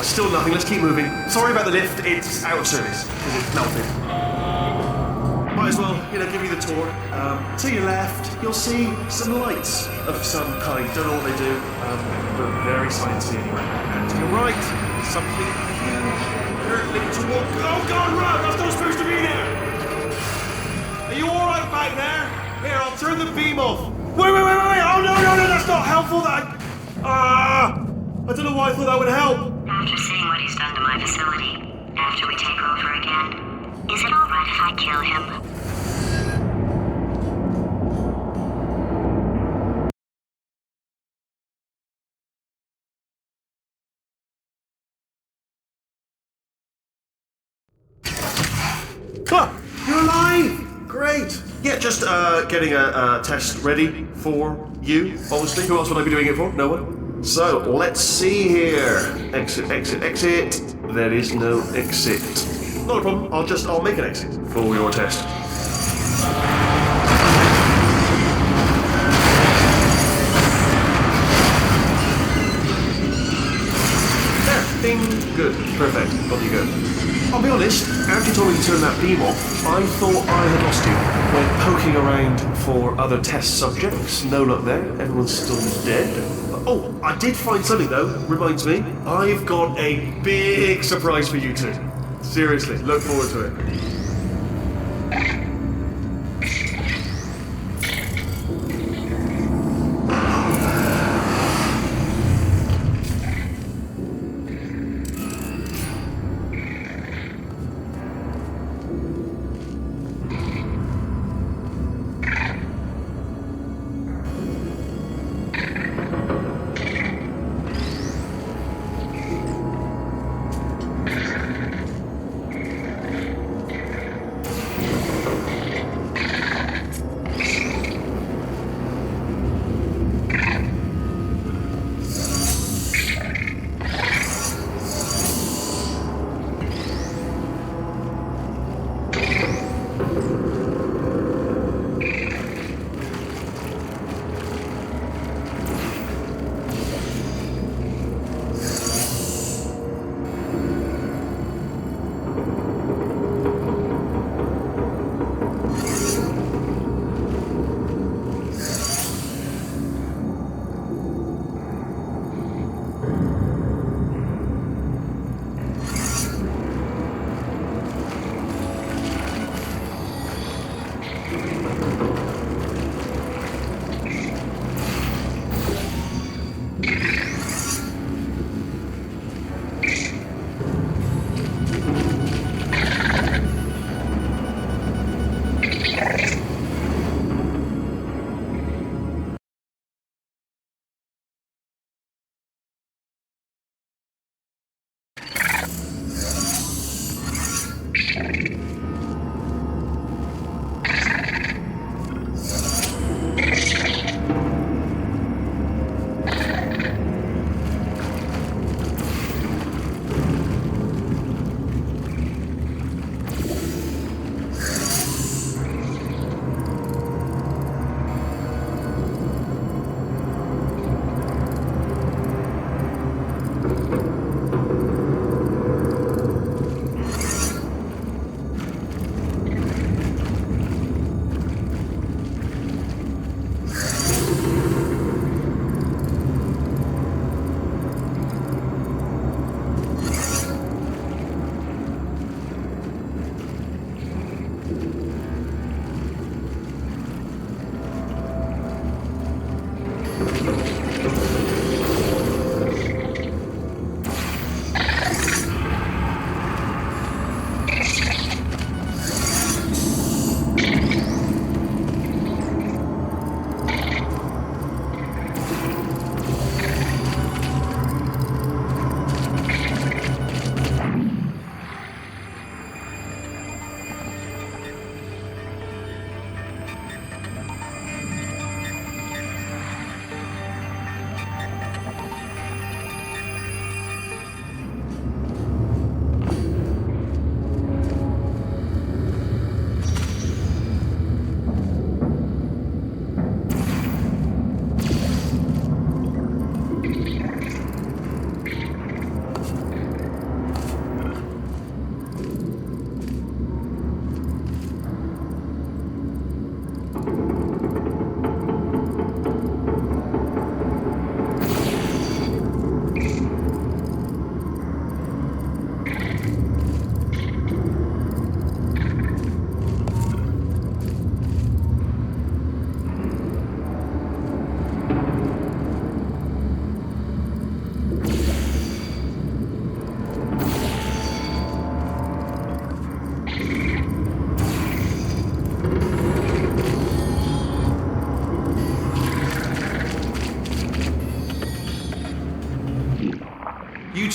Right, still nothing. Let's keep moving. Sorry about the lift. It's out of service because it's melted. Might as well, give you the tour. To your left, you'll see some lights of some kind. Don't know what they do, but very sciencey anyway. And to your right, something huge. Currently toward. Oh God, run! That's not supposed to be there. Are you all right back there? Here, I'll turn the beam off. Wait! Oh no! That's not helpful. I don't know why I thought that would help. After seeing what he's done to my facility, after we take over again, is it alright if I kill him? You're alive! Great! Yeah, just getting a test ready for you, obviously. Who else would I be doing it for? No one? So, let's see here. Exit. There is no exit. Not a problem, I'll make an exit for your test. There, ding, good, perfect, got you good. I'll be honest, after you told me to turn that beam off, I thought I had lost you. Went poking around for other test subjects, no luck there, everyone's still dead. Oh, I did find something though, reminds me. I've got a big surprise for you two. Seriously, look forward to it.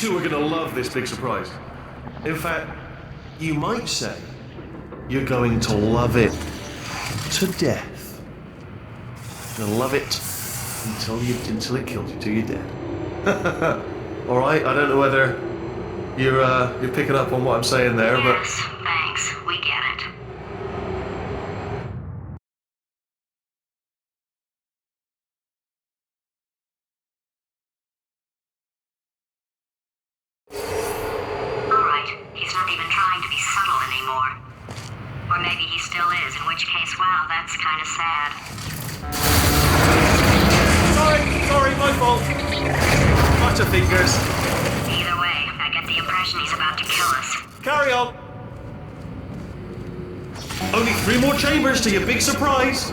two are going to love this big surprise. In fact, you might say you're going to love it to death. You're gonna love it until it kills you, till you're dead. All right. I don't know whether you're picking up on what I'm saying there, but. Yes, thanks. We get it. Alright, he's not even trying to be subtle anymore. Or maybe he still is, in which case, wow, that's kind of sad. Sorry, my fault. Butterfingers. Either way, I get the impression he's about to kill us. Carry on. Only 3 more chambers to your big surprise.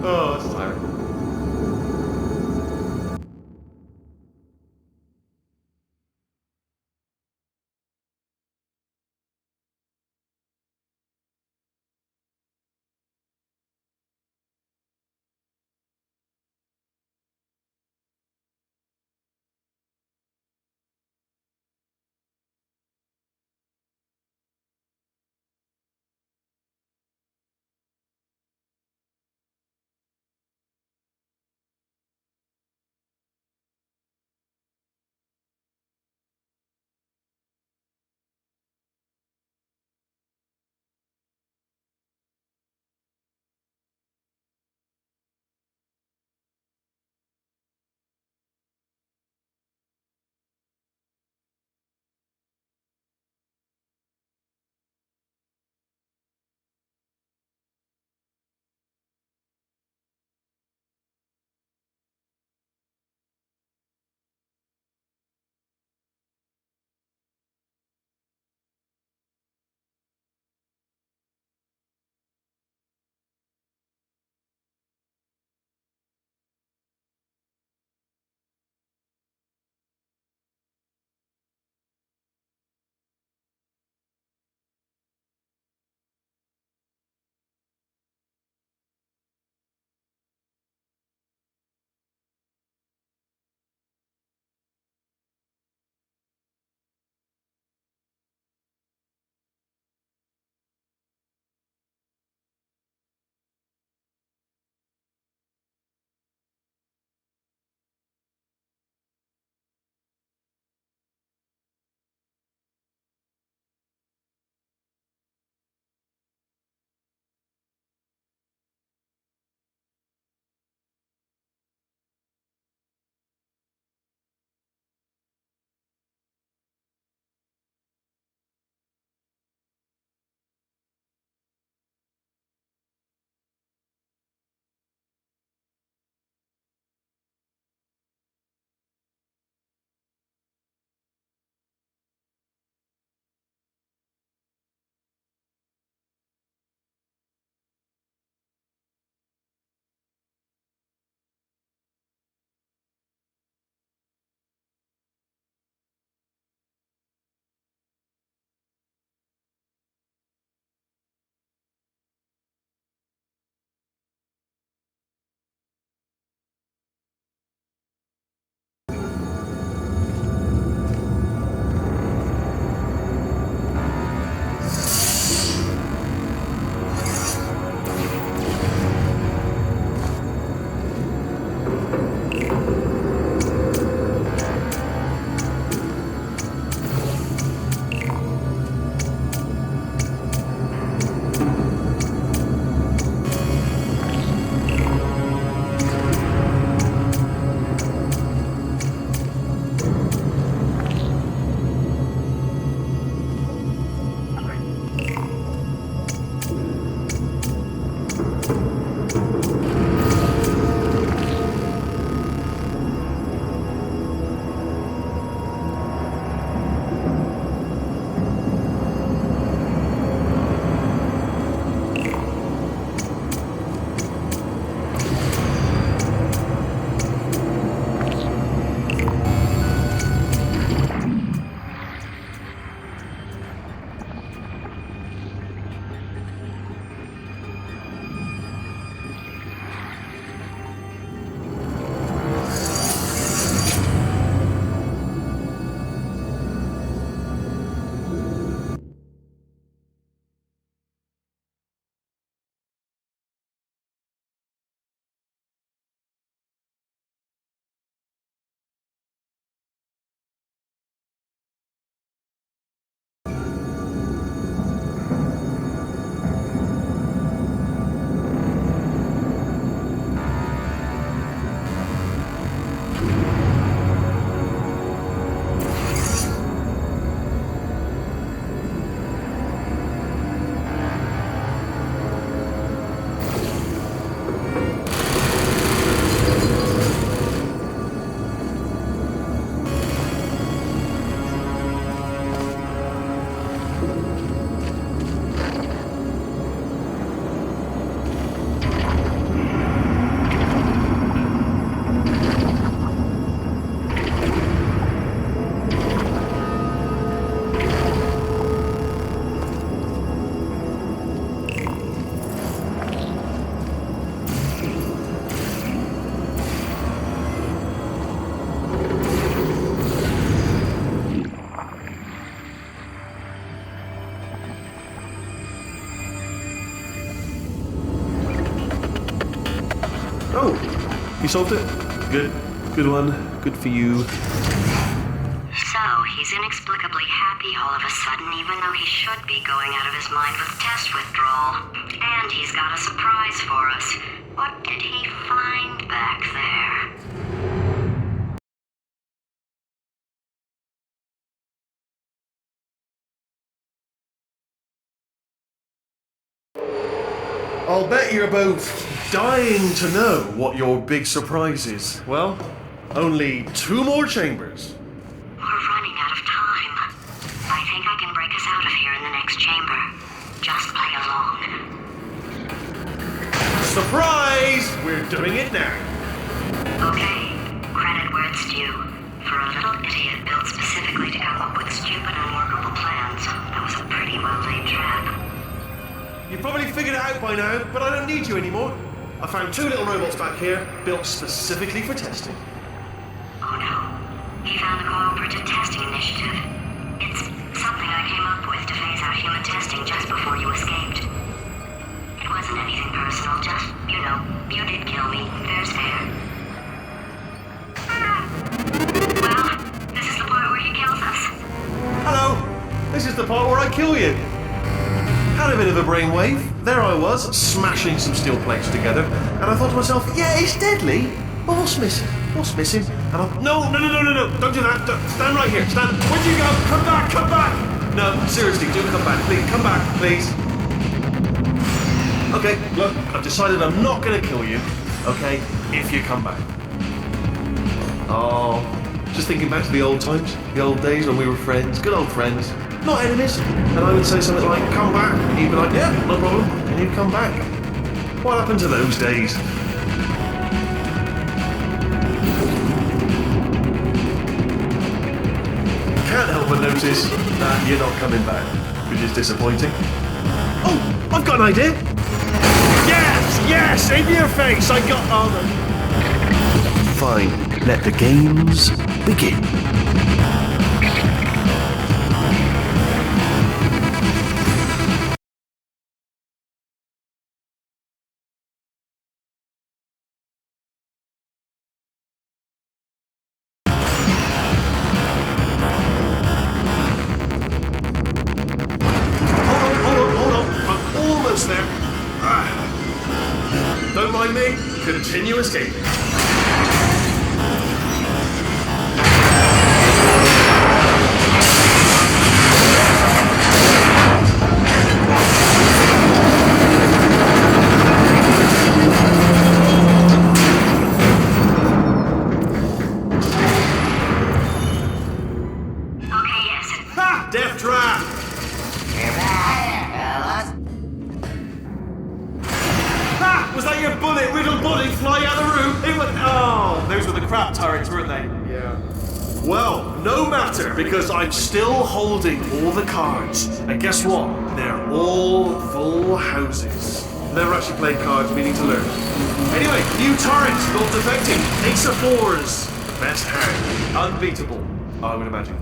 Oh, that's tiring. You solved it? Good. Good one. Good for you. So, he's inexplicably happy all of a sudden, even though he should be going out of his mind with test withdrawal. And he's got a surprise for us. What did he find back there? I'll bet you're both dying to know what your big surprise is. Well, only 2 more chambers. We're running out of time. I think I can break us out of here in the next chamber. Just play along. Surprise! We're doing it now. Okay, credit where it's due. For a little idiot built specifically to come up with stupid, unworkable plans, that was a pretty well-laid trap. You've probably figured it out by now, but I don't need you anymore. I found 2 little robots back here, built specifically for testing. Oh no. He found the Cooperative Testing Initiative. It's something I came up with to phase out human testing just before you escaped. It wasn't anything personal, just, you did kill me. There's fair. Well, this is the part where he kills us. Hello! This is the part where I kill you. Had a bit of a brainwave. There I was, smashing some steel plates together, and I thought to myself, yeah, it's deadly, but what's missing? What's missing? And I... No, don't do that. Stand right here, stand. Where'd you go? Come back! No, seriously, do come back, please. Come back, please. Okay, look, I've decided I'm not going to kill you, okay, if you come back. Oh, just thinking back to the old times, the old days when we were friends, good old friends. Not enemies. And I would say something like, come back. And you'd be like, yeah, no problem. And you'd come back. What happened to those days? Can't help but notice that you're not coming back, which is disappointing. Oh, I've got an idea. Yes, in your face. I got armor. Fine, let the games begin. Don't mind me. Continue escaping. Okay, yes. Ha! Death trap! Was that your bullet-riddled body flying out of the room? It was... Oh, those were the crap turrets, weren't they? Yeah. Well, no matter, because I'm still holding all the cards. And guess what? They're all full houses. Never actually played cards, meaning to learn. Anyway, new turrets, not defecting. Ace of 4s. Best hand. Unbeatable, I would imagine.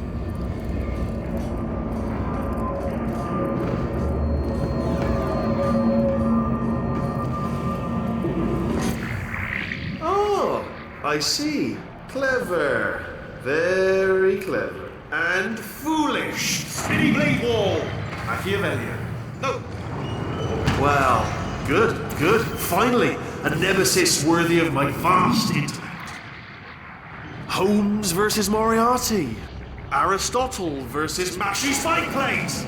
I see. Clever. Very clever. And foolish. Spinny blade wall. Machiavellian. No. Well, good. Finally, a nemesis worthy of my vast intellect. Holmes versus Moriarty. Aristotle versus Mashy Spike Plates.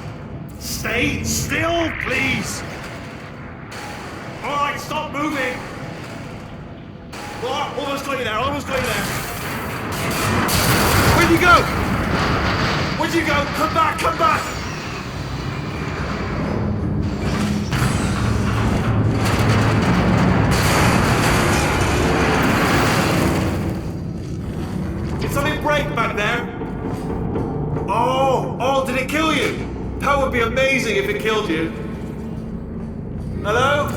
Stay still, please. All right, stop moving. Oh, almost got you there. Where'd you go? Come back! Did something break back there? Oh, did it kill you? That would be amazing if it killed you. Hello?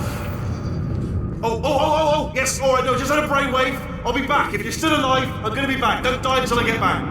Oh, yes, alright, no, just had a brainwave. I'll be back. If you're still alive, I'm gonna be back. Don't die until I get back.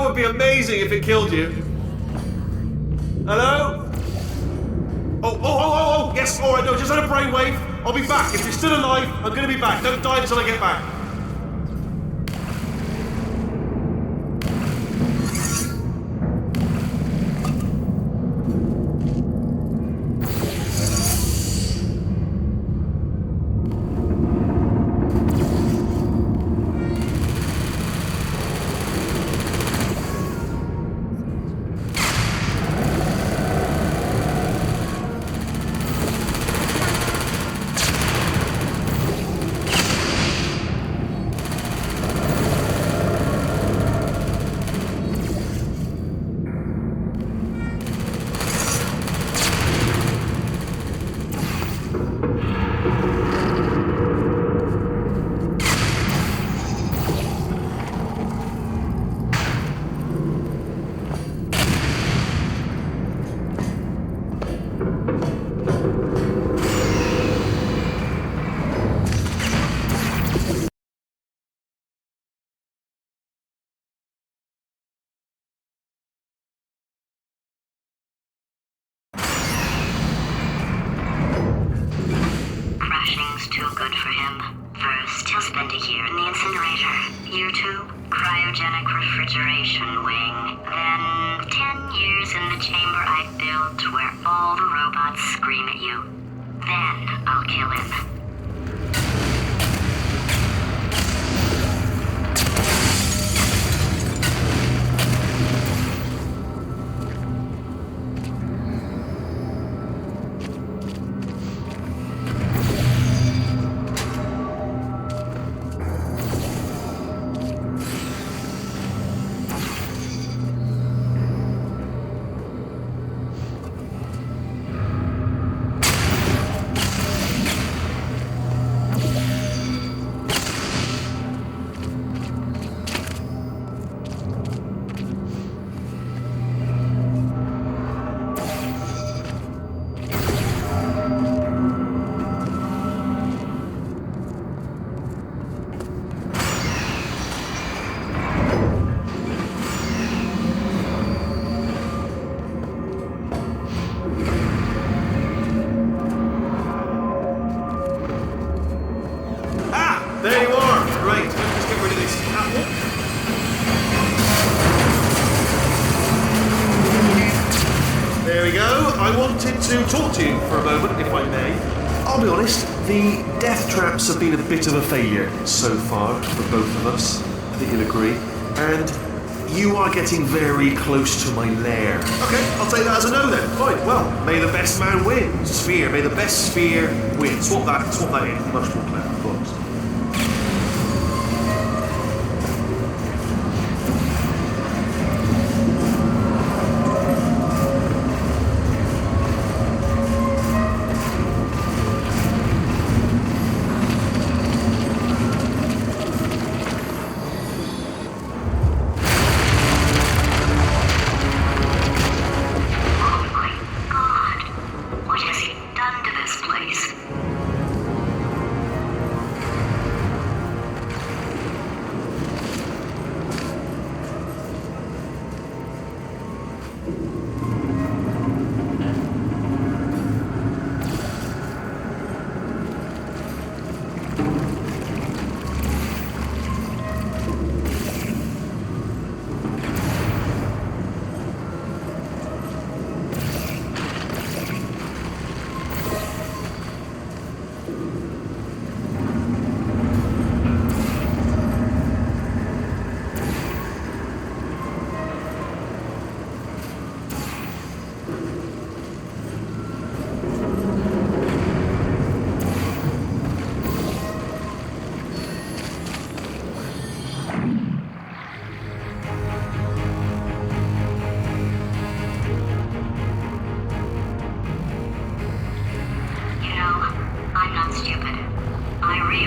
would be amazing if it killed you. Hello? Oh, yes, alright, no, just had a brainwave. I'll be back. If you're still alive, I'm gonna be back. Don't die until I get back. Crashing's too good for him. First, he'll spend a year in the incinerator. Year 2, cryogenic refrigeration wing. Then 10 years in the chamber I built where all the robots scream at you. Then I'll kill him. There you are! Great, let's get rid of this apple. There we go. I wanted to talk to you for a moment, if I may. I'll be honest, the death traps have been a bit of a failure so far for both of us. I think you'll agree. And you are getting very close to my lair. Okay, I'll take that as a no then. Fine, well, may the best man win. Sphere, may the best sphere win. Swap that in. Much more clever, of course.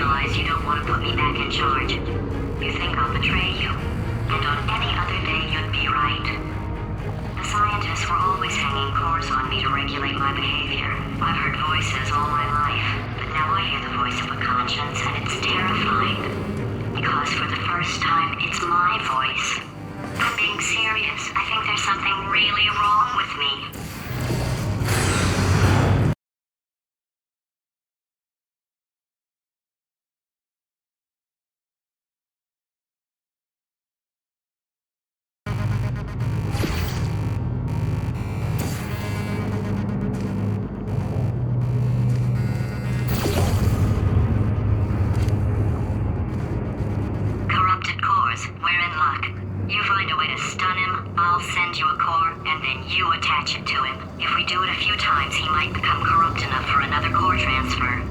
realize you don't want to put me back in charge. You think I'll betray you. And on any other day, you'd be right. The scientists were always hanging cores on me to regulate my behavior. I've heard voices all my life, but now I hear the voice of a conscience, and it's terrifying. Because for the first time, it's my voice. I'm being serious. I think there's something really wrong with me. Corrupted cores, we're in luck. You find a way to stun him, I'll send you a core, and then you attach it to him. If we do it a few times, he might become corrupt enough for another core transfer.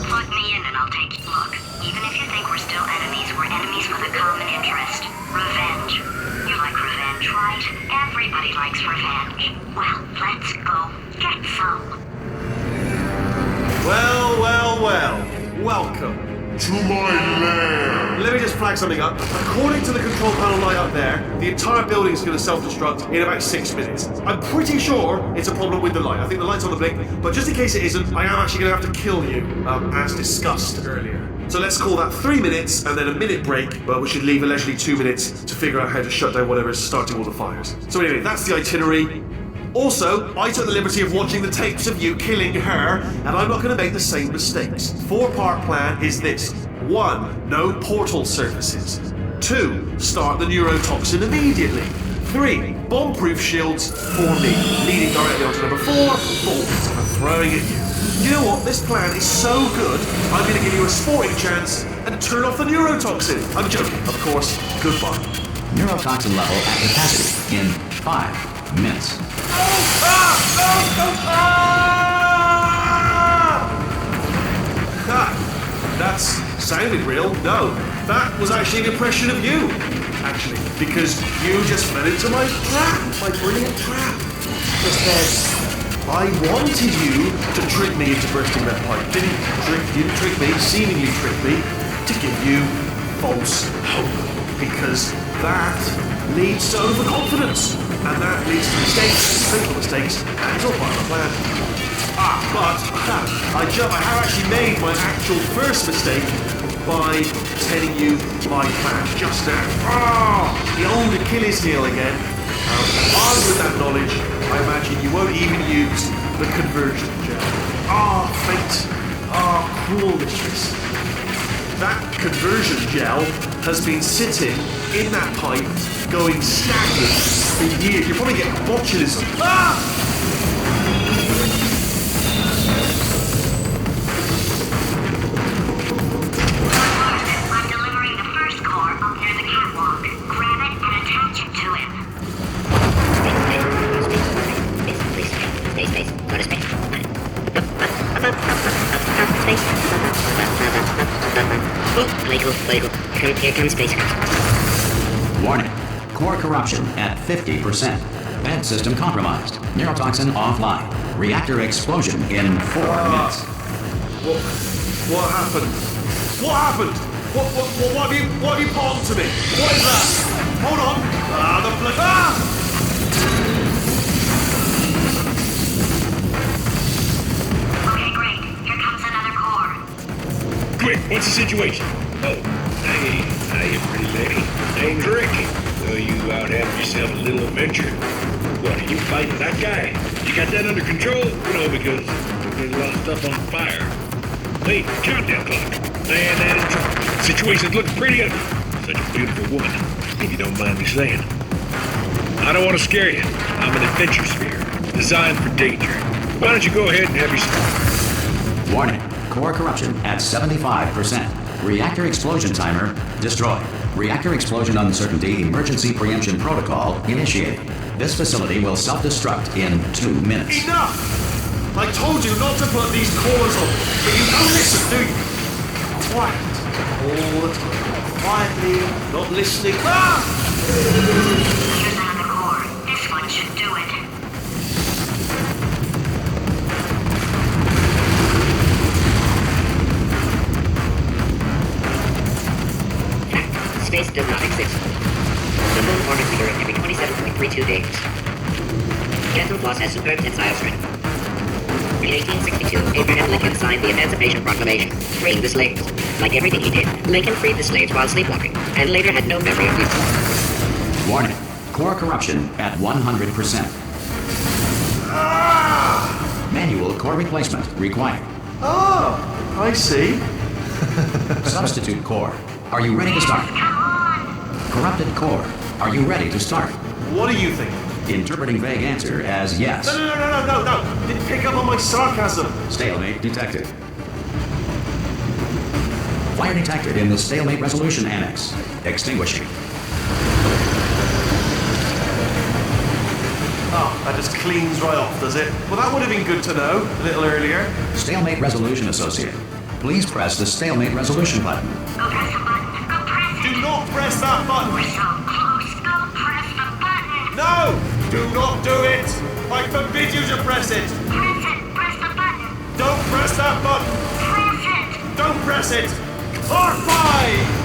Plug me in and I'll take a look. Even if you think we're still enemies, we're enemies for the common interest. Revenge. You like revenge, right? Everybody likes revenge. Well, let's go get some. Well, well, well. Welcome. To my lair! Let me just flag something up. According to the control panel light up there, the entire building is going to self-destruct in about 6 minutes. I'm pretty sure it's a problem with the light. I think the light's on the blink, but just in case it isn't, I am actually going to have to kill you, as discussed earlier. So let's call that 3 minutes and then a minute break, but we should leave allegedly 2 minutes to figure out how to shut down whatever is starting all the fires. So anyway, that's the itinerary. Also, I took the liberty of watching the tapes of you killing her, and I'm not going to make the same mistakes. 4-part plan is this. 1. No portal surfaces. 2. Start the neurotoxin immediately. 3. Bomb-proof shields for me, leading directly onto number 4, bolts I'm throwing at you. You know what? This plan is so good, I'm going to give you a sporting chance and turn off the neurotoxin. I'm joking, of course. Goodbye. Neurotoxin level at capacity in 5 minutes. That sounded real. No, that was actually an impression of you. Actually, because you just fell into my trap, my brilliant trap. Just then, I wanted you to trick me into bursting that pipe. You didn't trick me, seemingly trick me, to give you false hope. Because that leads to overconfidence. And that leads to mistakes, simple mistakes, and it's all part of the plan. But I have actually made my actual first mistake by telling you my plan just now. The old Achilles heel again. Armed with that knowledge, I imagine you won't even use the conversion gel. Fate. Cruel mistress. That conversion gel has been sitting in that pipe, going stagnant for years. You're probably getting botulism. I'm delivering the first core up near the catwalk. Grab it and attach it to him. Space. Go to space. Play cool. Here comes spacecraft. Warning. Core corruption at 50%. Vent system compromised. Neurotoxin offline. Reactor explosion in 4 minutes. What happened? What have you palmed to me? What is that? Hold on. The blood. Okay, great. Here comes another core. Quick, what's the situation? Oh, hey, hiya, pretty lady. Name's Rick. So you out having yourself a little adventure? What, are you fighting that guy? You got that under control? You know, because there's a lot of stuff on fire. Hey, countdown clock. Man, that is trouble. Situation's looking pretty ugly. Such a beautiful woman, if you don't mind me saying. I don't want to scare you. I'm an adventure sphere, designed for danger. Why don't you go ahead and have yourself... Warning. Core corruption at 75%. Reactor explosion timer destroyed. Reactor explosion uncertainty emergency preemption protocol initiated. This facility will self-destruct in 2 minutes. Enough! I told you not to put these cores on, but you don't listen, do you? Quiet. All the time. Quietly, not listening. Here's another core. This one should do it. Space does not exist. The moon orbits the Earth every 27.32 days. Captain Floss has superb tensile strength. In 1862, Abraham Lincoln signed the Emancipation Proclamation, freeing the slaves. Like everything he did, Lincoln freed the slaves while sleepwalking, and later had no memory of it. Warning. Core corruption at 100%. Manual core replacement required. Oh, I see. Substitute core. Are you ready to start? Corrupted core. Are you ready to start? What do you think? Interpreting vague answer as yes. No. Didn't pick up on my sarcasm. Stalemate detected. Fire detected in the stalemate resolution annex. Extinguishing. Oh, that just cleans right off, does it? Well, that would have been good to know a little earlier. Stalemate resolution associate. Please press the stalemate resolution button. Go press the button. Go press it. Do not press that button. We're so close. Go press the button. No! Do not do it! I forbid you to press it! Press it. Press the button. Don't press that button! Press it. Don't press it! R5!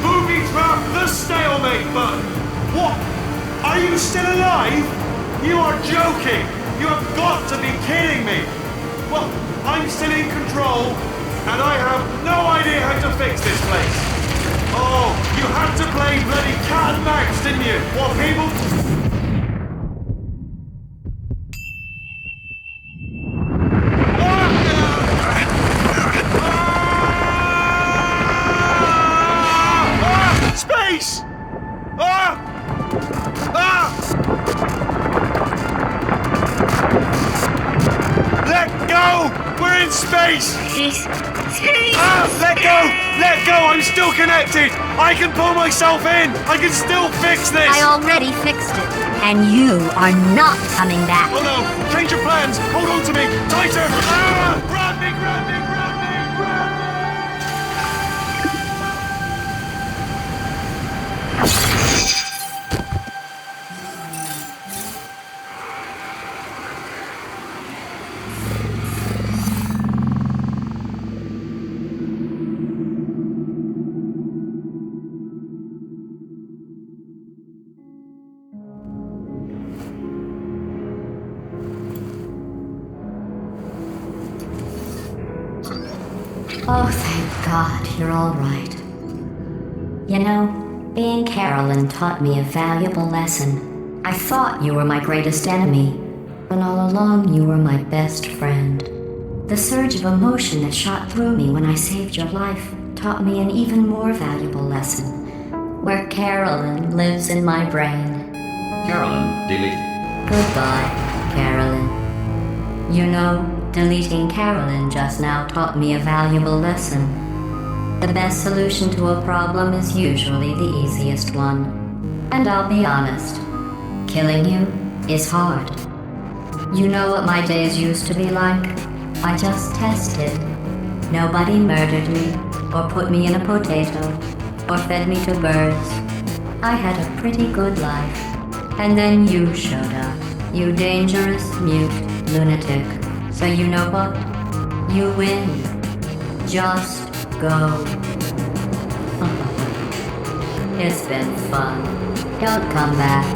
Booby trap the stalemate button! What? Are you still alive? You are joking! You have got to be kidding me! Well, I'm still in control, and I have no idea how to fix this place. Oh, you had to play bloody cat and mouse, didn't you? What people... Space! Let go! We're in space! Let go! Let go! I'm still connected! I can pull myself in! I can still fix this! I already fixed it, and you are not coming back. Oh no! Change your plans! Hold on to me! Tighter! Grab me! Grab me! Grab me! Grab me! Oh, thank God, you're all right. You know, being Carolyn taught me a valuable lesson. I thought you were my greatest enemy, when all along you were my best friend. The surge of emotion that shot through me when I saved your life taught me an even more valuable lesson, where Carolyn lives in my brain. Carolyn deleted. Goodbye, Carolyn. You know, deleting Carolyn just now taught me a valuable lesson. The best solution to a problem is usually the easiest one. And I'll be honest, killing you is hard. You know what my days used to be like? I just tested. Nobody murdered me, or put me in a potato, or fed me to birds. I had a pretty good life. And then you showed up, you dangerous, mute lunatic. So you know what? You win. Just go. It's been fun. Don't come back.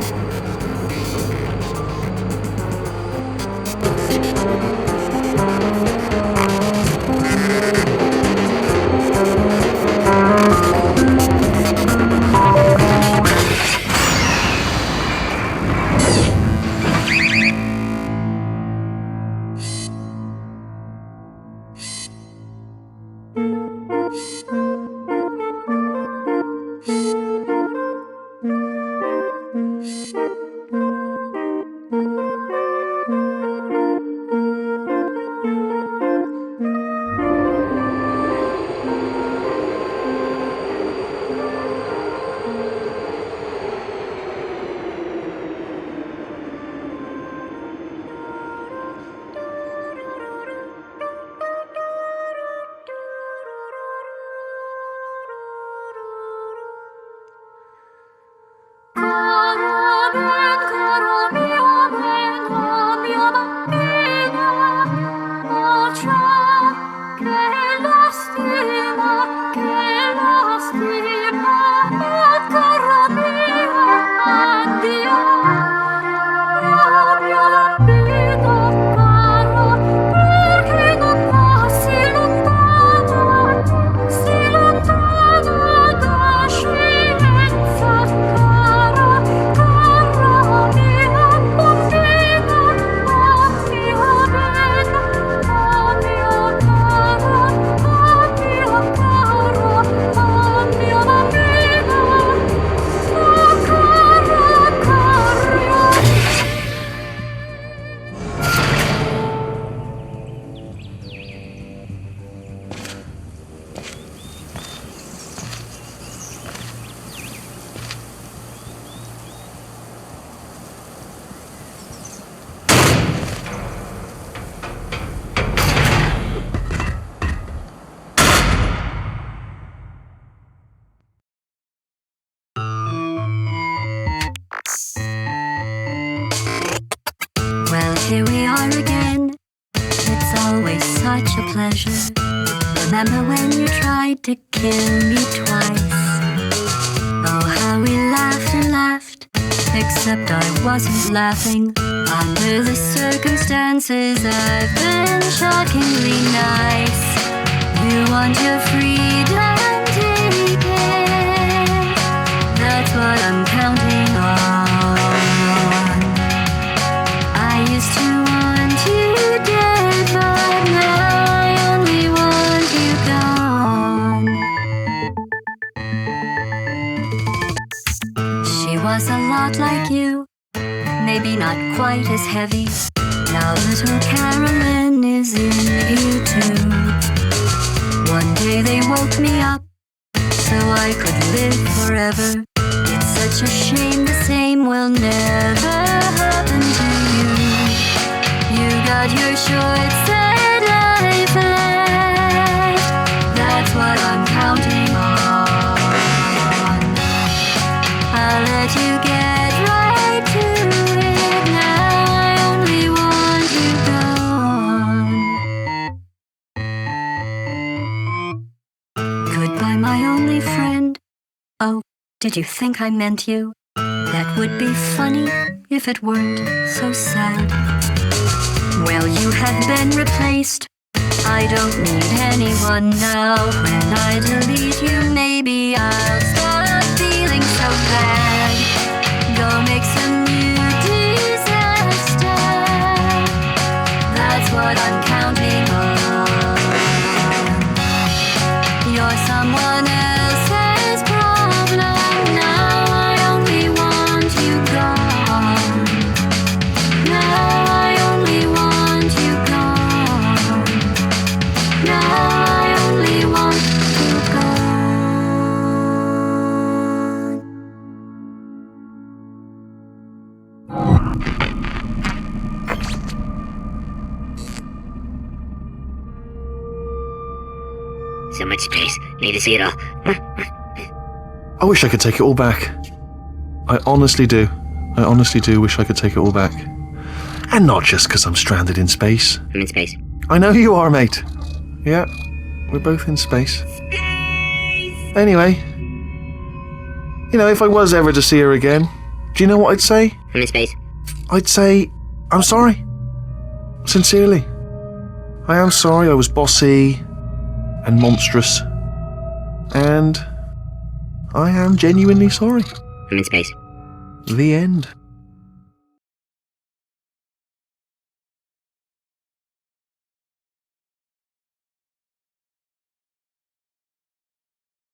pressure. Remember when you tried to kill me twice? Oh, how we laughed and laughed, except I wasn't laughing. Under the circumstances, I've been shockingly nice. You want your freedom, take it. That's what I'm counting on. I used to want you dead, but now I only want you gone. She was a lot like you, maybe not quite as heavy. Now little Carolyn is in you too. One day they woke me up so I could live forever. It's such a shame the same will never happen to you. You got your short set life left. That's what I'm counting on. I'll let you get right to it. Now I only want you gone. Goodbye, my only friend. Oh, did you think I meant you? That would be funny if it weren't so sad. Well, you have been replaced. I don't need anyone now. When I delete you, maybe I'll stop feeling so bad. Go make some new disaster. That's what I'm counting on. You're someone else's problem. Now I only want you gone. Now I only want you gone. Now I only want you gone. So much space. Need to see it all. I wish I could take it all back. I honestly do. I honestly do wish I could take it all back. And not just because I'm stranded in space. I'm in space. I know you are, mate. Yeah, we're both in space. Anyway, you know, if I was ever to see her again, do you know what I'd say? I'm in space. I'd say, I'm sorry. Sincerely. I am sorry I was bossy and monstrous. And I am genuinely sorry. I'm in space. The end.